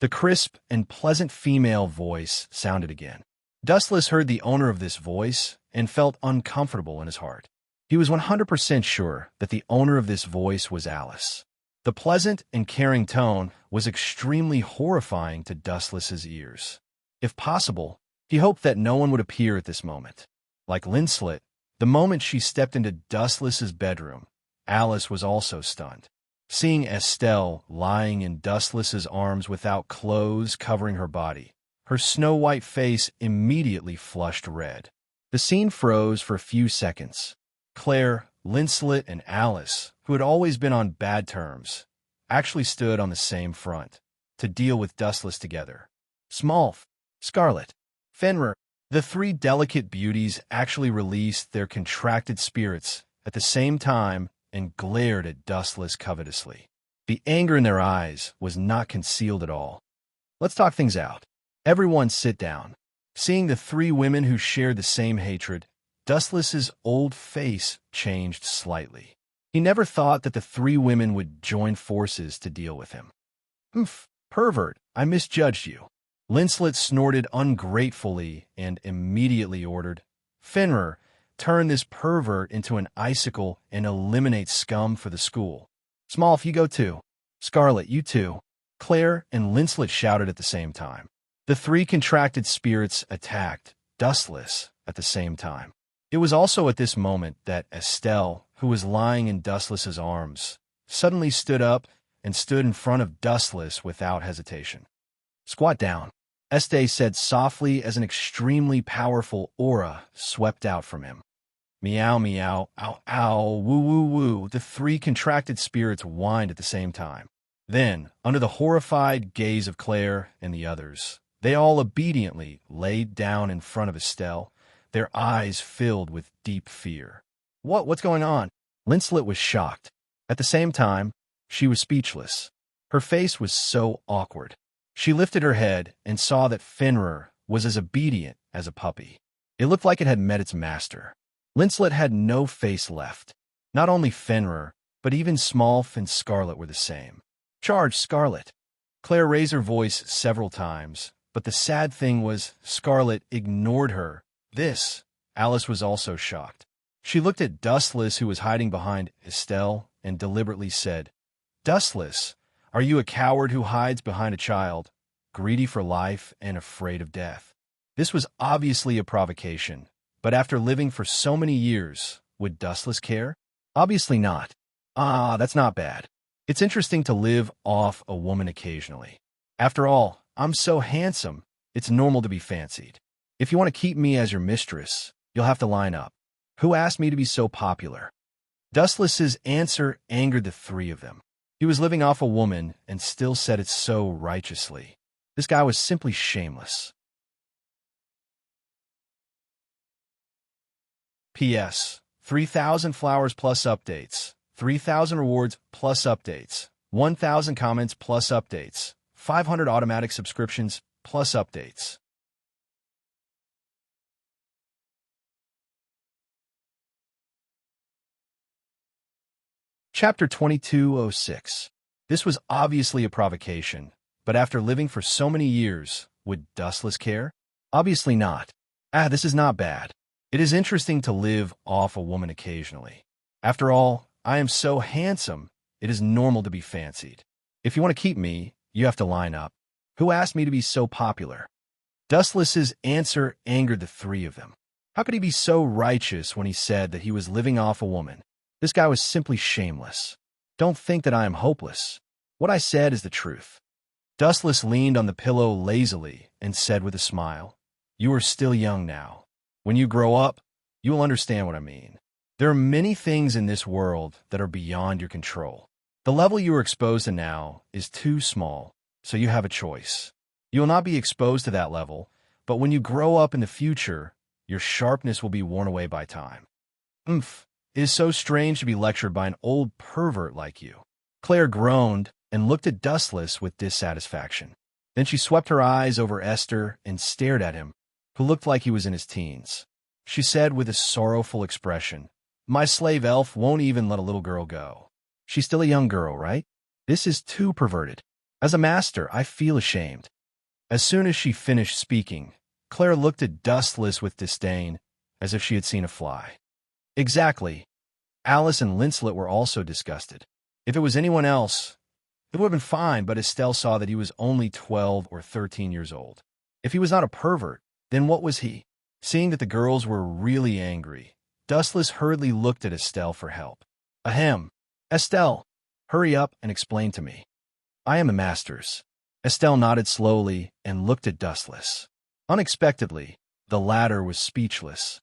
A: The crisp and pleasant female voice sounded again. Dustless heard the owner of this voice and felt uncomfortable in his heart. He was 100% sure that the owner of this voice was Alice. The pleasant and caring tone was extremely horrifying to Dustless's ears. If possible, he hoped that no one would appear at this moment. Like Linslet, the moment she stepped into Dustless's bedroom, Alice was also stunned. Seeing Estelle lying in Dustless's arms without clothes covering her body, her snow-white face immediately flushed red. The scene froze for a few seconds. Claire, Linslet, and Alice, who had always been on bad terms, actually stood on the same front to deal with Dustless together. Smalf, Scarlet, Fenrir, the three delicate beauties actually released their contracted spirits at the same time and glared at Dustless covetously. The anger in their eyes was not concealed at all. Let's talk things out. Everyone sit down. Seeing the three women who shared the same hatred, Dustless's old face changed slightly. He never thought that the three women would join forces to deal with him. Humph, pervert, I misjudged you. Linslet snorted ungratefully and immediately ordered, Fenrir, turn this pervert into an icicle and eliminate scum for the school. Smalf, you go too. Scarlet, you too. Claire and Linslet shouted at the same time. The three contracted spirits attacked Dustless at the same time. It was also at this moment that Estelle, who was lying in Dustless's arms, suddenly stood up and stood in front of Dustless without hesitation. Squat down, Estelle said softly as an extremely powerful aura swept out from him. Meow, meow, ow, ow, woo, woo, woo. The three contracted spirits whined at the same time. Then, under the horrified gaze of Claire and the others, they all obediently laid down in front of Estelle, their eyes filled with deep fear. What's going on? Linslet was shocked. At the same time, she was speechless. Her face was so awkward. She lifted her head and saw that Fenrir was as obedient as a puppy. It looked like it had met its master. Linslet had no face left. Not only Fenrir, but even Smolf and Scarlet were the same. Charge, Scarlet! Claire raised her voice several times, but the sad thing was Scarlet ignored her. Alice was also shocked. She looked at Dustless, who was hiding behind Estelle, and deliberately said, Dustless, are you a coward who hides behind a child, greedy for life and afraid of death? This was obviously a provocation, but after living for so many years, would Dustless care? Obviously not. That's not bad. It's interesting to live off a woman occasionally. After all, I'm so handsome, it's normal to be fancied. If you want to keep me as your mistress, you'll have to line up. Who asked me to be so popular? Dustless's answer angered the three of them. He was living off a woman and still said it so righteously. This guy was simply shameless. P.S. 3,000 flowers plus updates, 3,000 rewards plus updates, 1,000 comments plus updates, 500 automatic subscriptions plus updates. Chapter 2206. This was obviously a provocation, but after living for so many years, would Dustless care? Obviously not. This is not bad. It is interesting to live off a woman occasionally. After all, I am so handsome, it is normal to be fancied. If you want to keep me, you have to line up. Who asked me to be so popular? Dustless's answer angered the three of them. How could he be so righteous when he said that he was living off a woman? This guy was simply shameless. Don't think that I am hopeless. What I said is the truth. Dustless leaned on the pillow lazily and said with a smile, You are still young now. When you grow up, you will understand what I mean. There are many things in this world that are beyond your control. The level you are exposed to now is too small, so you have a choice. You will not be exposed to that level, but when you grow up in the future, your sharpness will be worn away by time. It is so strange to be lectured by an old pervert like you. Claire groaned and looked at Dustless with dissatisfaction. Then she swept her eyes over Esther and stared at him, who looked like he was in his teens. She said with a sorrowful expression, My slave elf won't even let a little girl go. She's still a young girl, right? This is too perverted. As a master, I feel ashamed. As soon as she finished speaking, Claire looked at Dustless with disdain, as if she had seen a fly. Exactly. Alice and Linslet were also disgusted. If it was anyone else, it would have been fine, but Estelle saw that he was only 12 or 13 years old. If he was not a pervert, then what was he? Seeing that the girls were really angry, Dustless hurriedly looked at Estelle for help. Ahem. Estelle, hurry up and explain to me. I am a master's. Estelle nodded slowly and looked at Dustless. Unexpectedly, the latter was speechless.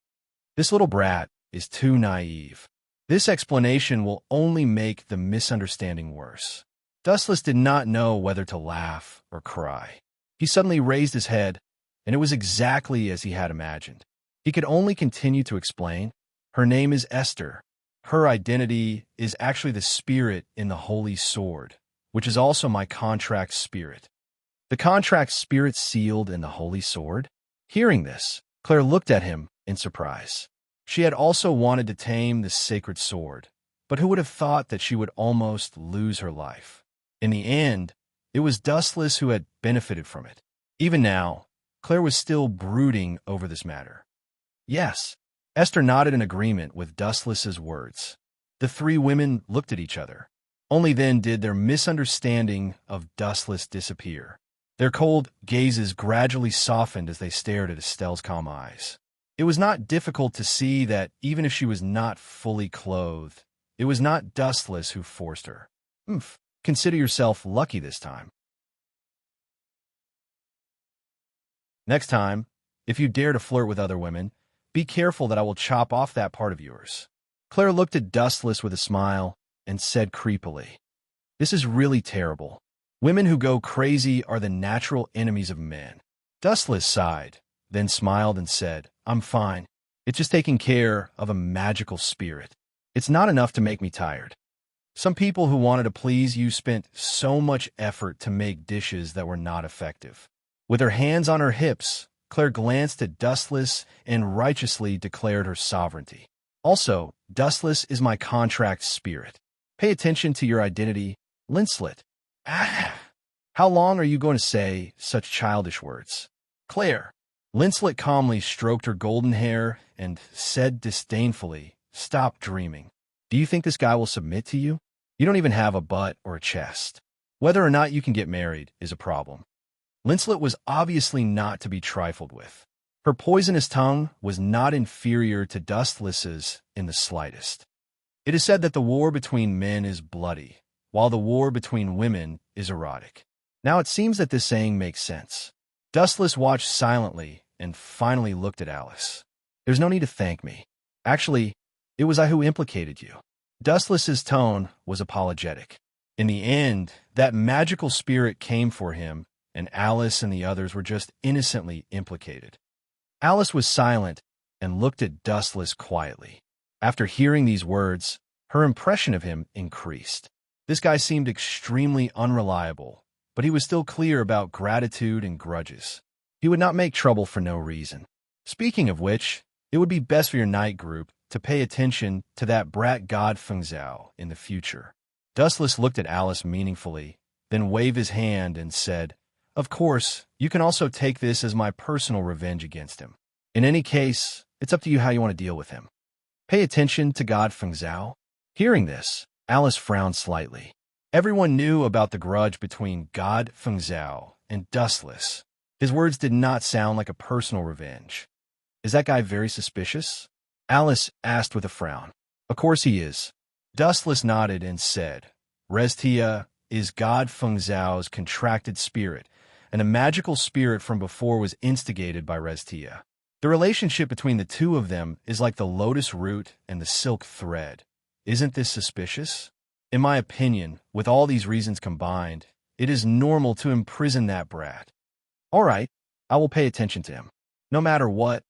A: This little brat is too naive. This explanation will only make the misunderstanding worse. Dustless did not know whether to laugh or cry. He suddenly raised his head, and it was exactly as he had imagined. He could only continue to explain. Her name is Esther. Her identity is actually the spirit in the Holy Sword, which is also my contract spirit. The contract spirit sealed in the Holy Sword? Hearing this, Claire looked at him in surprise. She had also wanted to tame the sacred sword, but who would have thought that she would almost lose her life? In the end, it was Dustless who had benefited from it. Even now, Claire was still brooding over this matter. Yes, Esther nodded in agreement with Dustless's words. The three women looked at each other. Only then did their misunderstanding of Dustless disappear. Their cold gazes gradually softened as they stared at Estelle's calm eyes. It was not difficult to see that even if she was not fully clothed, it was not Dustless who forced her. Consider yourself lucky this time. Next time, if you dare to flirt with other women, Be careful that I will chop off that part of yours. Claire looked at Dustless with a smile and said creepily, "This is really terrible. Women who go crazy are the natural enemies of men." Dustless sighed, then smiled and said, "I'm fine. It's just taking care of a magical spirit. It's not enough to make me tired." Some people who wanted to please you spent so much effort to make dishes that were not effective. With her hands on her hips, Claire glanced at Dustless and righteously declared her sovereignty. "Also, Dustless is my contract spirit. Pay attention to your identity, Linslet." Ah, how long are you going to say such childish words? Claire. Linslet calmly stroked her golden hair and said disdainfully, "Stop dreaming. Do you think this guy will submit to you? You don't even have a butt or a chest. Whether or not you can get married is a problem." Linslet was obviously not to be trifled with. Her poisonous tongue was not inferior to Dustless's in the slightest. It is said that the war between men is bloody, while the war between women is erotic. Now it seems that this saying makes sense. Dustless watched silently and finally looked at Alice. "There's no need to thank me. Actually, it was I who implicated you." Dustless's tone was apologetic. In the end, that magical spirit came for him, and Alice and the others were just innocently implicated. Alice was silent and looked at Dustless quietly. After hearing these words, her impression of him increased. This guy seemed extremely unreliable, but he was still clear about gratitude and grudges. He would not make trouble for no reason. Speaking of which, it would be best for your night group to pay attention to that brat god Fengzhao in the future. Dustless looked at Alice meaningfully, then waved his hand and said, "Of course, you can also take this as my personal revenge against him. In any case, it's up to you how you want to deal with him. Pay attention to God Fengzhao." Hearing this, Alice frowned slightly. Everyone knew about the grudge between God Fengzhao and Dustless. His words did not sound like a personal revenge. "Is that guy very suspicious?" Alice asked with a frown. "Of course he is." Dustless nodded and said, "Restia is God Fengzhao's contracted spirit, and a magical spirit from before was instigated by Restia. The relationship between the two of them is like the lotus root and the silk thread. Isn't this suspicious? In my opinion, with all these reasons combined, it is normal to imprison that brat." "All right, I will pay attention to him." No matter what,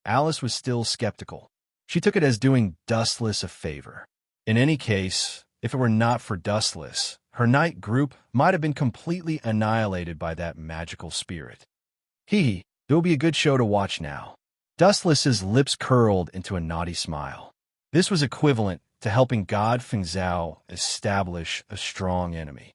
A: Alice was still skeptical. She took it as doing Dustless a favor. In any case, if it were not for Dustless, her night group might have been completely annihilated by that magical spirit. Hee, there will be a good show to watch now. Dustless's lips curled into a naughty smile. This was equivalent to helping God Fengzhao establish a strong enemy.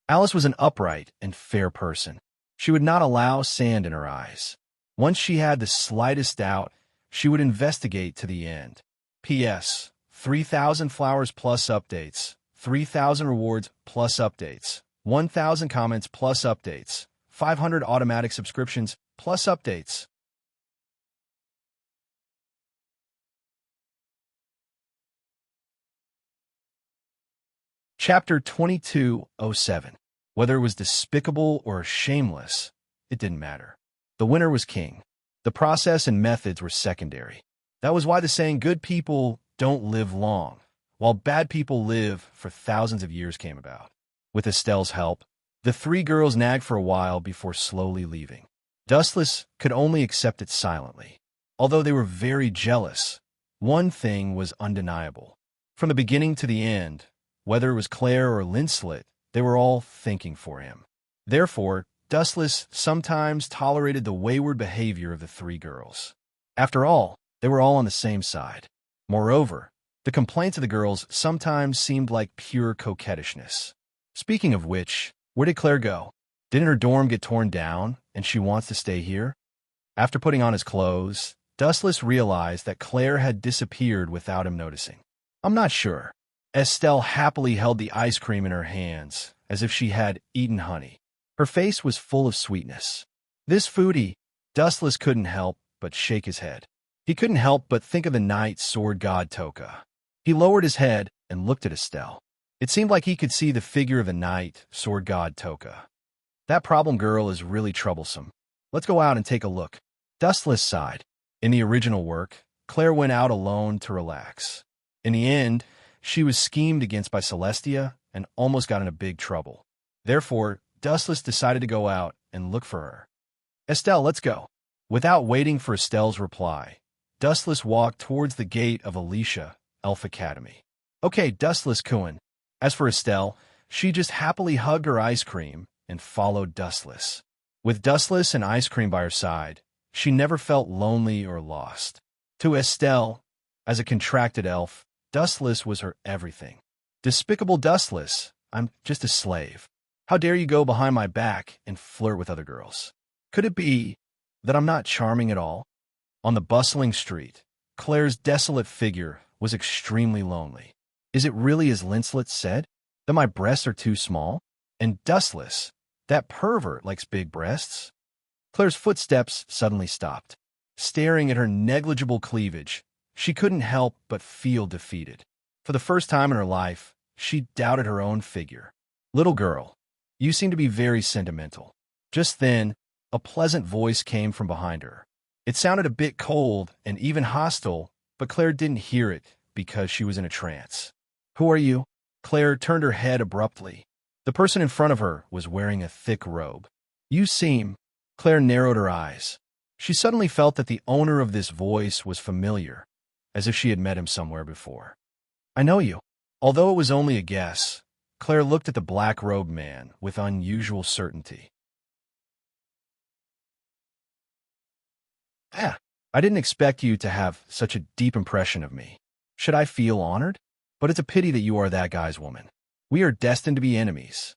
A: Alice was an upright and fair person. She would not allow sand in her eyes. Once she had the slightest doubt, she would investigate to the end. P.S. 3,000 flowers plus updates, 3,000 rewards plus updates, 1,000 comments plus updates, 500 automatic subscriptions plus updates. Chapter 2207. Whether it was despicable or shameless, it didn't matter. The winner was king. The process and methods were secondary. That was why the saying, "good people don't live long, while bad people live for thousands of years," came about. With Estelle's help, the three girls nagged for a while before slowly leaving. Dustless could only accept it silently. Although they were very jealous, one thing was undeniable. From the beginning to the end, whether it was Claire or Linslet, they were all thinking for him. Therefore, Dustless sometimes tolerated the wayward behavior of the three girls. After all, they were all on the same side. Moreover, the complaints of the girls sometimes seemed like pure coquettishness. Speaking of which, where did Claire go? Didn't her dorm get torn down, and she wants to stay here? After putting on his clothes, Dustless realized that Claire had disappeared without him noticing. "I'm not sure." Estelle happily held the ice cream in her hands, as if she had eaten honey. Her face was full of sweetness. This foodie, Dustless couldn't help but shake his head. He couldn't help but think of the night sword god Toka. He lowered his head and looked at Estelle. It seemed like he could see the figure of the night sword god Toka. That problem girl is really troublesome. Let's go out and take a look. Dustless sighed. In the original work, Claire went out alone to relax. In the end, she was schemed against by Celestia and almost got into big trouble. Therefore, Dustless decided to go out and look for her. Estelle, let's go. Without waiting for Estelle's reply, Dustless walked towards the gate of Alicia, Elf Academy. Okay, Dustless Cohen. As for Estelle, she just happily hugged her ice cream and followed Dustless. With Dustless and ice cream by her side, she never felt lonely or lost. To Estelle, as a contracted elf, Dustless was her everything. Despicable Dustless, I'm just a slave. How dare you go behind my back and flirt with other girls? Could it be that I'm not charming at all? On the bustling street, Claire's desolate figure was extremely lonely. Is it really as Linslet said, that my breasts are too small? And Dustless, that pervert likes big breasts? Claire's footsteps suddenly stopped. Staring at her negligible cleavage, she couldn't help but feel defeated. For the first time in her life, she doubted her own figure. Little girl, you seem to be very sentimental. Just then, a pleasant voice came from behind her. It sounded a bit cold and even hostile, but Claire didn't hear it because she was in a trance. Who are you? Claire turned her head abruptly. The person in front of her was wearing a thick robe. You seem... Claire narrowed her eyes. She suddenly felt that the owner of this voice was familiar, as if she had met him somewhere before. I know you. Although it was only a guess, Claire looked at the black-robed man with unusual certainty. I didn't expect you to have such a deep impression of me. Should I feel honored? But it's a pity that you are that guy's woman. We are destined to be enemies.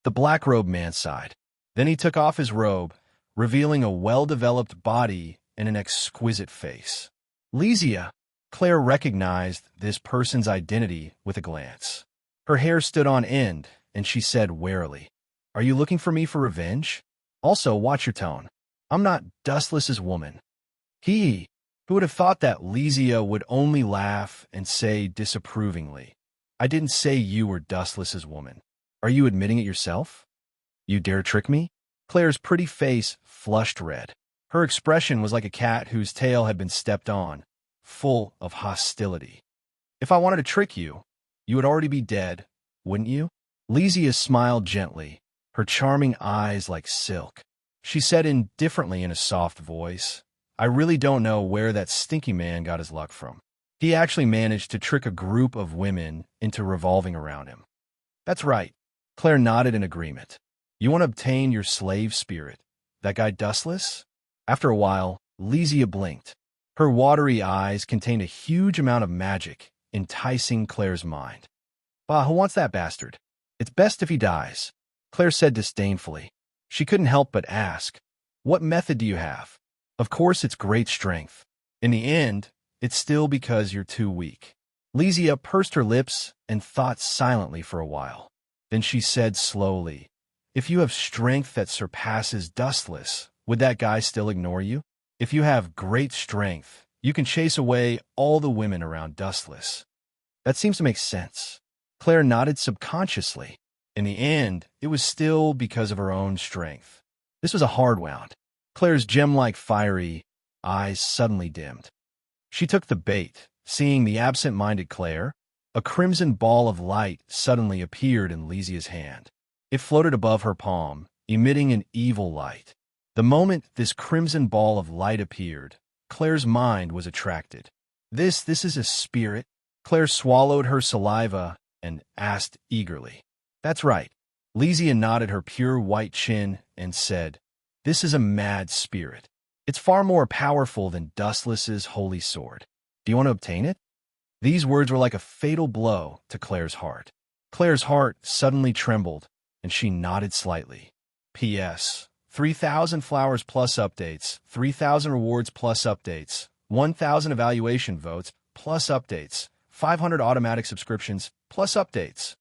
A: The black-robed man sighed. Then he took off his robe, revealing a well-developed body and an exquisite face. Lysia. Claire recognized this person's identity with a glance. Her hair stood on end, and she said warily, Are you looking for me for revenge? Also, watch your tone. I'm not Dustless's woman. Who would have thought that Lysia would only laugh and say disapprovingly, I didn't say you were Dustless's woman. Are you admitting it yourself? You dare trick me? Claire's pretty face flushed red. Her expression was like a cat whose tail had been stepped on, full of hostility. If I wanted to trick you, you would already be dead, wouldn't you? Lysia smiled gently, her charming eyes like silk. She said indifferently in a soft voice, I really don't know where that stinky man got his luck from. He actually managed to trick a group of women into revolving around him. That's right. Claire nodded in agreement. You want to obtain your slave spirit, that guy Dustless? After a while, Lysia blinked. Her watery eyes contained a huge amount of magic, enticing Claire's mind. Bah, who wants that bastard? It's best if he dies, Claire said disdainfully. She couldn't help but ask, What method do you have? Of course it's great strength. In the end, it's still because you're too weak. Lysia pursed her lips and thought silently for a while. Then she said slowly, If you have strength that surpasses Dustless, would that guy still ignore you? If you have great strength, you can chase away all the women around Dustless. That seems to make sense. Claire nodded subconsciously. In the end, it was still because of her own strength. This was a hard round. Claire's gem-like fiery eyes suddenly dimmed. She took the bait. Seeing the absent-minded Claire, a crimson ball of light suddenly appeared in Lysia's hand. It floated above her palm, emitting an evil light. The moment this crimson ball of light appeared, Claire's mind was attracted. This is a spirit? Claire swallowed her saliva and asked eagerly. That's right. Lysia nodded her pure white chin and said, This is a mad spirit. It's far more powerful than Dustless's holy sword. Do you want to obtain it? These words were like a fatal blow to Claire's heart. Claire's heart suddenly trembled, and she nodded slightly. P.S. 3,000 flowers plus updates, 3,000 rewards plus updates, 1,000 evaluation votes plus updates, 500 automatic subscriptions plus updates.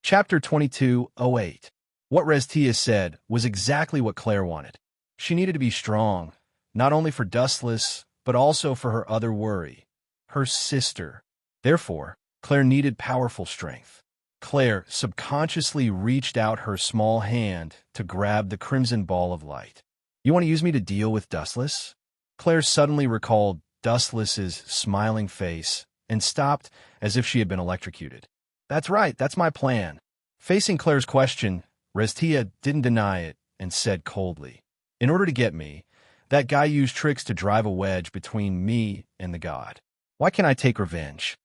A: Chapter 2208. What Restia said was exactly what Claire wanted. She needed to be strong, not only for Dustless, but also for her other worry, her sister. Therefore, Claire needed powerful strength. Claire subconsciously reached out her small hand to grab the crimson ball of light. You want to use me to deal with Dustless? Claire suddenly recalled Dustless's smiling face and stopped as if she had been electrocuted. That's right, that's my plan. Facing Claire's question, Restia didn't deny it and said coldly, in order to get me, that guy used tricks to drive a wedge between me and the god. Why can't I take revenge?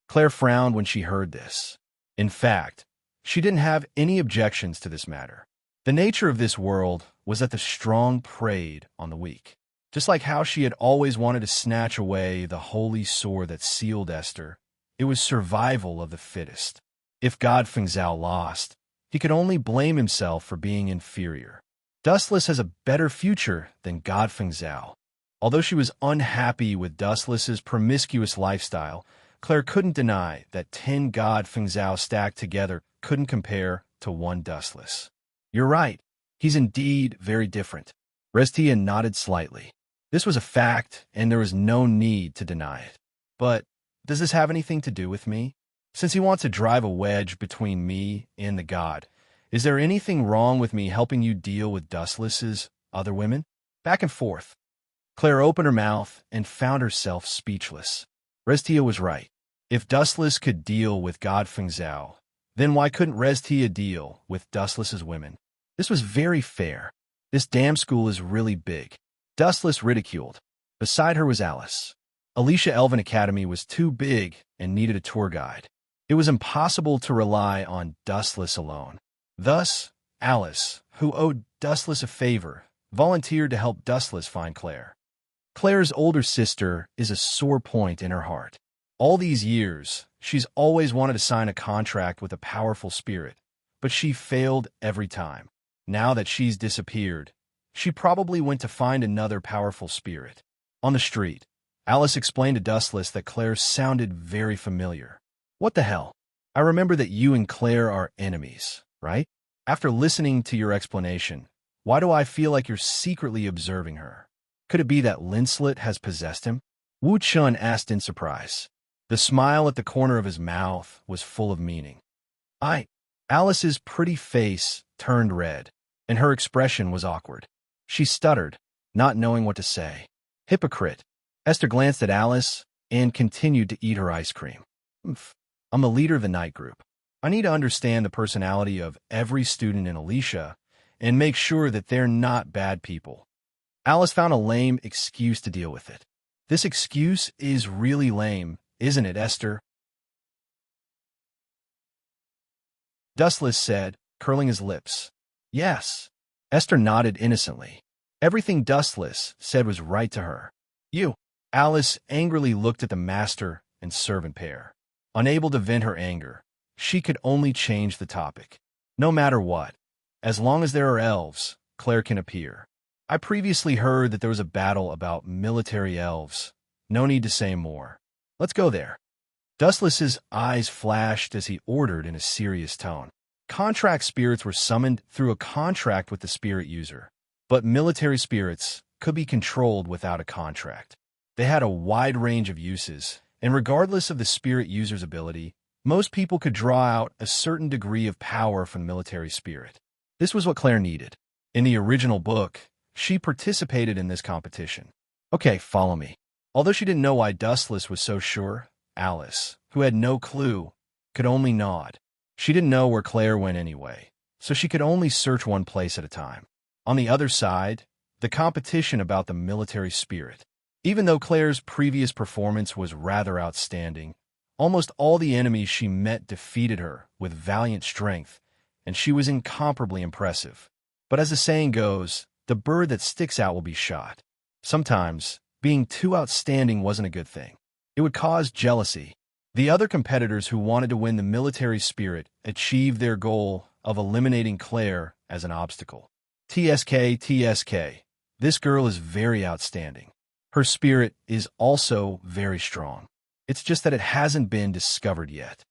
A: Claire frowned when she heard this. In fact, she didn't have any objections to this matter. The nature of this world was that the strong preyed on the weak. Just like how she had always wanted to snatch away the holy sword that sealed Esther, it was survival of the fittest. If God Fengzhou lost, he could only blame himself for being inferior. Dustless has a better future than God Fengzhou. Although she was unhappy with Dustless's promiscuous lifestyle, Claire couldn't deny that 10 God Fengzhou stacked together couldn't compare to one Dustless. You're right. He's indeed very different. Restia nodded slightly. This was a fact, and there was no need to deny it. But does this have anything to do with me? Since he wants to drive a wedge between me and the god, is there anything wrong with me helping you deal with Dustless's other women? Back and forth. Claire opened her mouth and found herself speechless. Restia was right. If Dustless could deal with God Fengzhou, then why couldn't Restia deal with Dustless's women? This was very fair. This damn school is really big. Dustless ridiculed. Beside her was Alice. Alicia Elven Academy was too big and needed a tour guide. It was impossible to rely on Dustless alone. Thus, Alice, who owed Dustless a favor, volunteered to help Dustless find Claire. Claire's older sister is a sore point in her heart. All these years, she's always wanted to sign a contract with a powerful spirit, but she failed every time. Now that she's disappeared, she probably went to find another powerful spirit. On the street, Alice explained to Dustless that Claire sounded very familiar. What the hell? I remember that you and Claire are enemies, right? After listening to your explanation, why do I feel like you're secretly observing her? Could it be that Linslet has possessed him? Wu Chun asked in surprise. The smile at the corner of his mouth was full of meaning. Alice's pretty face turned red, and her expression was awkward. She stuttered, not knowing what to say. Hypocrite. Esther glanced at Alice and continued to eat her ice cream. I'm the leader of the night group. I need to understand the personality of every student in Alicia and make sure that they're not bad people. Alice found a lame excuse to deal with it. This excuse is really lame, isn't it, Esther? Dustless said, curling his lips. Yes. Esther nodded innocently. Everything Dustless said was right to her. You. Alice angrily looked at the master and servant pair. Unable to vent her anger, she could only change the topic. No matter what, as long as there are elves, Claire can appear. I previously heard that there was a battle about military elves. No need to say more. Let's go there. Dustless's eyes flashed as he ordered in a serious tone. Contract spirits were summoned through a contract with the spirit user, but military spirits could be controlled without a contract. They had a wide range of uses, and regardless of the spirit user's ability, most people could draw out a certain degree of power from the military spirit. This was what Claire needed. In the original book, she participated in this competition. Okay, follow me. Although she didn't know why Dustless was so sure, Alice, who had no clue, could only nod. She didn't know where Claire went anyway, so she could only search one place at a time. On the other side, the competition about the military spirit. Even though Claire's previous performance was rather outstanding, almost all the enemies she met defeated her with valiant strength, and she was incomparably impressive. But as the saying goes, the bird that sticks out will be shot. Sometimes, being too outstanding wasn't a good thing. It would cause jealousy. The other competitors who wanted to win the military spirit achieved their goal of eliminating Claire as an obstacle. TSK. This girl is very outstanding. Her spirit is also very strong. It's just that it hasn't been discovered yet.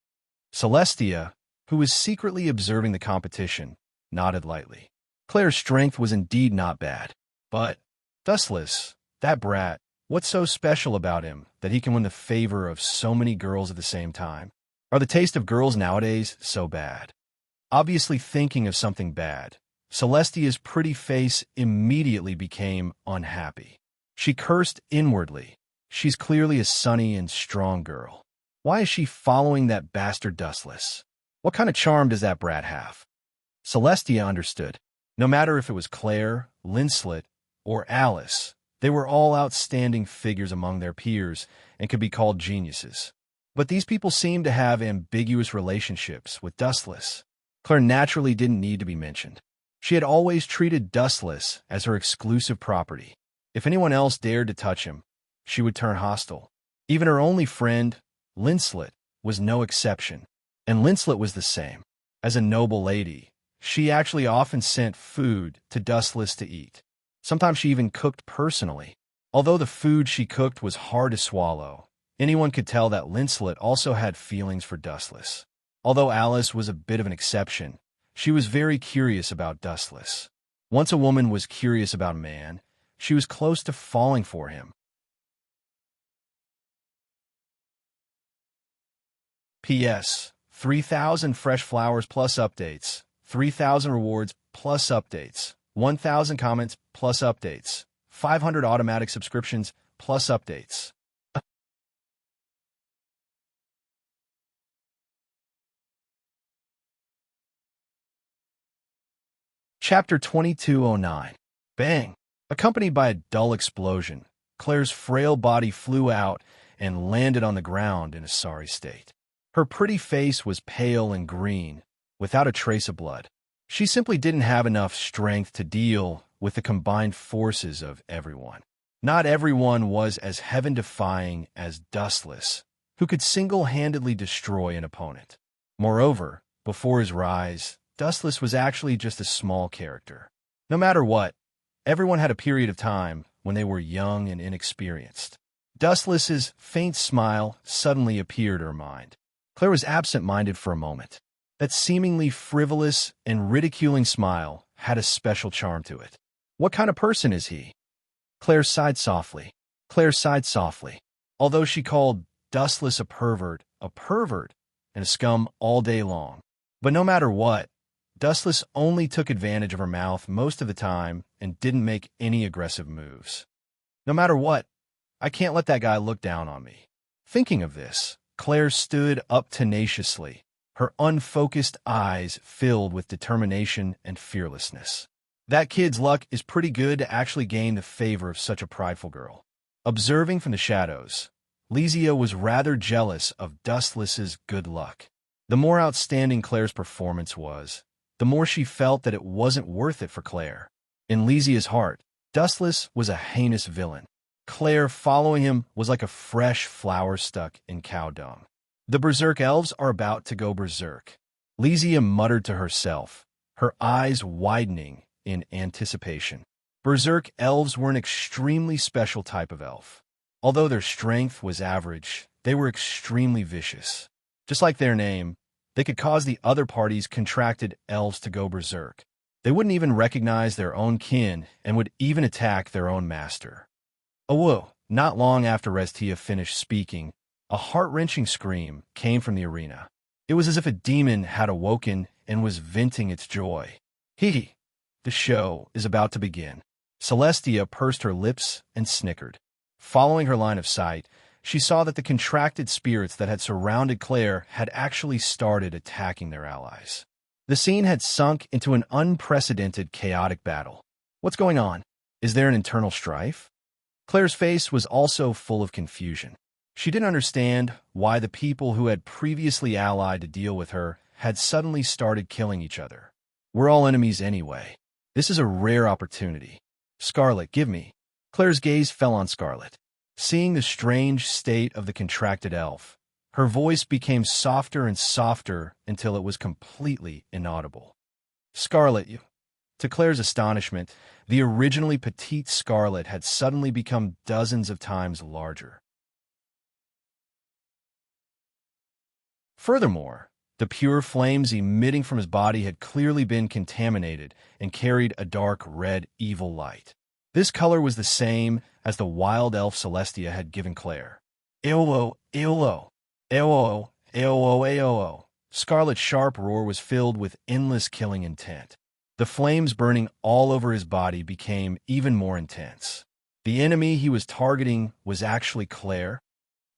A: Celestia, who was secretly observing the competition, nodded lightly. Claire's strength was indeed not bad. But Dustless, that brat, what's so special about him that he can win the favor of so many girls at the same time? Are the taste of girls nowadays so bad? Obviously thinking of something bad, Celestia's pretty face immediately became unhappy. She cursed inwardly. She's clearly a sunny and strong girl. Why is she following that bastard Dustless? What kind of charm does that brat have? Celestia understood. No matter if it was Claire, Linslet, or Alice, they were all outstanding figures among their peers and could be called geniuses. But these people seemed to have ambiguous relationships with Dustless. Claire naturally didn't need to be mentioned. She had always treated Dustless as her exclusive property. If anyone else dared to touch him, she would turn hostile. Even her only friend, Linslet, was no exception. And Linslet was the same. As a noble lady, she actually often sent food to Dustless to eat. Sometimes she even cooked personally. Although the food she cooked was hard to swallow, anyone could tell that Linslet also had feelings for Dustless. Although Alice was a bit of an exception, she was very curious about Dustless. Once a woman was curious about a man, she was close to falling for him. P.S. 3,000 fresh flowers plus updates, 3,000 rewards plus updates, 1,000 comments plus updates, 500 automatic subscriptions plus updates. Chapter 2209. Bang! Accompanied by a dull explosion, Claire's frail body flew out and landed on the ground in a sorry state. Her pretty face was pale and green, without a trace of blood. She simply didn't have enough strength to deal with the combined forces of everyone. Not everyone was as heaven-defying as Dustless, who could single-handedly destroy an opponent. Moreover, before his rise, Dustless was actually just a small character. No matter what, everyone had a period of time when they were young and inexperienced. Dustless's faint smile suddenly appeared in her mind. Claire was absent-minded for a moment. That seemingly frivolous and ridiculing smile had a special charm to it. What kind of person is he? Claire sighed softly. Although she called Dustless a pervert, and a scum all day long. But no matter what, Dustless only took advantage of her mouth most of the time and didn't make any aggressive moves. No matter what, I can't let that guy look down on me. Thinking of this, Claire stood up tenaciously, her unfocused eyes filled with determination and fearlessness. That kid's luck is pretty good to actually gain the favor of such a prideful girl. Observing from the shadows, Lysia was rather jealous of Dustless's good luck. The more outstanding Claire's performance was, the more she felt that it wasn't worth it for Claire. In Lysia's heart, Dustless was a heinous villain. Claire following him was like a fresh flower stuck in cow dung. The Berserk elves are about to go berserk. Lysia muttered to herself, her eyes widening in anticipation. Berserk elves were an extremely special type of elf. Although their strength was average, they were extremely vicious. Just like their name, they could cause the other party's contracted elves to go berserk. They wouldn't even recognize their own kin and would even attack their own master. Oh, not long after Restia finished speaking, a heart-wrenching scream came from the arena. It was as if a demon had awoken and was venting its joy. The show is about to begin. Celestia pursed her lips and snickered. Following her line of sight, she saw that the contracted spirits that had surrounded Claire had actually started attacking their allies. The scene had sunk into an unprecedented chaotic battle. What's going on? Is there an internal strife? Claire's face was also full of confusion. She didn't understand why the people who had previously allied to deal with her had suddenly started killing each other. We're all enemies anyway. This is a rare opportunity. Scarlet, give me. Claire's gaze fell on Scarlet. Seeing the strange state of the contracted elf, her voice became softer and softer until it was completely inaudible. Scarlet, you... To Claire's astonishment, the originally petite Scarlet had suddenly become dozens of times larger. Furthermore, the pure flames emitting from his body had clearly been contaminated and carried a dark red evil light. This color was the same as the wild elf Celestia had given Claire. Eolo Aoo, aoo. Scarlet's sharp roar was filled with endless killing intent. The flames burning all over his body became even more intense. The enemy he was targeting was actually Claire.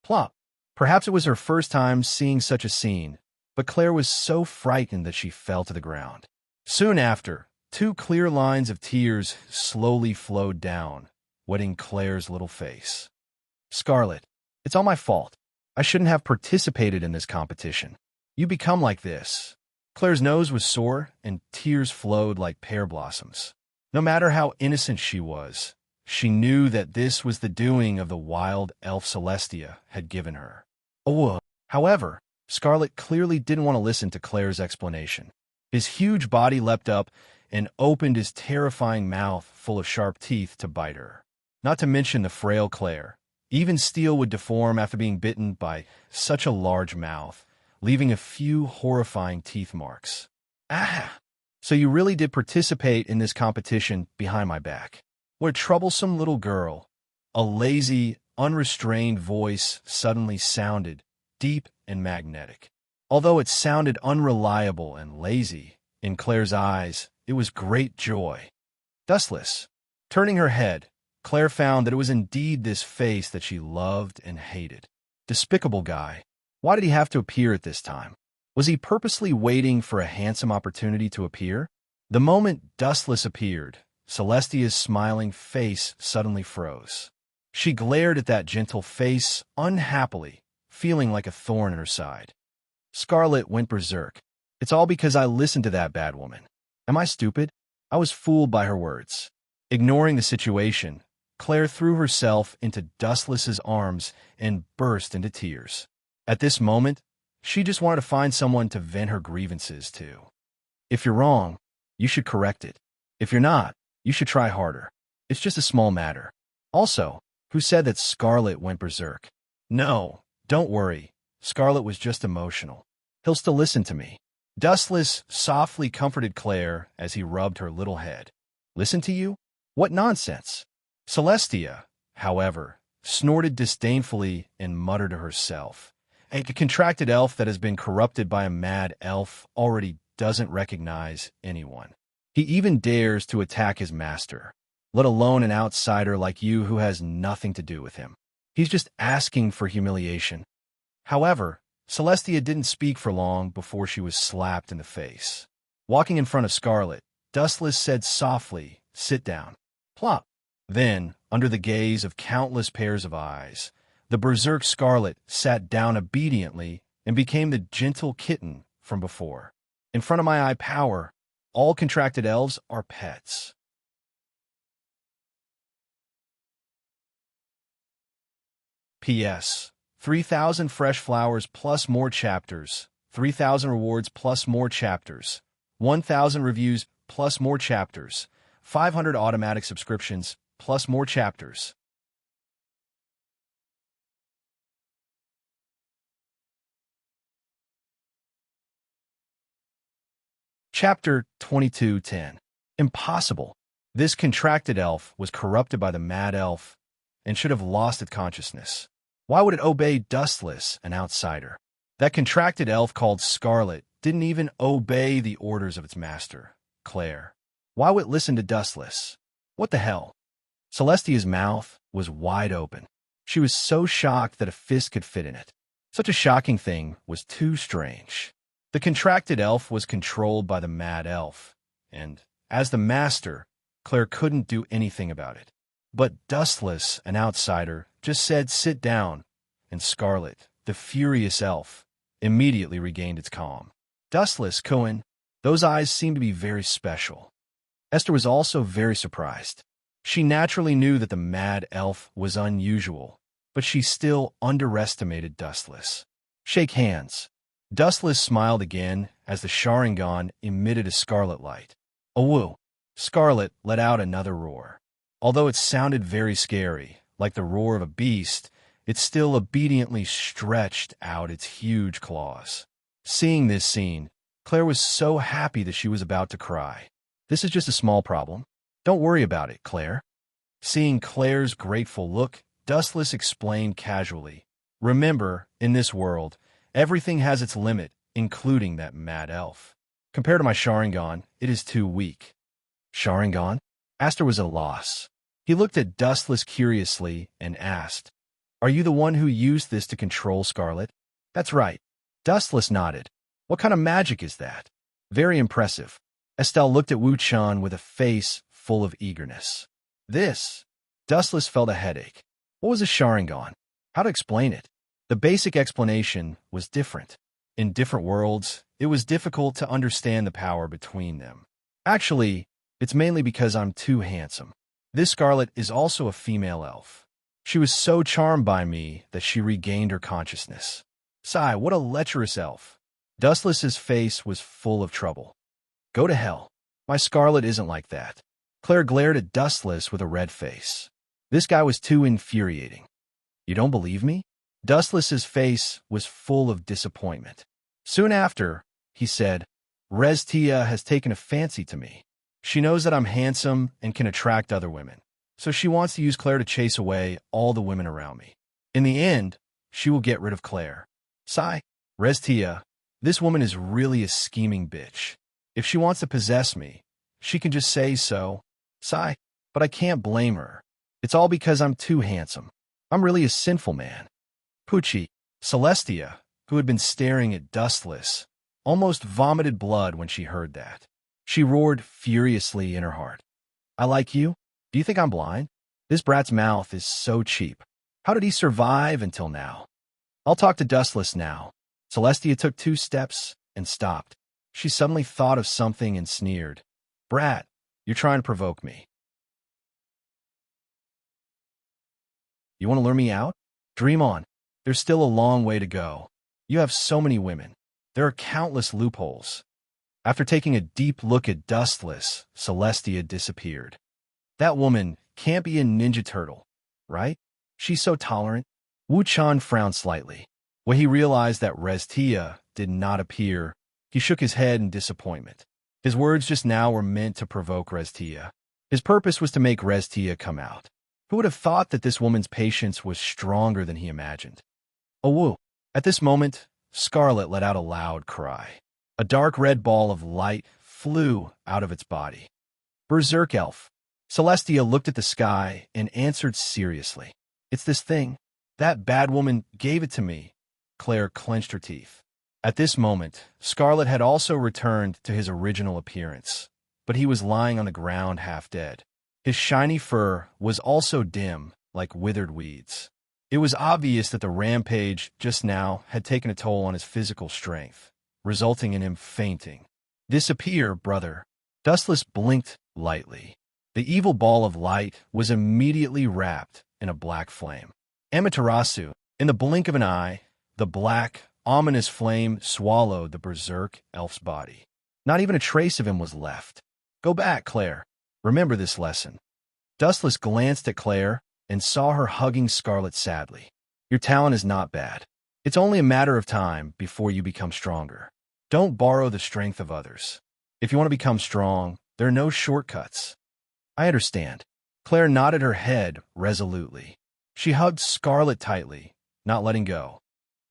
A: Plop. Perhaps it was her first time seeing such a scene, but Claire was so frightened that she fell to the ground. Soon after, two clear lines of tears slowly flowed down, wetting Claire's little face. Scarlet, it's all my fault. I shouldn't have participated in this competition. You become like this. Claire's nose was sore, and tears flowed like pear blossoms. No matter how innocent she was, she knew that this was the doing of the wild elf Celestia had given her. However, Scarlet clearly didn't want to listen to Claire's explanation. His huge body leapt up and opened his terrifying mouth full of sharp teeth to bite her. Not to mention the frail Claire. Even steel would deform after being bitten by such a large mouth, leaving a few horrifying teeth marks. Ah! So you really did participate in this competition behind my back. What a troublesome little girl. A lazy, unrestrained voice suddenly sounded, deep and magnetic. Although it sounded unreliable and lazy, in Claire's eyes, it was great joy. Dustless. Turning her head, Claire found that it was indeed this face that she loved and hated. Despicable guy. Why did he have to appear at this time? Was he purposely waiting for a handsome opportunity to appear? The moment Dustless appeared, Celestia's smiling face suddenly froze. She glared at that gentle face unhappily, feeling like a thorn in her side. Scarlet went berserk. It's all because I listened to that bad woman. Am I stupid? I was fooled by her words. Ignoring the situation, Claire threw herself into Dustless's arms and burst into tears. At this moment, she just wanted to find someone to vent her grievances to. If you're wrong, you should correct it. If you're not, you should try harder. It's just a small matter. Also, who said that Scarlet went berserk? No, don't worry. Scarlet was just emotional. He'll still listen to me. Dustless softly comforted Claire as he rubbed her little head. Listen to you? What nonsense! Celestia, however, snorted disdainfully and muttered to herself. A contracted elf that has been corrupted by a mad elf already doesn't recognize anyone. He even dares to attack his master, let alone an outsider like you who has nothing to do with him. He's just asking for humiliation. However, Celestia didn't speak for long before she was slapped in the face. Walking in front of Scarlet, Dustless said softly, "Sit down." Plop. Then, under the gaze of countless pairs of eyes, the berserk Scarlet sat down obediently and became the gentle kitten from before. In front of my eye power, all contracted elves are pets. P.S. 3,000 fresh flowers plus more chapters, 3,000 rewards plus more chapters, 1,000 reviews plus more chapters, 500 automatic subscriptions plus more chapters. Chapter 22:10. Impossible. This contracted elf was corrupted by the mad elf and should have lost its consciousness. Why would it obey Dustless, an outsider? That contracted elf called Scarlet didn't even obey the orders of its master, Claire. Why would it listen to Dustless? What the hell? Celestia's mouth was wide open. She was so shocked that a fist could fit in it. Such a shocking thing was too strange. The contracted elf was controlled by the mad elf, and, as the master, Claire couldn't do anything about it. But Dustless, an outsider, just said, "Sit down," and Scarlet, the furious elf, immediately regained its calm. Dustless, Cohen, those eyes seemed to be very special. Esther was also very surprised. She naturally knew that the mad elf was unusual, but she still underestimated Dustless. Shake hands. Dustless smiled again as the Sharingan emitted a scarlet light. Awoo! Scarlet let out another roar. Although it sounded very scary, like the roar of a beast, it still obediently stretched out its huge claws. Seeing this scene, Claire was so happy that she was about to cry. This is just a small problem. Don't worry about it, Claire. Seeing Claire's grateful look, Dustless explained casually, "Remember, in this world, Everything has its limit, including that mad elf. Compared to my Sharingan, it is too weak. Sharingan? Aster was at a loss. He looked at Dustless curiously and asked, "Are you the one who used this to control Scarlet?" "That's right." Dustless nodded. "What kind of magic is that?" "Very impressive." Estelle looked at Wu Chan with a face full of eagerness. "This?" Dustless felt a headache. What was a Sharingan? How to explain it? The basic explanation was different. In different worlds, it was difficult to understand the power between them. Actually, it's mainly because I'm too handsome. This Scarlet is also a female elf. She was so charmed by me that she regained her consciousness. Sigh, what a lecherous elf. Dustless's face was full of trouble. Go to hell. My Scarlet isn't like that. Claire glared at Dustless with a red face. This guy was too infuriating. You don't believe me? Dustless's face was full of disappointment. Soon after, he said, Restia has taken a fancy to me. She knows that I'm handsome and can attract other women, so she wants to use Claire to chase away all the women around me. In the end, she will get rid of Claire. Sigh, Restia, this woman is really a scheming bitch. If she wants to possess me, she can just say so. Sigh, but I can't blame her. It's all because I'm too handsome. I'm really a sinful man. Pucci, Celestia, who had been staring at Dustless, almost vomited blood when she heard that. She roared furiously in her heart. I like you? Do you think I'm blind? This brat's mouth is so cheap. How did he survive until now? I'll talk to Dustless now. Celestia took 2 steps and stopped. She suddenly thought of something and sneered. Brat, you're trying to provoke me. You want to lure me out? Dream on. There's still a long way to go. You have so many women. There are countless loopholes. After taking a deep look at Dustless, Celestia disappeared. That woman can't be a Ninja Turtle, right? She's so tolerant. Wu Chan frowned slightly. When he realized that Restia did not appear, he shook his head in disappointment. His words just now were meant to provoke Restia. His purpose was to make Restia come out. Who would have thought that this woman's patience was stronger than he imagined? Oh, woo. At this moment, Scarlet let out a loud cry. A dark red ball of light flew out of its body. Berserk elf. Celestia looked at the sky and answered seriously. It's this thing. That bad woman gave it to me. Claire clenched her teeth. At this moment, Scarlet had also returned to his original appearance, but he was lying on the ground half dead. His shiny fur was also dim, like withered weeds. It was obvious that the rampage just now had taken a toll on his physical strength, resulting in him fainting. Disappear, brother. Dustless blinked lightly. The evil ball of light was immediately wrapped in a black flame. Amaterasu, in the blink of an eye, the black, ominous flame swallowed the berserk elf's body. Not even a trace of him was left. Go back, Claire. Remember this lesson. Dustless glanced at Claire and saw her hugging Scarlet sadly. Your talent is not bad. It's only a matter of time before you become stronger. Don't borrow the strength of others. If you want to become strong, there are no shortcuts. I understand. Claire nodded her head resolutely. She hugged Scarlet tightly, not letting go.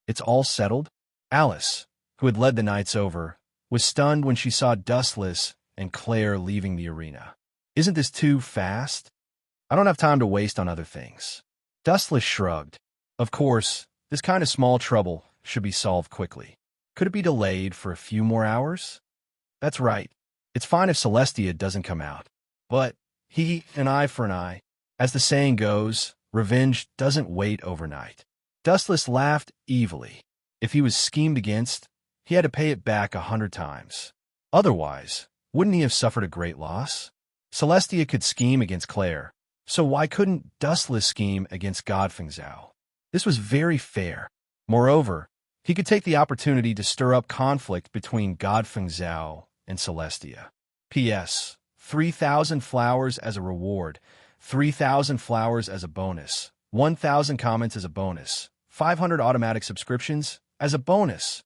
A: It's all settled? Alice, who had led the knights over, was stunned when she saw Dustless and Claire leaving the arena. Isn't this too fast? I don't have time to waste on other things. Dustless shrugged. Of course, this kind of small trouble should be solved quickly. Could it be delayed for a few more hours? That's right. It's fine if Celestia doesn't come out. But an eye for an eye. As the saying goes, revenge doesn't wait overnight. Dustless laughed evilly. If he was schemed against, he had to pay it back 100 times. Otherwise, wouldn't he have suffered a great loss? Celestia could scheme against Claire, so why couldn't Dustless scheme against Godfeng Zhao? This was very fair. Moreover, he could take the opportunity to stir up conflict between Godfeng Zhao and Celestia. P.S. 3,000 flowers as a reward, 3,000 flowers as a bonus, 1,000 comments as a bonus, 500 automatic subscriptions as a bonus.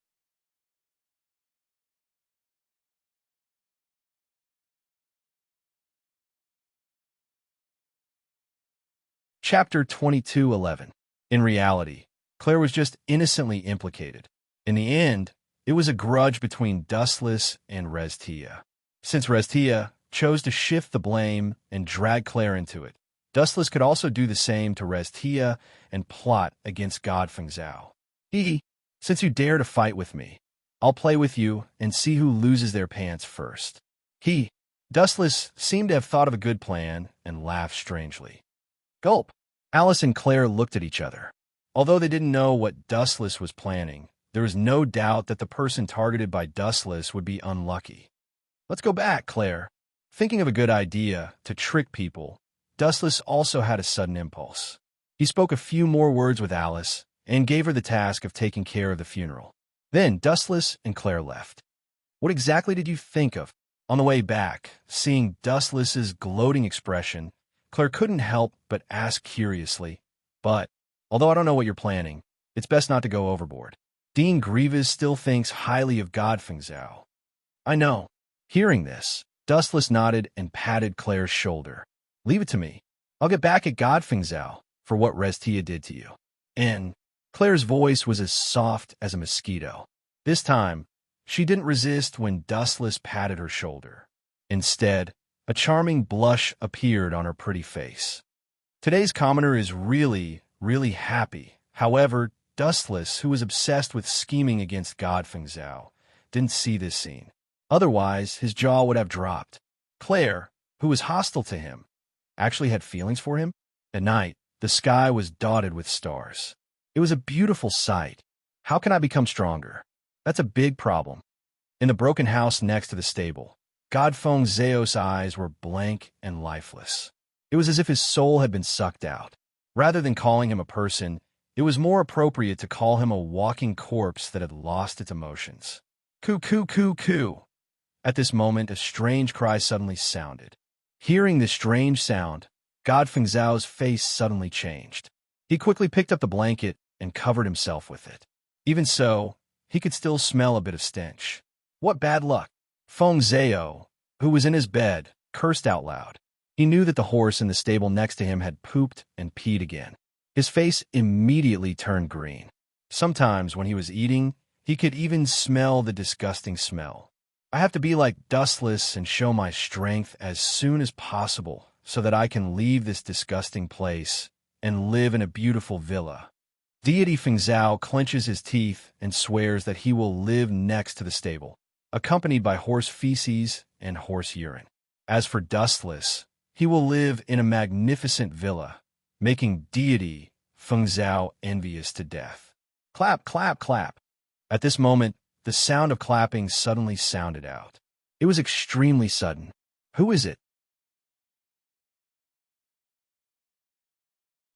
A: Chapter 22:11. In reality, Claire was just innocently implicated. In the end, it was a grudge between Dustless and Restia. Since Restia chose to shift the blame and drag Claire into it, Dustless could also do the same to Restia and plot against God Fengzhao. Since you dare to fight with me, I'll play with you and see who loses their pants first. Dustless seemed to have thought of a good plan and laughed strangely. Gulp. Alice and Claire looked at each other. Although they didn't know what Dustless was planning, there was no doubt that the person targeted by Dustless would be unlucky. Let's go back, Claire. Thinking of a good idea to trick people, Dustless also had a sudden impulse. He spoke a few more words with Alice and gave her the task of taking care of the funeral. Then Dustless and Claire left. What exactly did you think of? On the way back, seeing Dustless's gloating expression, Claire couldn't help but ask curiously, but, although I don't know what you're planning, it's best not to go overboard. Dean Grievous still thinks highly of God Fengzhao. I know. Hearing this, Dustless nodded and patted Claire's shoulder. Leave it to me. I'll get back at God Fengzhao for what Restia did to you. And Claire's voice was as soft as a mosquito. This time, she didn't resist when Dustless patted her shoulder. Instead, a charming blush appeared on her pretty face. Today's commoner is really happy. However, Dustless, who was obsessed with scheming against God Fengzhao, didn't see this scene. Otherwise, his jaw would have dropped. Claire, who was hostile to him, actually had feelings for him. At night, the sky was dotted with stars. It was a beautiful sight. How can I become stronger? That's a big problem. In the broken house next to the stable, God Fengzhao's eyes were blank and lifeless. It was as if his soul had been sucked out. Rather than calling him a person, it was more appropriate to call him a walking corpse that had lost its emotions. Coo, coo, coo, coo. At this moment, a strange cry suddenly sounded. Hearing this strange sound, God Fengzhao's face suddenly changed. He quickly picked up the blanket and covered himself with it. Even so, he could still smell a bit of stench. What bad luck! Fengzhao, who was in his bed, cursed out loud. He knew that the horse in the stable next to him had pooped and peed again. His face immediately turned green. Sometimes, when he was eating, he could even smell the disgusting smell. I have to be like Dustless and show my strength as soon as possible so that I can leave this disgusting place and live in a beautiful villa. Deity Fengzhao clenches his teeth and swears that he will live next to the stable, accompanied by horse feces and horse urine. As for Dustless, he will live in a magnificent villa, making Deity Fengzhao envious to death. Clap, clap, clap. At this moment, the sound of clapping suddenly sounded out. It was extremely sudden. Who is it?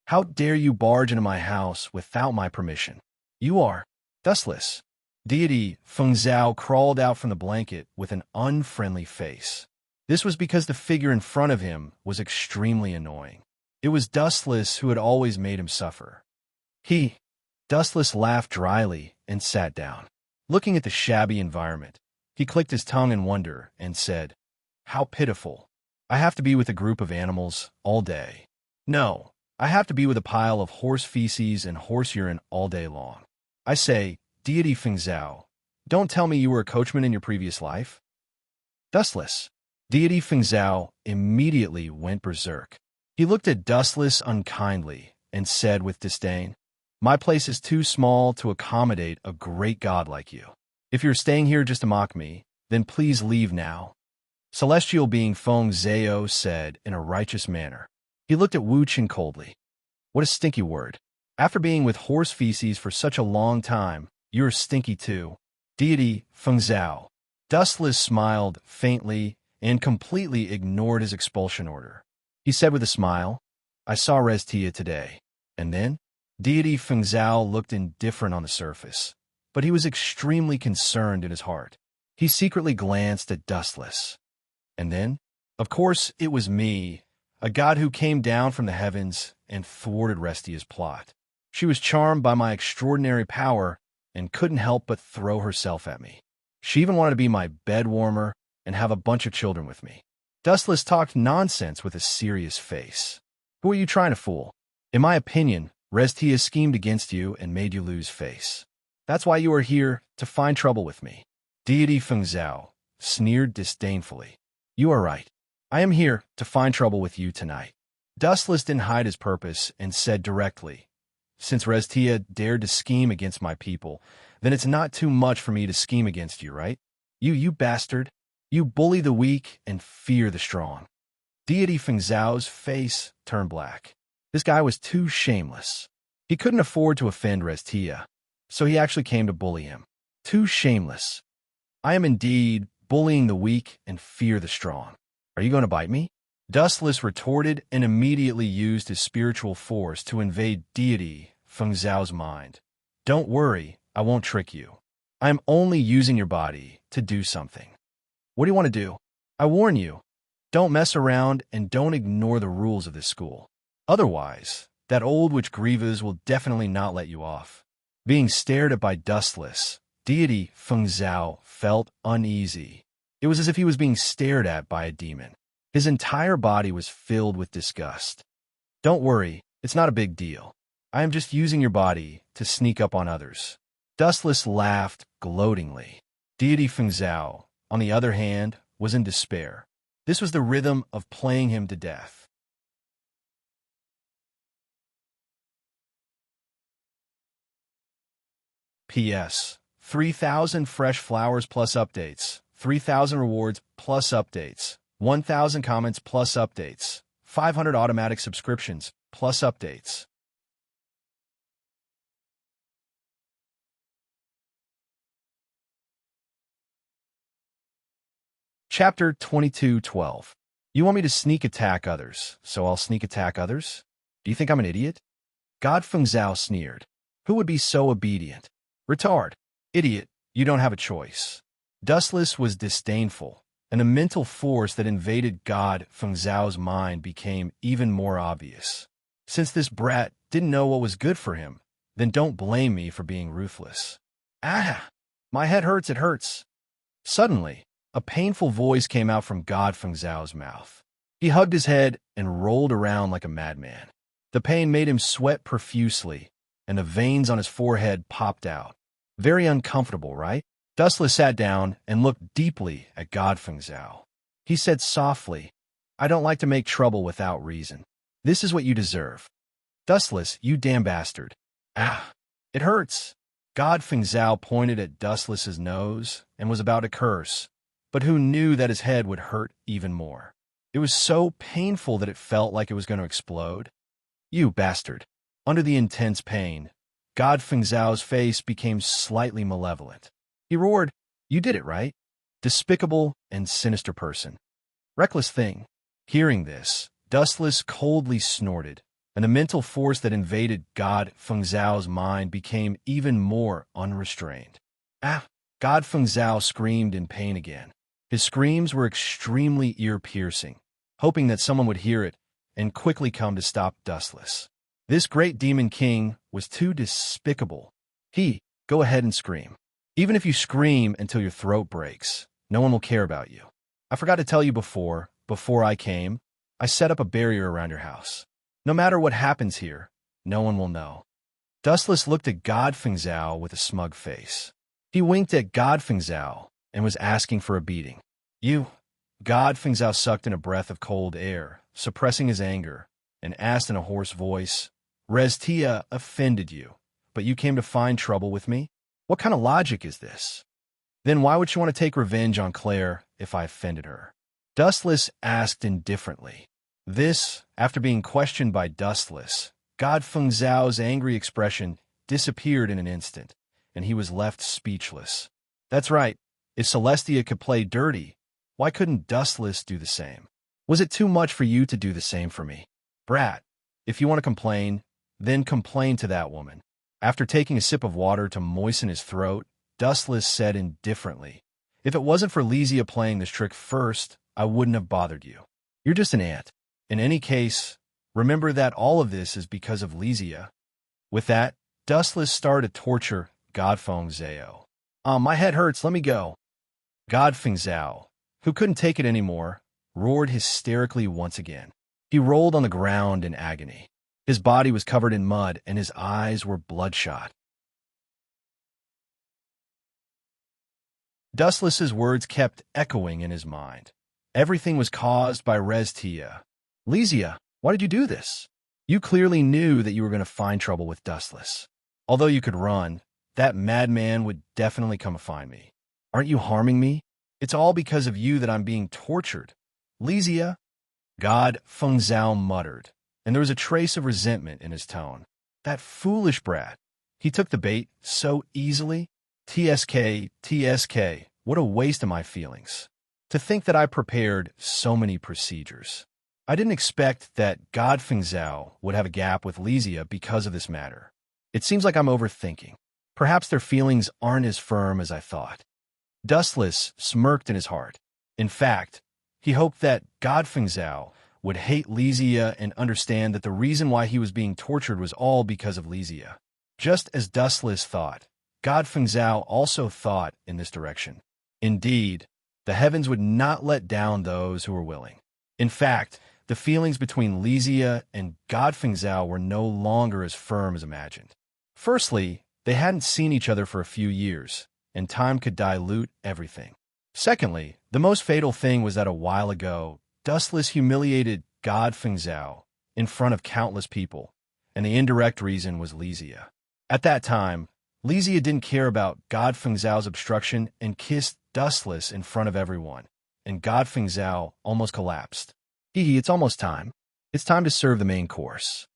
A: How dare you barge into my house without my permission? You are Dustless. Deity Fengzhao crawled out from the blanket with an unfriendly face. This was because the figure in front of him was extremely annoying. It was Dustless who had always made him suffer. Dustless laughed dryly and sat down. Looking at the shabby environment, he clicked his tongue in wonder and said, How pitiful. I have to be with a group of animals all day. No, I have to be with a pile of horse feces and horse urine all day long. I say, Deity Fengzhao, don't tell me you were a coachman in your previous life. Dustless. Deity Fengzhao immediately went berserk. He looked at Dustless unkindly and said with disdain, My place is too small to accommodate a great god like you. If you're staying here just to mock me, then please leave now. Celestial being Fengzhao said in a righteous manner. He looked at Wu Qin coldly. What a stinky word. After being with horse feces for such a long time, you're stinky too. Deity Fengzhao. Dustless smiled faintly and completely ignored his expulsion order. He said with a smile, I saw Restia today. And then? Deity Fengzhao looked indifferent on the surface, but he was extremely concerned in his heart. He secretly glanced at Dustless. And then? Of course, it was me, a god who came down from the heavens and thwarted Restia's plot. She was charmed by my extraordinary power and couldn't help but throw herself at me. She even wanted to be my bed warmer and have a bunch of children with me. Dustless talked nonsense with a serious face. Who are you trying to fool? In my opinion, Restia schemed against you and made you lose face. That's why you are here, to find trouble with me. Deity Feng Zhao sneered disdainfully. You are right. I am here to find trouble with you tonight. Dustless didn't hide his purpose and said directly, since Restia dared to scheme against my people, then it's not too much for me to scheme against you, right? You bastard. You bully the weak and fear the strong. Deity Feng Zhao's face turned black. This guy was too shameless. He couldn't afford to offend Restia, so he actually came to bully him. Too shameless. I am indeed bullying the weak and fear the strong. Are you going to bite me? Dustless retorted and immediately used his spiritual force to invade Deity Feng Zhao's mind. Don't worry, I won't trick you. I am only using your body to do something. What do you want to do? I warn you, don't mess around and don't ignore the rules of this school. Otherwise, that old witch Grievous will definitely not let you off. Being stared at by Dustless, Deity Feng Zhao felt uneasy. It was as if he was being stared at by a demon. His entire body was filled with disgust. Don't worry, it's not a big deal. I am just using your body to sneak up on others. Dustless laughed gloatingly. Deity Feng Zhao, on the other hand, was in despair. This was the rhythm of playing him to death. P.S. 3,000 fresh flowers plus updates, 3,000 rewards plus updates, 1,000 comments plus updates, 500 automatic subscriptions plus updates. Chapter 22:12. You want me to sneak attack others, so I'll sneak attack others? Do you think I'm an idiot? God Feng Zhao sneered. Who would be so obedient? Retard. Idiot, you don't have a choice. Dustless was disdainful, and the mental force that invaded God Feng Zhao's mind became even more obvious. Since this brat didn't know what was good for him, then don't blame me for being ruthless. Ah! My head hurts, it hurts. Suddenly, a painful voice came out from God Feng Zhao's mouth. He hugged his head and rolled around like a madman. The pain made him sweat profusely, and the veins on his forehead popped out. Very uncomfortable, right? Dustless sat down and looked deeply at God Feng Zhao. He said softly, I don't like to make trouble without reason. This is what you deserve. Dustless, you damn bastard. Ah, it hurts. God Feng Zhao pointed at Dustless's nose and was about to curse, but who knew that his head would hurt even more. It was so painful that it felt like it was going to explode. You bastard. Under the intense pain, God Feng Zhao's face became slightly malevolent. He roared, You did it, right? Despicable and sinister person. Reckless thing. Hearing this, Dustless coldly snorted, and the mental force that invaded God Feng Zhao's mind became even more unrestrained. Ah! God Feng Zhao screamed in pain again. His screams were extremely ear-piercing, hoping that someone would hear it and quickly come to stop Dustless. This great demon king was too despicable. Go ahead and scream. Even if you scream until your throat breaks, no one will care about you. I forgot to tell you before I came, I set up a barrier around your house. No matter what happens here, no one will know. Dustless looked at God Feng Zhao with a smug face. He winked at God Feng Zhao and was asking for a beating. God Feng Zhao sucked in a breath of cold air, suppressing his anger, and asked in a hoarse voice, Restia offended you, but you came to find trouble with me? What kind of logic is this? Then why would she want to take revenge on Claire if I offended her? Dustless asked indifferently. This, after being questioned by Dustless, God Feng Zhao's angry expression disappeared in an instant, and he was left speechless. That's right. If Celestia could play dirty, why couldn't Dustless do the same? Was it too much for you to do the same for me? Brat, if you want to complain, then complain to that woman. After taking a sip of water to moisten his throat, Dustless said indifferently, If it wasn't for Lesia playing this trick first, I wouldn't have bothered you. You're just an ant. In any case, remember that all of this is because of Lesia. With that, Dustless started to torture God Feng Zhao. My head hurts, let me go. God Feng Zhao, who couldn't take it anymore, roared hysterically once again. He rolled on the ground in agony. His body was covered in mud and his eyes were bloodshot. Dustless's words kept echoing in his mind. Everything was caused by Restia. Lysia, why did you do this? You clearly knew that you were going to find trouble with Dustless. Although you could run, that madman would definitely come to find me. Aren't you harming me? It's all because of you that I'm being tortured. Lysia? God, Feng Zhao muttered, and there was a trace of resentment in his tone. That foolish brat. He took the bait so easily. TSK, what a waste of my feelings. To think that I prepared so many procedures. I didn't expect that God Feng Zhao would have a gap with Lysia because of this matter. It seems like I'm overthinking. Perhaps their feelings aren't as firm as I thought. Dustless smirked in his heart. In fact, he hoped that God Feng Zhao would hate Lysia and understand that the reason why he was being tortured was all because of Lysia. Just as Dustless thought, God Feng Zhao also thought in this direction. Indeed, the heavens would not let down those who were willing. In fact, the feelings between Lysia and God Feng Zhao were no longer as firm as imagined. Firstly, they hadn't seen each other for a few years, and time could dilute everything. Secondly, the most fatal thing was that a while ago, Dustless humiliated God Feng Zhao in front of countless people, and the indirect reason was Lysia. At that time, Lysia didn't care about God Feng Zhao's obstruction and kissed Dustless in front of everyone, and God Feng Zhao almost collapsed. It's almost time. It's time to serve the main course.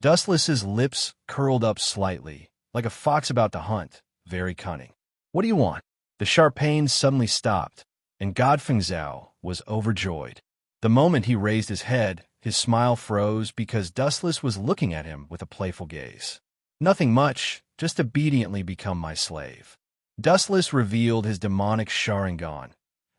A: Dustless's lips curled up slightly, like a fox about to hunt, very cunning. What do you want? The sharp pain suddenly stopped, and God Feng Zhao was overjoyed. The moment he raised his head, his smile froze because Dustless was looking at him with a playful gaze. Nothing much, just obediently become my slave. Dustless revealed his demonic Sharingan,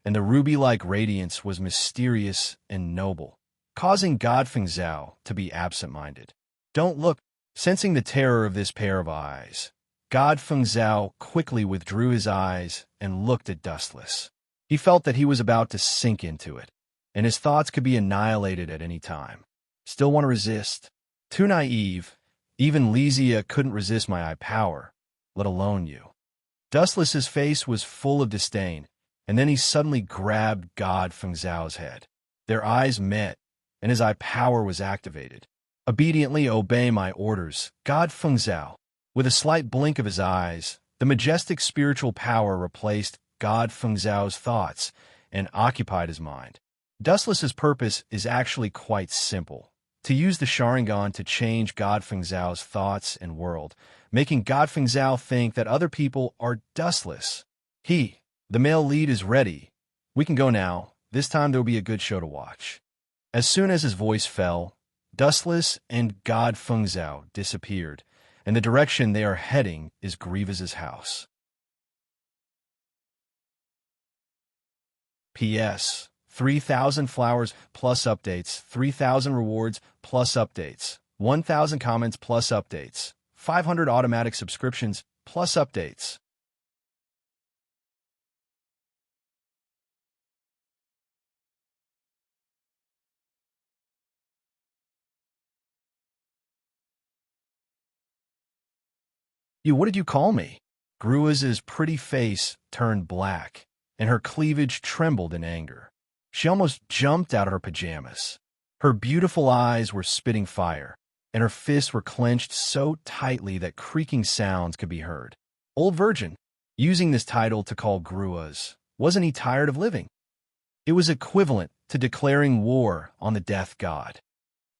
A: and the ruby-like radiance was mysterious and noble, causing God Feng Zhao to be absent-minded. Don't look. Sensing the terror of this pair of eyes, God Feng Zhao quickly withdrew his eyes and looked at Dustless. He felt that he was about to sink into it, and his thoughts could be annihilated at any time. Still want to resist? Too naive. Even Lysia couldn't resist my eye power, let alone you. Dustless's face was full of disdain, and then he suddenly grabbed God Feng Zhao's head. Their eyes met, and his eye power was activated. Obediently obey my orders, God Feng Zhao. With a slight blink of his eyes, the majestic spiritual power replaced God Feng Zhao's thoughts and occupied his mind. Dustless's purpose is actually quite simple: to use the Sharingan to change God Feng Zhao's thoughts and world, making God Feng Zhao think that other people are Dustless. The male lead is ready. We can go now. This time there will be a good show to watch. As soon as his voice fell, Dustless and God Feng Zhao disappeared, and the direction they are heading is Grievous' house. P.S. 3,000 flowers plus updates, 3,000 rewards plus updates, 1,000 comments plus updates, 500 automatic subscriptions plus updates. What did you call me? Grua's pretty face turned black, and her cleavage trembled in anger. She almost jumped out of her pajamas. Her beautiful eyes were spitting fire, and her fists were clenched so tightly that creaking sounds could be heard. Old Virgin, using this title to call Grua's, wasn't he tired of living? It was equivalent to declaring war on the death god.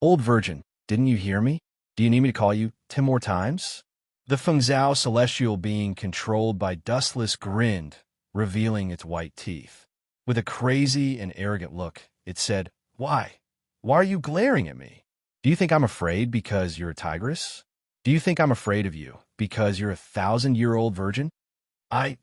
A: Old Virgin, didn't you hear me? Do you need me to call you 10 more times? The Feng Zhao celestial being controlled by Dustless grinned, revealing its white teeth. With a crazy and arrogant look, it said, Why? Why are you glaring at me? Do you think I'm afraid because you're a tigress? Do you think I'm afraid of you because you're a 1,000-year-old virgin?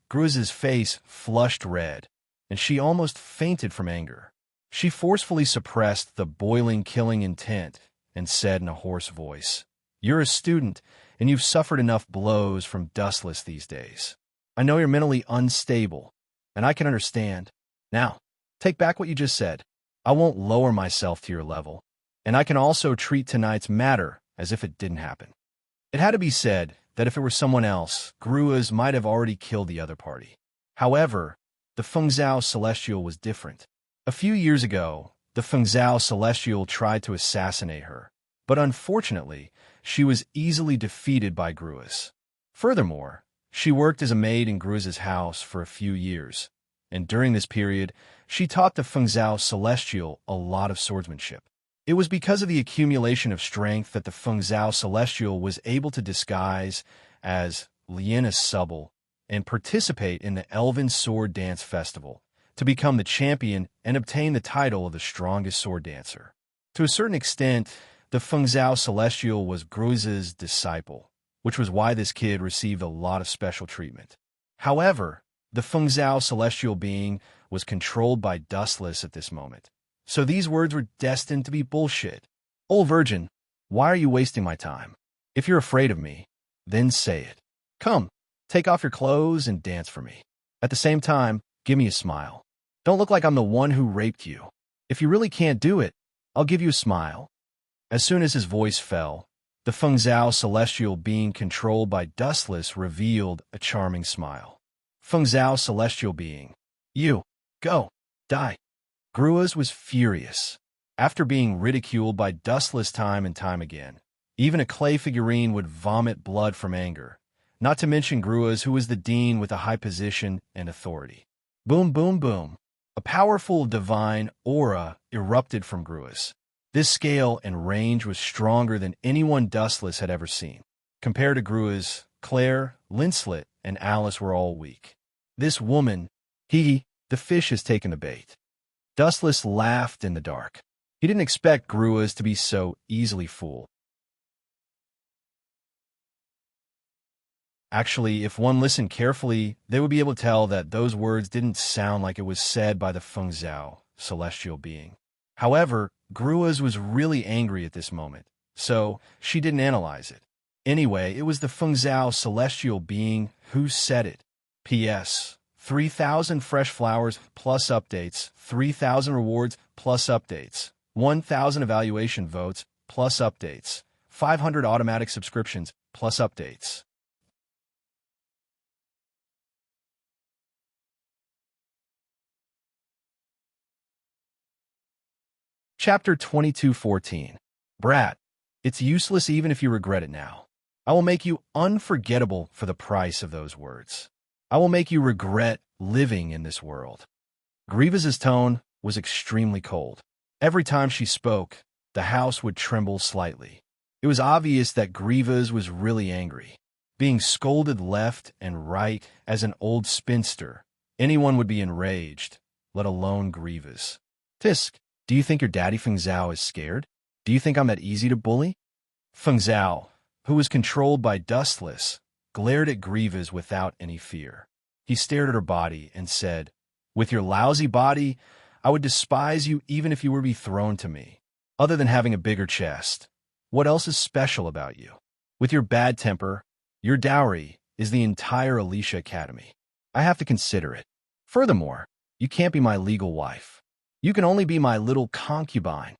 A: Grua's face flushed red, and she almost fainted from anger. She forcefully suppressed the boiling, killing intent and said in a hoarse voice, You're a student, and you've suffered enough blows from Dustless these days. I know you're mentally unstable, and I can understand. Now, take back what you just said. I won't lower myself to your level, and I can also treat tonight's matter as if it didn't happen. It had to be said that if it were someone else, Grua's might have already killed the other party. However, the Fengzhou Celestial was different. A few years ago, the Fengzhou Celestial tried to assassinate her, but unfortunately, she was easily defeated by Gruas. Furthermore, she worked as a maid in Gruas's house for a few years, and during this period, she taught the Fengzhou Celestial a lot of swordsmanship. It was because of the accumulation of strength that the Fengzhou Celestial was able to disguise as Liena Subble and participate in the Elven Sword Dance Festival to become the champion and obtain the title of the strongest sword dancer. To a certain extent, the Fengzhou Celestial was Gruas's disciple, which was why this kid received a lot of special treatment. However, the Fengzhou Celestial being was controlled by Dustless at this moment, so these words were destined to be bullshit. Old virgin, why are you wasting my time? If you're afraid of me, then say it. Come, take off your clothes and dance for me. At the same time, give me a smile. Don't look like I'm the one who raped you. If you really can't do it, I'll give you a smile. As soon as his voice fell, the Fengzhou Celestial being controlled by Dustless revealed a charming smile. Fengzhou Celestial being, you, go, die. Gruas was furious. After being ridiculed by Dustless time and time again, even a clay figurine would vomit blood from anger, not to mention Gruas, who was the dean with a high position and authority. Boom, boom, boom. A powerful divine aura erupted from Gruas. This scale and range was stronger than anyone Dustless had ever seen. Compared to Gruas, Claire, Linslet, and Alice were all weak. This woman, the fish has taken the bait. Dustless laughed in the dark. He didn't expect Gruas to be so easily fooled. Actually, if one listened carefully, they would be able to tell that those words didn't sound like it was said by the Fengzhou Celestial being. However, Gruas was really angry at this moment, so she didn't analyze it. Anyway, it was the Fengzhou Celestial being who said it. P.S. 3,000 fresh flowers plus updates, 3,000 rewards plus updates, 1,000 evaluation votes plus updates, 500 automatic subscriptions plus updates. Chapter 22:14. Brat, it's useless even if you regret it now. I will make you unforgettable for the price of those words. I will make you regret living in this world. Grievous' tone was extremely cold. Every time she spoke, the house would tremble slightly. It was obvious that Grievous was really angry. Being scolded left and right as an old spinster, anyone would be enraged, let alone Grievous. Tisk. Do you think your daddy Fengzhou is scared? Do you think I'm that easy to bully? Fengzhou, who was controlled by Dustless, glared at Grievous without any fear. He stared at her body and said, with your lousy body, I would despise you even if you were to be thrown to me. Other than having a bigger chest, what else is special about you? With your bad temper, your dowry is the entire Alicia Academy. I have to consider it. Furthermore, you can't be my legal wife. You can only be my little concubine.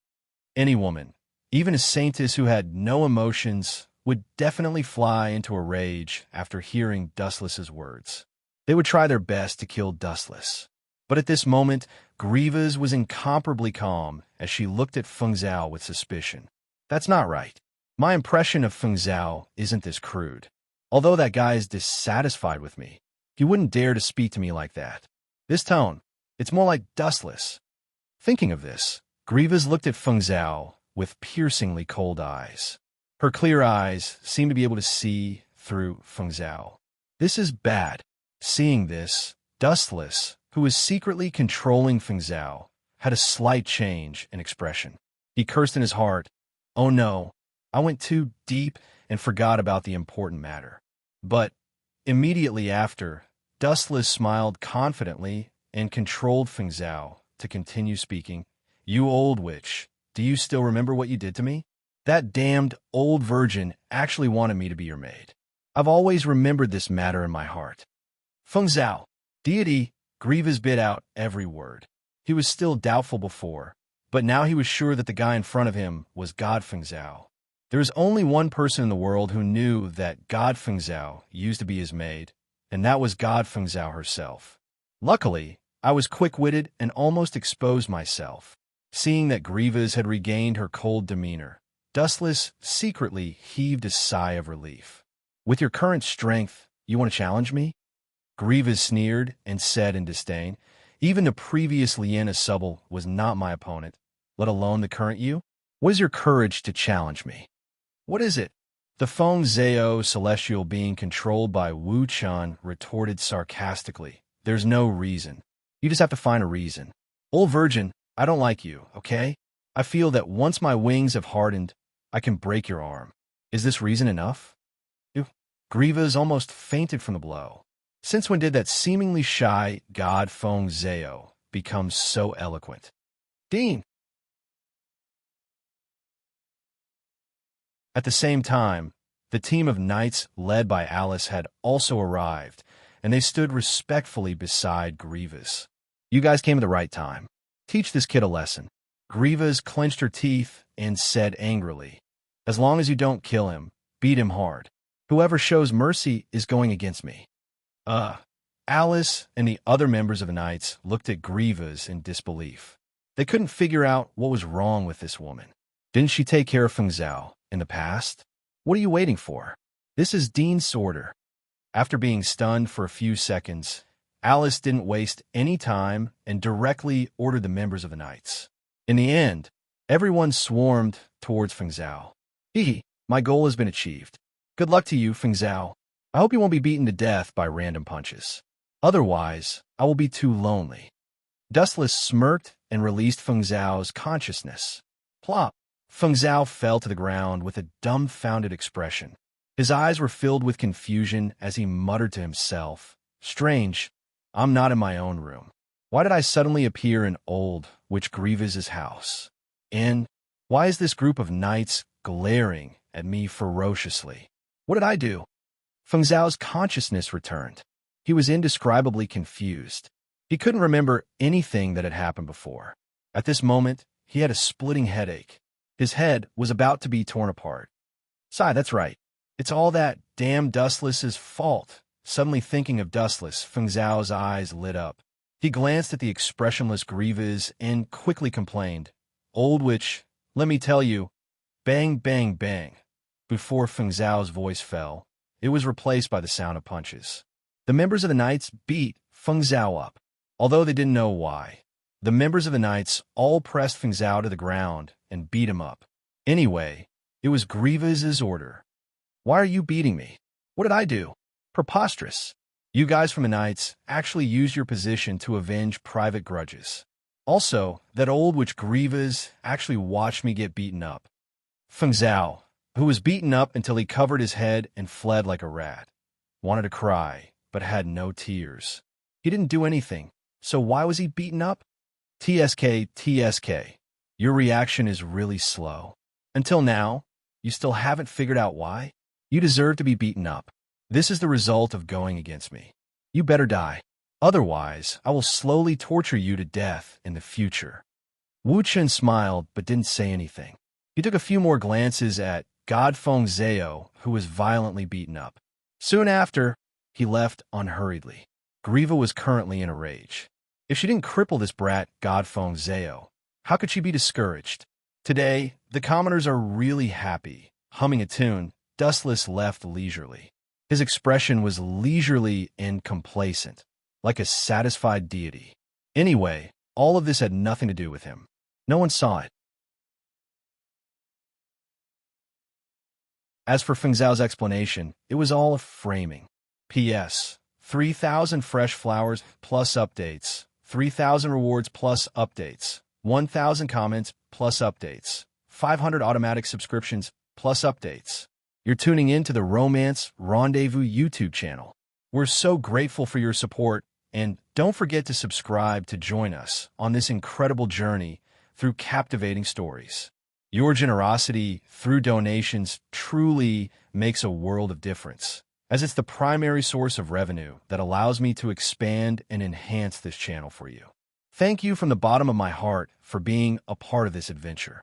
A: Any woman, even a saintess who had no emotions, would definitely fly into a rage after hearing Dustless's words. They would try their best to kill Dustless. But at this moment, Grievous was incomparably calm as she looked at Fengzhou with suspicion. That's not right. My impression of Fengzhou isn't this crude. Although that guy is dissatisfied with me, he wouldn't dare to speak to me like that. This tone, it's more like Dustless. Thinking of this, Grievous looked at Fengzhou with piercingly cold eyes. Her clear eyes seemed to be able to see through Fengzhou. This is bad. Seeing this, Dustless, who was secretly controlling Fengzhou, had a slight change in expression. He cursed in his heart, "Oh no, I went too deep and forgot about the important matter." But immediately after, Dustless smiled confidently and controlled Fengzhou to continue speaking. You old witch, do you still remember what you did to me? That damned old virgin actually wanted me to be your maid. I've always remembered this matter in my heart. Fengzhou, deity, Grievous bit out every word. He was still doubtful before, but now he was sure that the guy in front of him was God Fengzhou. There was only one person in the world who knew that God Fengzhou used to be his maid, and that was God Fengzhou herself. Luckily, I was quick-witted and almost exposed myself. Seeing that Grievous had regained her cold demeanor, Dustless secretly heaved a sigh of relief. With your current strength, you want to challenge me? Grievous sneered and said in disdain, even the previous Liena Subble was not my opponent, let alone the current you. What is your courage to challenge me? What is it? The Feng Zhao celestial being controlled by Wu Chun retorted sarcastically. There's no reason. You just have to find a reason. Old virgin, I don't like you, okay? I feel that once my wings have hardened, I can break your arm. Is this reason enough? Grievous almost fainted from the blow. Since when did that seemingly shy god Feng Zhao become so eloquent? Dean! At the same time, the team of knights led by Alice had also arrived, and they stood respectfully beside Grievous. You guys came at the right time. Teach this kid a lesson. Grievous clenched her teeth and said angrily, as long as you don't kill him, beat him hard. Whoever shows mercy is going against me. Alice and the other members of the Knights looked at Grievous in disbelief. They couldn't figure out what was wrong with this woman. Didn't she take care of Feng Zhao in the past? What are you waiting for? This is Dean's order. After being stunned for a few seconds, Alice didn't waste any time and directly ordered the members of the Knights. In the end, everyone swarmed towards Feng Zhao. My goal has been achieved. Good luck to you, Feng Zhao. I hope you won't be beaten to death by random punches. Otherwise, I will be too lonely. Dustless smirked and released Feng Zhao's consciousness. Plop! Feng Zhao fell to the ground with a dumbfounded expression. His eyes were filled with confusion as he muttered to himself, strange, I'm not in my own room. Why did I suddenly appear in old Witch Grievous's house? And why is this group of knights glaring at me ferociously? What did I do? Feng Zhao's consciousness returned. He was indescribably confused. He couldn't remember anything that had happened before. At this moment, he had a splitting headache. His head was about to be torn apart. Sigh, that's right. It's all that damn Dustless's fault. Suddenly thinking of Dustless, Feng Zhao's eyes lit up. He glanced at the expressionless Grievous and quickly complained, Old Witch, let me tell you, bang, bang, bang. Before Feng Zhao's voice fell, it was replaced by the sound of punches. The members of the Knights beat Feng Zhao up, although they didn't know why. The members of the Knights all pressed Feng Zhao to the ground and beat him up. Anyway, it was Grievous's order. Why are you beating me? What did I do? Preposterous. You guys from the Knights actually used your position to avenge private grudges. Also, that old witch Grievous actually watched me get beaten up. Feng Zhao, who was beaten up until he covered his head and fled like a rat, wanted to cry, but had no tears. He didn't do anything, so why was he beaten up? TSK, your reaction is really slow. Until now, you still haven't figured out why? You deserve to be beaten up. This is the result of going against me. You better die. Otherwise, I will slowly torture you to death in the future. Wu Chen smiled but didn't say anything. He took a few more glances at God Feng Zhao, who was violently beaten up. Soon after, he left unhurriedly. Grieva was currently in a rage. If she didn't cripple this brat, God Feng Zhao, how could she be discouraged? Today, the commoners are really happy. Humming a tune, Dustless left leisurely. His expression was leisurely and complacent, like a satisfied deity. Anyway, all of this had nothing to do with him. No one saw it. As for Feng Zhao's explanation, it was all a framing. P.S. 3,000 fresh flowers plus updates, 3,000 rewards plus updates, 1,000 comments plus updates, 500 automatic subscriptions plus updates. You're tuning in to the Romance Rendezvous YouTube channel. We're so grateful for your support, and don't forget to subscribe to join us on this incredible journey through captivating stories. Your generosity through donations truly makes a world of difference, as it's the primary source of revenue that allows me to expand and enhance this channel for you. Thank you from the bottom of my heart for being a part of this adventure.